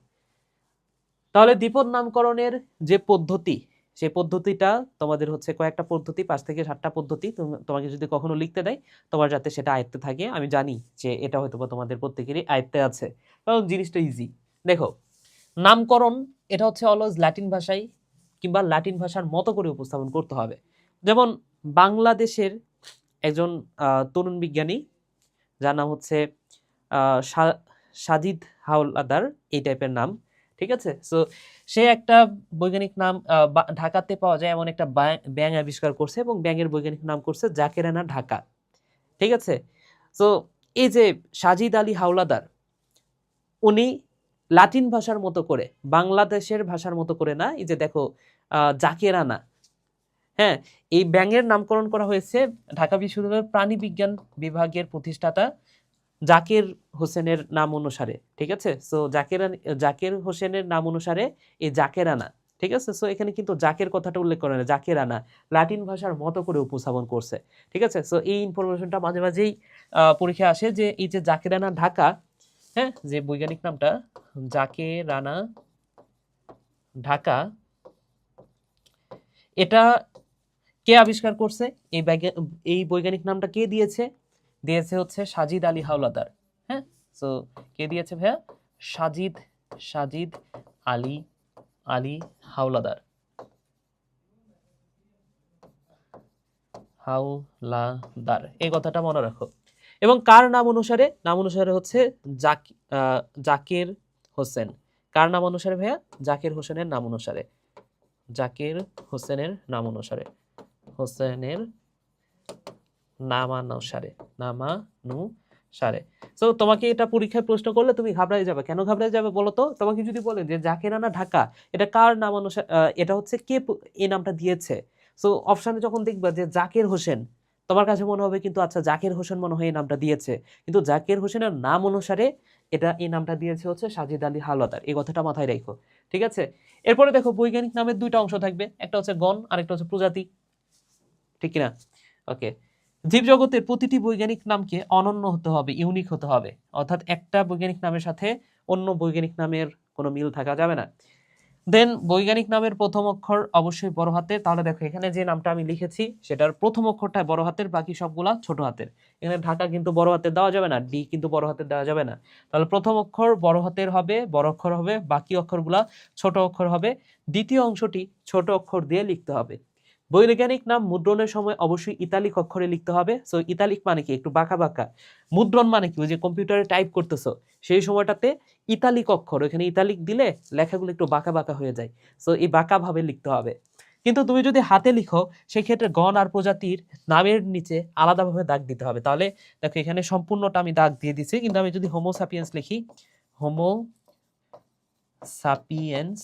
তাহলে দ্বিপদ নামকরণের যে পদ্ধতি, সেই পদ্ধতিটা তোমাদের হচ্ছে কয়েকটা পদ্ধতি, 5 থেকে 7টা পদ্ধতি। তোমাকে যদি কখনো লিখতে দেয়, তোমার যাতে সেটা আয়ত্তে থাকে। আমি জানি যে এটা হয়তো তোমাদের প্রত্যেকেরই আয়ত্তে আছে, কারণ জিনিসটা ইজি। দেখো, নামকরণ এটা হচ্ছে অলওয়েজ ল্যাটিন ভাষায় কিংবা ল্যাটিন ভাষার মতো করে উপস্থাপন করতে হবে। যেমন বাংলাদেশের একজন তরুণ বিজ্ঞানী, যার নাম হচ্ছে সাজিদ হাওলাদার, এই টাইপের নাম, ঠিক আছে। সো সে একটা বৈজ্ঞানিক নাম ঢাকাতে পাওয়া যায় এমন একটা ব্যাঙ আবিষ্কার করছে, এবং ব্যাঙের বৈজ্ঞানিক নাম করছে জাকেরানা ঢাকা, ঠিক আছে। সো এই যে সাজিদ আলী হাওলাদার, উনি লাতিন ভাষার মতো করে, বাংলাদেশের ভাষার মতো করে না, এই যে দেখো জাকেরানা, হ্যাঁ, এই ব্যাঙের নামকরণ করা হয়েছে ঢাকা বিশ্ববিদ্যালয়ের প্রাণী বিজ্ঞান বিভাগের প্রতিষ্ঠাতা জাকির হোসেনের নাম অনুসারে, ঠিক আছে। সো জাকির হোসেনের নাম অনুসারে এই জাকেরানা, ঠিক আছে। সো এখানে কিন্তু জাকের কথাটা উল্লেখ করে না, জাকেরানা লাতিন ভাষার মতো করে উপস্থাপন করছে, ঠিক আছে। সো এই ইনফরমেশনটা মাঝে মাঝেই পরীক্ষায় আসে, যে এই যে জাকেরানা ঢাকা, হ্যাঁ, যে বৈজ্ঞানিক নামটা জাকেরানা ঢাকা, এটা কে আবিষ্কার করছে? এই বৈজ্ঞানিক নামটা কে দিয়েছে? হচ্ছে সাজিদ আলী হাওলাদার। হ্যাঁ, সো কে দিয়েছে ভাইয়া? সাজিদ আলী হাওলাদার। এই কথাটা মনে রাখো। এবং কার নাম অনুসারে? নাম অনুসারে হচ্ছে জাকির হোসেন। কার নাম অনুসারে ভাইয়া? জাকির হোসেনের নাম অনুসারে। জাকির হোসেনের নাম অনুসারে। হোসেনের নামানুসারে। সো তোমাকে এটা পরীক্ষায় প্রশ্ন করলে তুমি ঘাবড়ায় যাবে। কেন ঘাবড়ায় যাবে বলো তো? তোমাকে যদি বলে যে জাকেরানা ঢাকা, এটা কার নাম অনুসারে, এটা হচ্ছে কে এই নামটা দিয়েছে? সো অপশনে যখন দেখবা যে জাকির হোসেন, তোমার কাছে মনে হবে কিন্তু আচ্ছা জাকির হোসেন মনে হয় এই নামটা দিয়েছে, কিন্তু জাকির হোসেনের নাম অনুসারে এই নামটা দিয়েছে হচ্ছে সাজিদ আলী হাওলাদার। এই কথাটা মাথায় রাখো, ঠিক আছে। এরপরে দেখো, বৈজ্ঞানিক নামের দুইটা অংশ থাকবে, একটা হচ্ছে গণ আর একটা হচ্ছে প্রজাতি, ঠিক কিনা? ওকে, জীবজগতের প্রতিটি বৈজ্ঞানিক নামকে অনন্য হতে হবে, ইউনিক হতে হবে, অর্থাৎ একটা বৈজ্ঞানিক নামের সাথে অন্য বৈজ্ঞানিক নামের কোনো মিল থাকা যাবে না। দেন বৈজ্ঞানিক নামের প্রথম অক্ষর অবশ্যই বড় হাতের। তাহলে দেখো, এখানে যে নামটা আমি লিখেছি সেটার প্রথম অক্ষরটা বড় হাতের, বাকি সবগুলা ছোট হাতের। এখানে ঢাকা কিন্তু বড় হাতের দেওয়া যাবে না, ডি কিন্তু বড় হাতের দেওয়া যাবে না। তাহলে প্রথম অক্ষর বড় হাতের হবে, বড় অক্ষর হবে, বাকি অক্ষরগুলা ছোট অক্ষর হবে। দ্বিতীয় অংশটি ছোট অক্ষর দিয়ে লিখতে হবে। বৈজ্ঞানিক নাম মুদ্রণের সময় অবশ্যই ইতালিক অক্ষরে লিখতে হবে। সো ইতালিক মানে কি? একটু বাঁকা বাঁকা। মুদ্রণ মানে কি? ওই যে কম্পিউটারে টাইপ করতেছো সেই সময়টাতে ইতালিক অক্ষর, ওখানে ইতালিক দিলে লেখাগুলো একটু বাঁকা বাঁকা হয়ে যায়। সো এই বাঁকা ভাবে লিখতে হবে। কিন্তু তুমি যদি হাতে লিখো, সেক্ষেত্রে গণ আর প্রজাতির নামের নিচে আলাদাভাবে দাগ দিতে হবে। তাহলে দেখো, এখানে সম্পূর্ণটা আমি দাগ দিয়ে দিছি, কিন্তু আমি যদি হোমো সাপিয়েন্স লিখি, হোমো সাপিয়েন্স,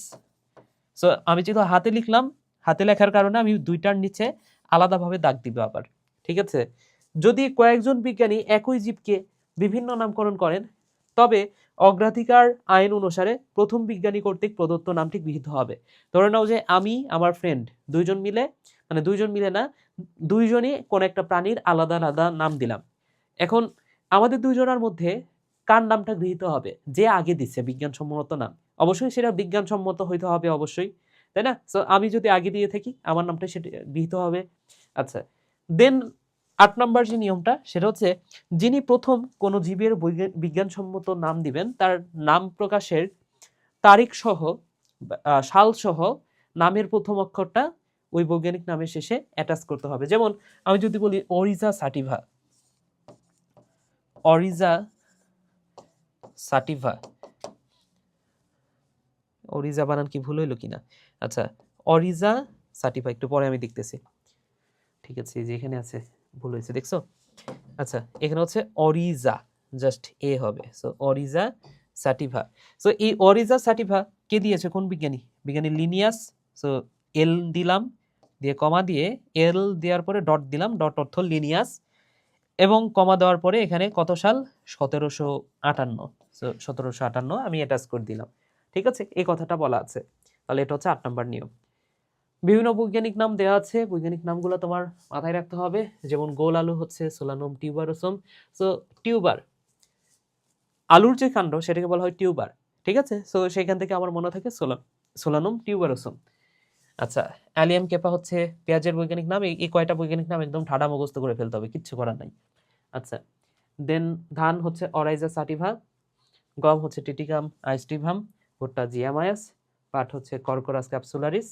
সো আমি যেহেতু হাতে লিখলাম, হাতে লেখার কারণে আমি দুইটার নিচে আলাদাভাবে দাগ দিব আবার, ঠিক আছে। যদি কয়েকজন বিজ্ঞানী একই জীবকে বিভিন্ন নামকরণ করেন, তবে অগ্রাধিকার আইন অনুসারে প্রথম বিজ্ঞানী কর্তৃক প্রদত্ত নামটি গৃহীত হবে। ধরে নাও যে আমি আমার ফ্রেন্ড দুইজন মিলে না, দুইজনই কোন একটা প্রাণীর আলাদা আলাদা নাম দিলাম। এখন আমাদের দুইজনের মধ্যে কার নামটা গৃহীত হবে? যে আগে দিচ্ছে বিজ্ঞানসম্মত নাম, অবশ্যই সেটা বিজ্ঞানসম্মত হইতে হবে অবশ্যই, তাই না? সো আমি যদি আগে দিয়ে থাকি, আমার নামটা সেটা গৃহীত হবে। আচ্ছা, দেন 8 নম্বর যে নিয়মটা, সেটা হচ্ছে যিনি প্রথম কোনো জীবের বিজ্ঞানসম্মত নাম দিবেন, তার নাম প্রকাশের তারিখ সহ সাল সহ নামের প্রথম অক্ষরটা ওই বৈজ্ঞানিক নামের শেষে অ্যাটাচ করতে হবে। যেমন আমি যদি বলি অরিজা সাটিভা, অরিজা বানান কি ভুল হইলো কিনা। আচ্ছা, অরিজা সাটিফা, একটু পরে আমি দেখতেছি। ঠিক আছে, এই যে এখানে আছে, ভুল হয়েছে দেখছো। আচ্ছা, এখানে হচ্ছে অরিজা, জাস্ট এ হবে। সো অরিজা সাটিভা। সো এই অরিজা সাটিভা কে দিয়েছে, কোন বিজ্ঞানী? বিজ্ঞানী লিনিয়াস। সো এল দিলাম, দিয়ে কমা দিয়ে এল দেওয়ার পরে ডট দিলাম, ডট অর্থ লিনিয়াস, এবং কমা দেওয়ার পরে এখানে কত সাল, 1758। সো 1758 আমি অ্যাটাচ করে দিলাম। ঠিক আছে, এই কথাটা বলা আছে। তাহলে এটা হচ্ছে 8 নম্বর নিয়ম। বিভিন্ন বৈজ্ঞানিক নাম দেওয়া আছে, বৈজ্ঞানিক নামগুলো তোমার মাথায় রাখতে হবে। যেমন গোল আলু হচ্ছে সোলানম টিউবারোসম। সো টিউবার, আলুর যে কাণ্ড সেটাকে বলা হয় টিউবার। ঠিক আছে, সো সেখান থেকে আমার মনে থাকে সোলানম টিউবারোসম। আচ্ছা, অ্যালিয়াম কেপা হচ্ছে পেঁয়াজের বৈজ্ঞানিক নাম। এই কয়টা বৈজ্ঞানিক নাম একদম ঠাডা মুখস্থ করে ফেলতে হবে, কিচ্ছু করার নাই। আচ্ছা, দেন ধান হচ্ছে অরাইজা সাটিভা, গম হচ্ছে টিটিকাম আইস্টিভাম, ভুট্টা জিয়ামায়াস, পাট হচ্ছে কর্কোরাস ক্যাপসুলারিস,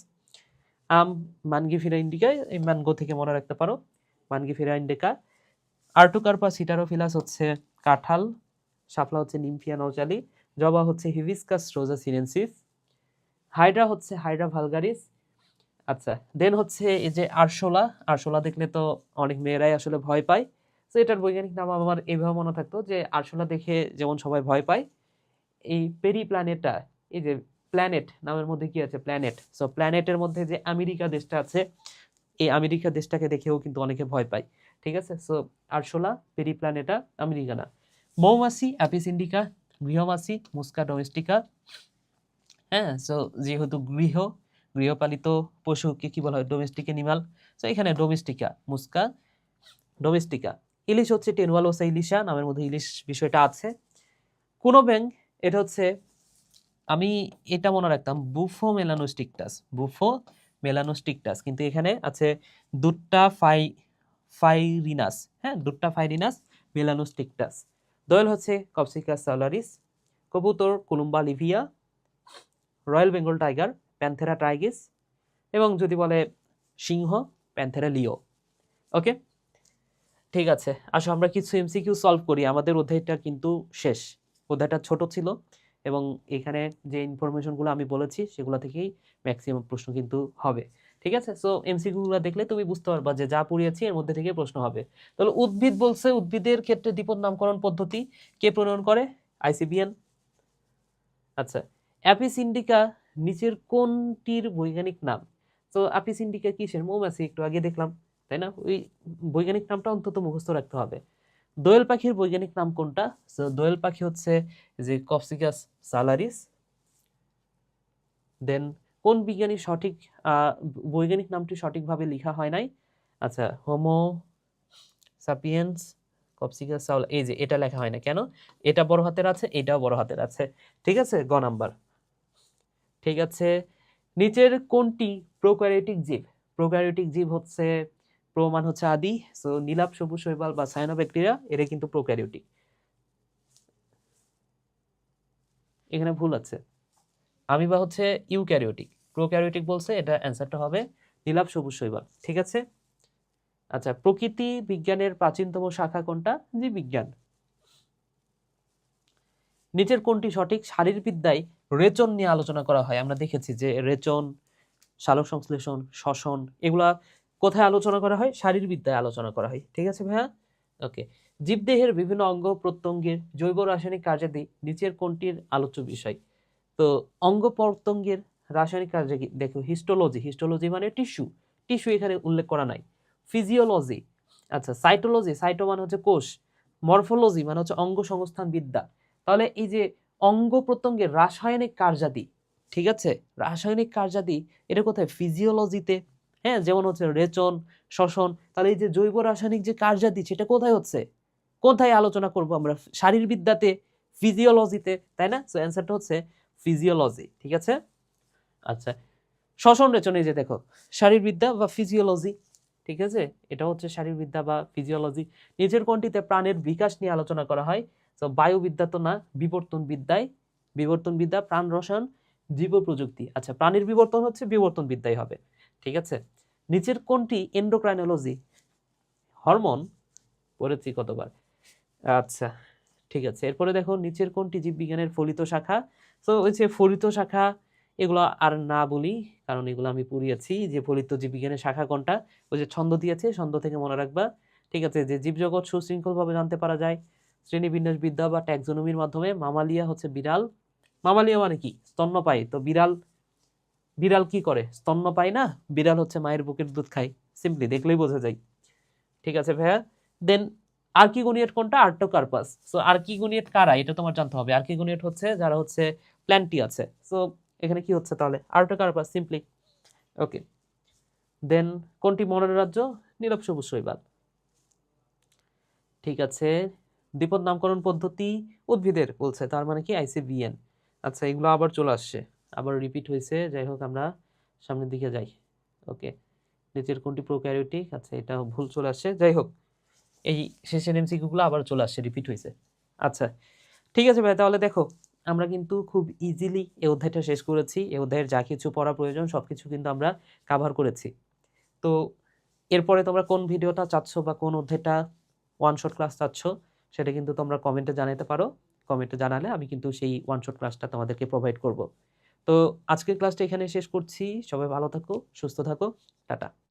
আম মানগিফেরা ইন্ডিকা, এই ম্যানগো থেকে মনে রাখতে পারো, মানগিফেরা ইন্ডিকা। আর্টোকার্পা সিটারোফিলাস হচ্ছে কাঁঠাল, শাপলা হচ্ছে নিমফিয়া নৌচালি, জবা হচ্ছে হিবিস্কাস রোজা সিনেনসিস, হাইড্রা হচ্ছে হাইড্রা ভালগারিস। আচ্ছা, দেন হচ্ছে এই যে আরশোলা, আরশোলা দেখলে তো অনেক মেয়েরাই আসলে ভয় পায়। তো এটার বৈজ্ঞানিক নাম আমার এইভাবে মনে থাকতো যে আরশোলা দেখে যেমন সবাই ভয় পায়, এই পেরি প্ল্যানেটা, এই যে প্ল্যানেট নামের মধ্যে কি আছে, প্ল্যানেট। সো প্ল্যানেটের মধ্যে যে আমেরিকা দেশটা আছে, এই আমেরিকা দেশটাকে দেখেও কিন্তু অনেকে ভয় পায়। ঠিক আছে, সো আরশোলা পেরি প্ল্যানেটা আমেরিকানা। মৌমাছি অ্যাপিস ইন্ডিকা, গৃহমাছি মুস্কা ডোমেস্টিকা। হ্যাঁ, সো যেহেতু গৃহপালিত পশুকে কি বলা হয়, ডোমেস্টিক এনিমাল। সো এখানে ডোমেস্টিকা মুস্কা ডোমেস্টিকা। ইলিশ হচ্ছে টেনুয়ালোসা ইলিশা, নামের মধ্যে ইলিশ বিষয়টা আছে। কোনো ব্যাং, এটা হচ্ছে, আমি এটা মনে রাখতাম বুফো মেলানোস্টিকটাস, বুফো মেলানোস্টিকটাস, কিন্তু এখানে আছে দুট্টা ফাইরিনাস। হ্যাঁ, দুট্টা ফাইরিনাস মেলানোস্টিকটাস। দোয়েল হচ্ছে কপসিকাস সালারিস, কবুতর Columba livia, royal Bengal tiger Panthera tigris, এবং যদি বলে সিংহ প্যান্থেরা লিও। ওকে, ঠিক আছে, আসো আমরা কিছু এমসিকিউ সলভ করি। আমাদের অধ্যায়টা কিন্তু শেষ, অধ্যায়টা ছোট ছিল, এবং এখানে যে ইনফরমেশনগুলো আমি বলেছি সেগুলো থেকেই ম্যাক্সিমাম প্রশ্ন কিন্তু হবে। ঠিক আছে, সো এমসিকিউগুলো দেখলে তুমি বুঝতে পারবা যে যা পড়িয়েছি এর মধ্যে থেকে প্রশ্ন হবে। তাহলে উদ্ভিদ বলছে, উদ্ভিদের ক্ষেত্রে দ্বিপদ নামকরণ পদ্ধতি কে প্রণয়ন করে, আইসিবিএন। আচ্ছা, অ্যাপিস ইন্ডিকা নিচের কোনটির বৈজ্ঞানিক নাম? তো অ্যাপিস ইন্ডিকা কিসের, মৌমাছি, একটু আগে দেখলাম, তাই না? ওই বৈজ্ঞানিক নামটা অন্তত মুখস্থ রাখতে হবে। দোয়েল পাখির বৈজ্ঞানিক নাম কোনটা? সো দোয়েল পাখি হচ্ছে যে কপসিকাস সালারিস। দেন কোন বিজ্ঞানী সঠিক বৈজ্ঞানিক নামটি সঠিকভাবে লেখা হয় নাই? আচ্ছা, হোমো সাপিয়েন্স কপসিকাস সাউল, এই যে এটা লেখা হয় না কেন? এটা বড় হাতের আছে, এটাও বড় হাতের আছে। ঠিক আছে, গ নাম্বার। ঠিক আছে, নিচের কোনটি প্রোক্যারিওটিক জীব? প্রোক্যারিওটিক জীব হচ্ছে, প্রো মান হচ্ছে আদি, সো নীলাভ সবুজ শৈবাল বা সায়ানোব্যাকটেরিয়া, এরা কিন্তু প্রোক্যারিওটিক। এখানে ভুল আছে, আমিবা হচ্ছে ইউক্যারিওটিক, প্রোক্যারিওটিক বলছে, এটা অ্যান্সারটা হবে নীলাভ সবুজ শৈবাল। ঠিক আছে। আচ্ছা, প্রকৃতি বিজ্ঞানের প্রাচীনতম শাখা কোনটা? জীববিজ্ঞান। নিচের কোনটি সঠিক? শারীরবিদ্যায় রেচন নিয়ে আলোচনা করা হয়। আমরা দেখেছি যে রেচন, সালোক সংশ্লেষণ, শ্বসন, এগুলা কোথায় আলোচনা করা হয়? শারীরবিদ্যায় আলোচনা করা হয়। ঠিক আছে ভাইয়া, ওকে। জীবদেহের বিভিন্ন অঙ্গ প্রত্যঙ্গের জৈব রাসায়নিক কার্যাদি নিচের কোনটির আলোচ্য বিষয়? তো অঙ্গ প্রত্যঙ্গের রাসায়নিক কার্য কি? দেখো, হিস্টোলজি, হিস্টোলজি মানে টিস্যু, টিস্যু এখানে উল্লেখ করা নাই। ফিজিওলজি, আচ্ছা, সাইটোলজি, সাইটো মানে হচ্ছে কোষ, মরফোলজি মানে হচ্ছে অঙ্গ সংস্থান বিদ্যা। তাহলে এই যে অঙ্গ প্রত্যঙ্গের রাসায়নিক কার্যাদি, ঠিক আছে, রাসায়নিক কার্যাদি, এটা কোথায়? ফিজিওলজিতে। হ্যাঁ, যেমন হচ্ছে রেচন, শ্বসন। তাহলে এই যে জৈব রাসায়নিক যে কার্যাদি, সেটা কোথায় হচ্ছে, কোথায় আলোচনা করব আমরা? শারীরবিদ্যাতে, ফিজিওলজিতে, তাই না? সো অ্যান্সারটা হচ্ছে ফিজিওলজি। ঠিক আছে। আচ্ছা, শ্বসন রেচন, এই যে দেখো, শারীরবিদ্যা বা ফিজিওলজি। ঠিক আছে, এটা হচ্ছে শারীরবিদ্যা বা ফিজিওলজি। নিচের কোনটিতে প্রাণের বিকাশ নিয়ে আলোচনা করা হয়? তো বায়ুবিদ্যা তো না, বিবর্তনবিদ্যা, প্রাণ রসায়ন, জীব প্রযুক্তি। আচ্ছা, প্রাণীর বিবর্তন হচ্ছে বিবর্তন বিদ্যাই হবে। ঠিক আছে। নিচের কোনটি এন্ডোক্রাইনোলজি? হরমোন পড়েছি কতবার। আচ্ছা, ঠিক আছে, এরপরে দেখো, নিচের কোনটি জীববিজ্ঞানের ফলিত শাখা? তো ওই যে ফলিত শাখা, এগুলো আর না বলি, কারণ এগুলো আমি পড়িয়েছি। যে ফলিত জীববিজ্ঞানের শাখা কোনটা, ওই যে ছন্দ দিয়েছে, ছন্দ থেকে মনে রাখবা। ঠিক আছে, যে জীবজগৎ সুশৃঙ্খলভাবে জানতে পারা যায় শ্রেণীবিন্যাস বিদ্যা বা ট্যাক্সোনমির মাধ্যমে। মামালিয়া হচ্ছে বিড়াল। মামালিয়া মানে কি? স্তন্যপায়ী। তো বিড়াল, বিড়াল কি করে? স্তন্যপায়ী না? বিড়াল হচ্ছে মায়ের বুকের দুধ খায়। সিম্পলি দেখলেই বোঝা যায়। ঠিক আছে ভাইয়া। দেন আর্কিগোনিয়েট কোনটা? আর্টোকার্পাস। সো আর্কিগোনিয়েট কারা, এটা তোমার জানতে হবে। আর্কিগোনিয়েট হচ্ছে যারা হচ্ছে প্ল্যান্টি আছে। সো এখানে কি হচ্ছে তাহলে? আর্টোকার্পাস, সিম্পলি। ওকে। দেন কোনটি মনের রাজ্য? নীরব সবুজ শৈবাল। ঠিক আছে। দ্বিপদ নামকরণ পদ্ধতি উদ্ভিদের বলছে, তার মানে কি? আইসিবিএন। আচ্ছা, এগুলো আবার চলে আসছে, আবার রিপিট হয়েছে। যাই হোক, আমরা সামনের দিকে যাই। ওকে। নিচের কোনটি প্রোক্যারিওটিক? আচ্ছা, এটা ভুল চলে আসছে। যাই হোক, এই শেষের এমসিকিউগুলো আবার চলে আসছে, রিপিট হয়েছে। আচ্ছা, ঠিক আছে ভাই, তাহলে দেখো আমরা কিন্তু খুব ইজিলি এই অধ্যায়টা শেষ করেছি। এই অধ্যায়ের যা কিছু পড়া প্রয়োজন সবকিছু কিন্তু আমরা কাভার করেছি। তো এরপরে তোমরা কোন ভিডিওটা চাচ্ছ বা কোন অধ্যায়টা ওয়ান শট ক্লাস চাচ্ছ, সেটা কিন্তু তোমরা কমেন্টে জানাতে পারো। কমেন্টে জানালে আমি কিন্তু সেই ওয়ান শট ক্লাসটা তোমাদেরকে প্রোভাইড করব। তো আজকের ক্লাসটা এখানে শেষ করছি। সবাই ভালো থাকো, সুস্থ থাকো। টাটা।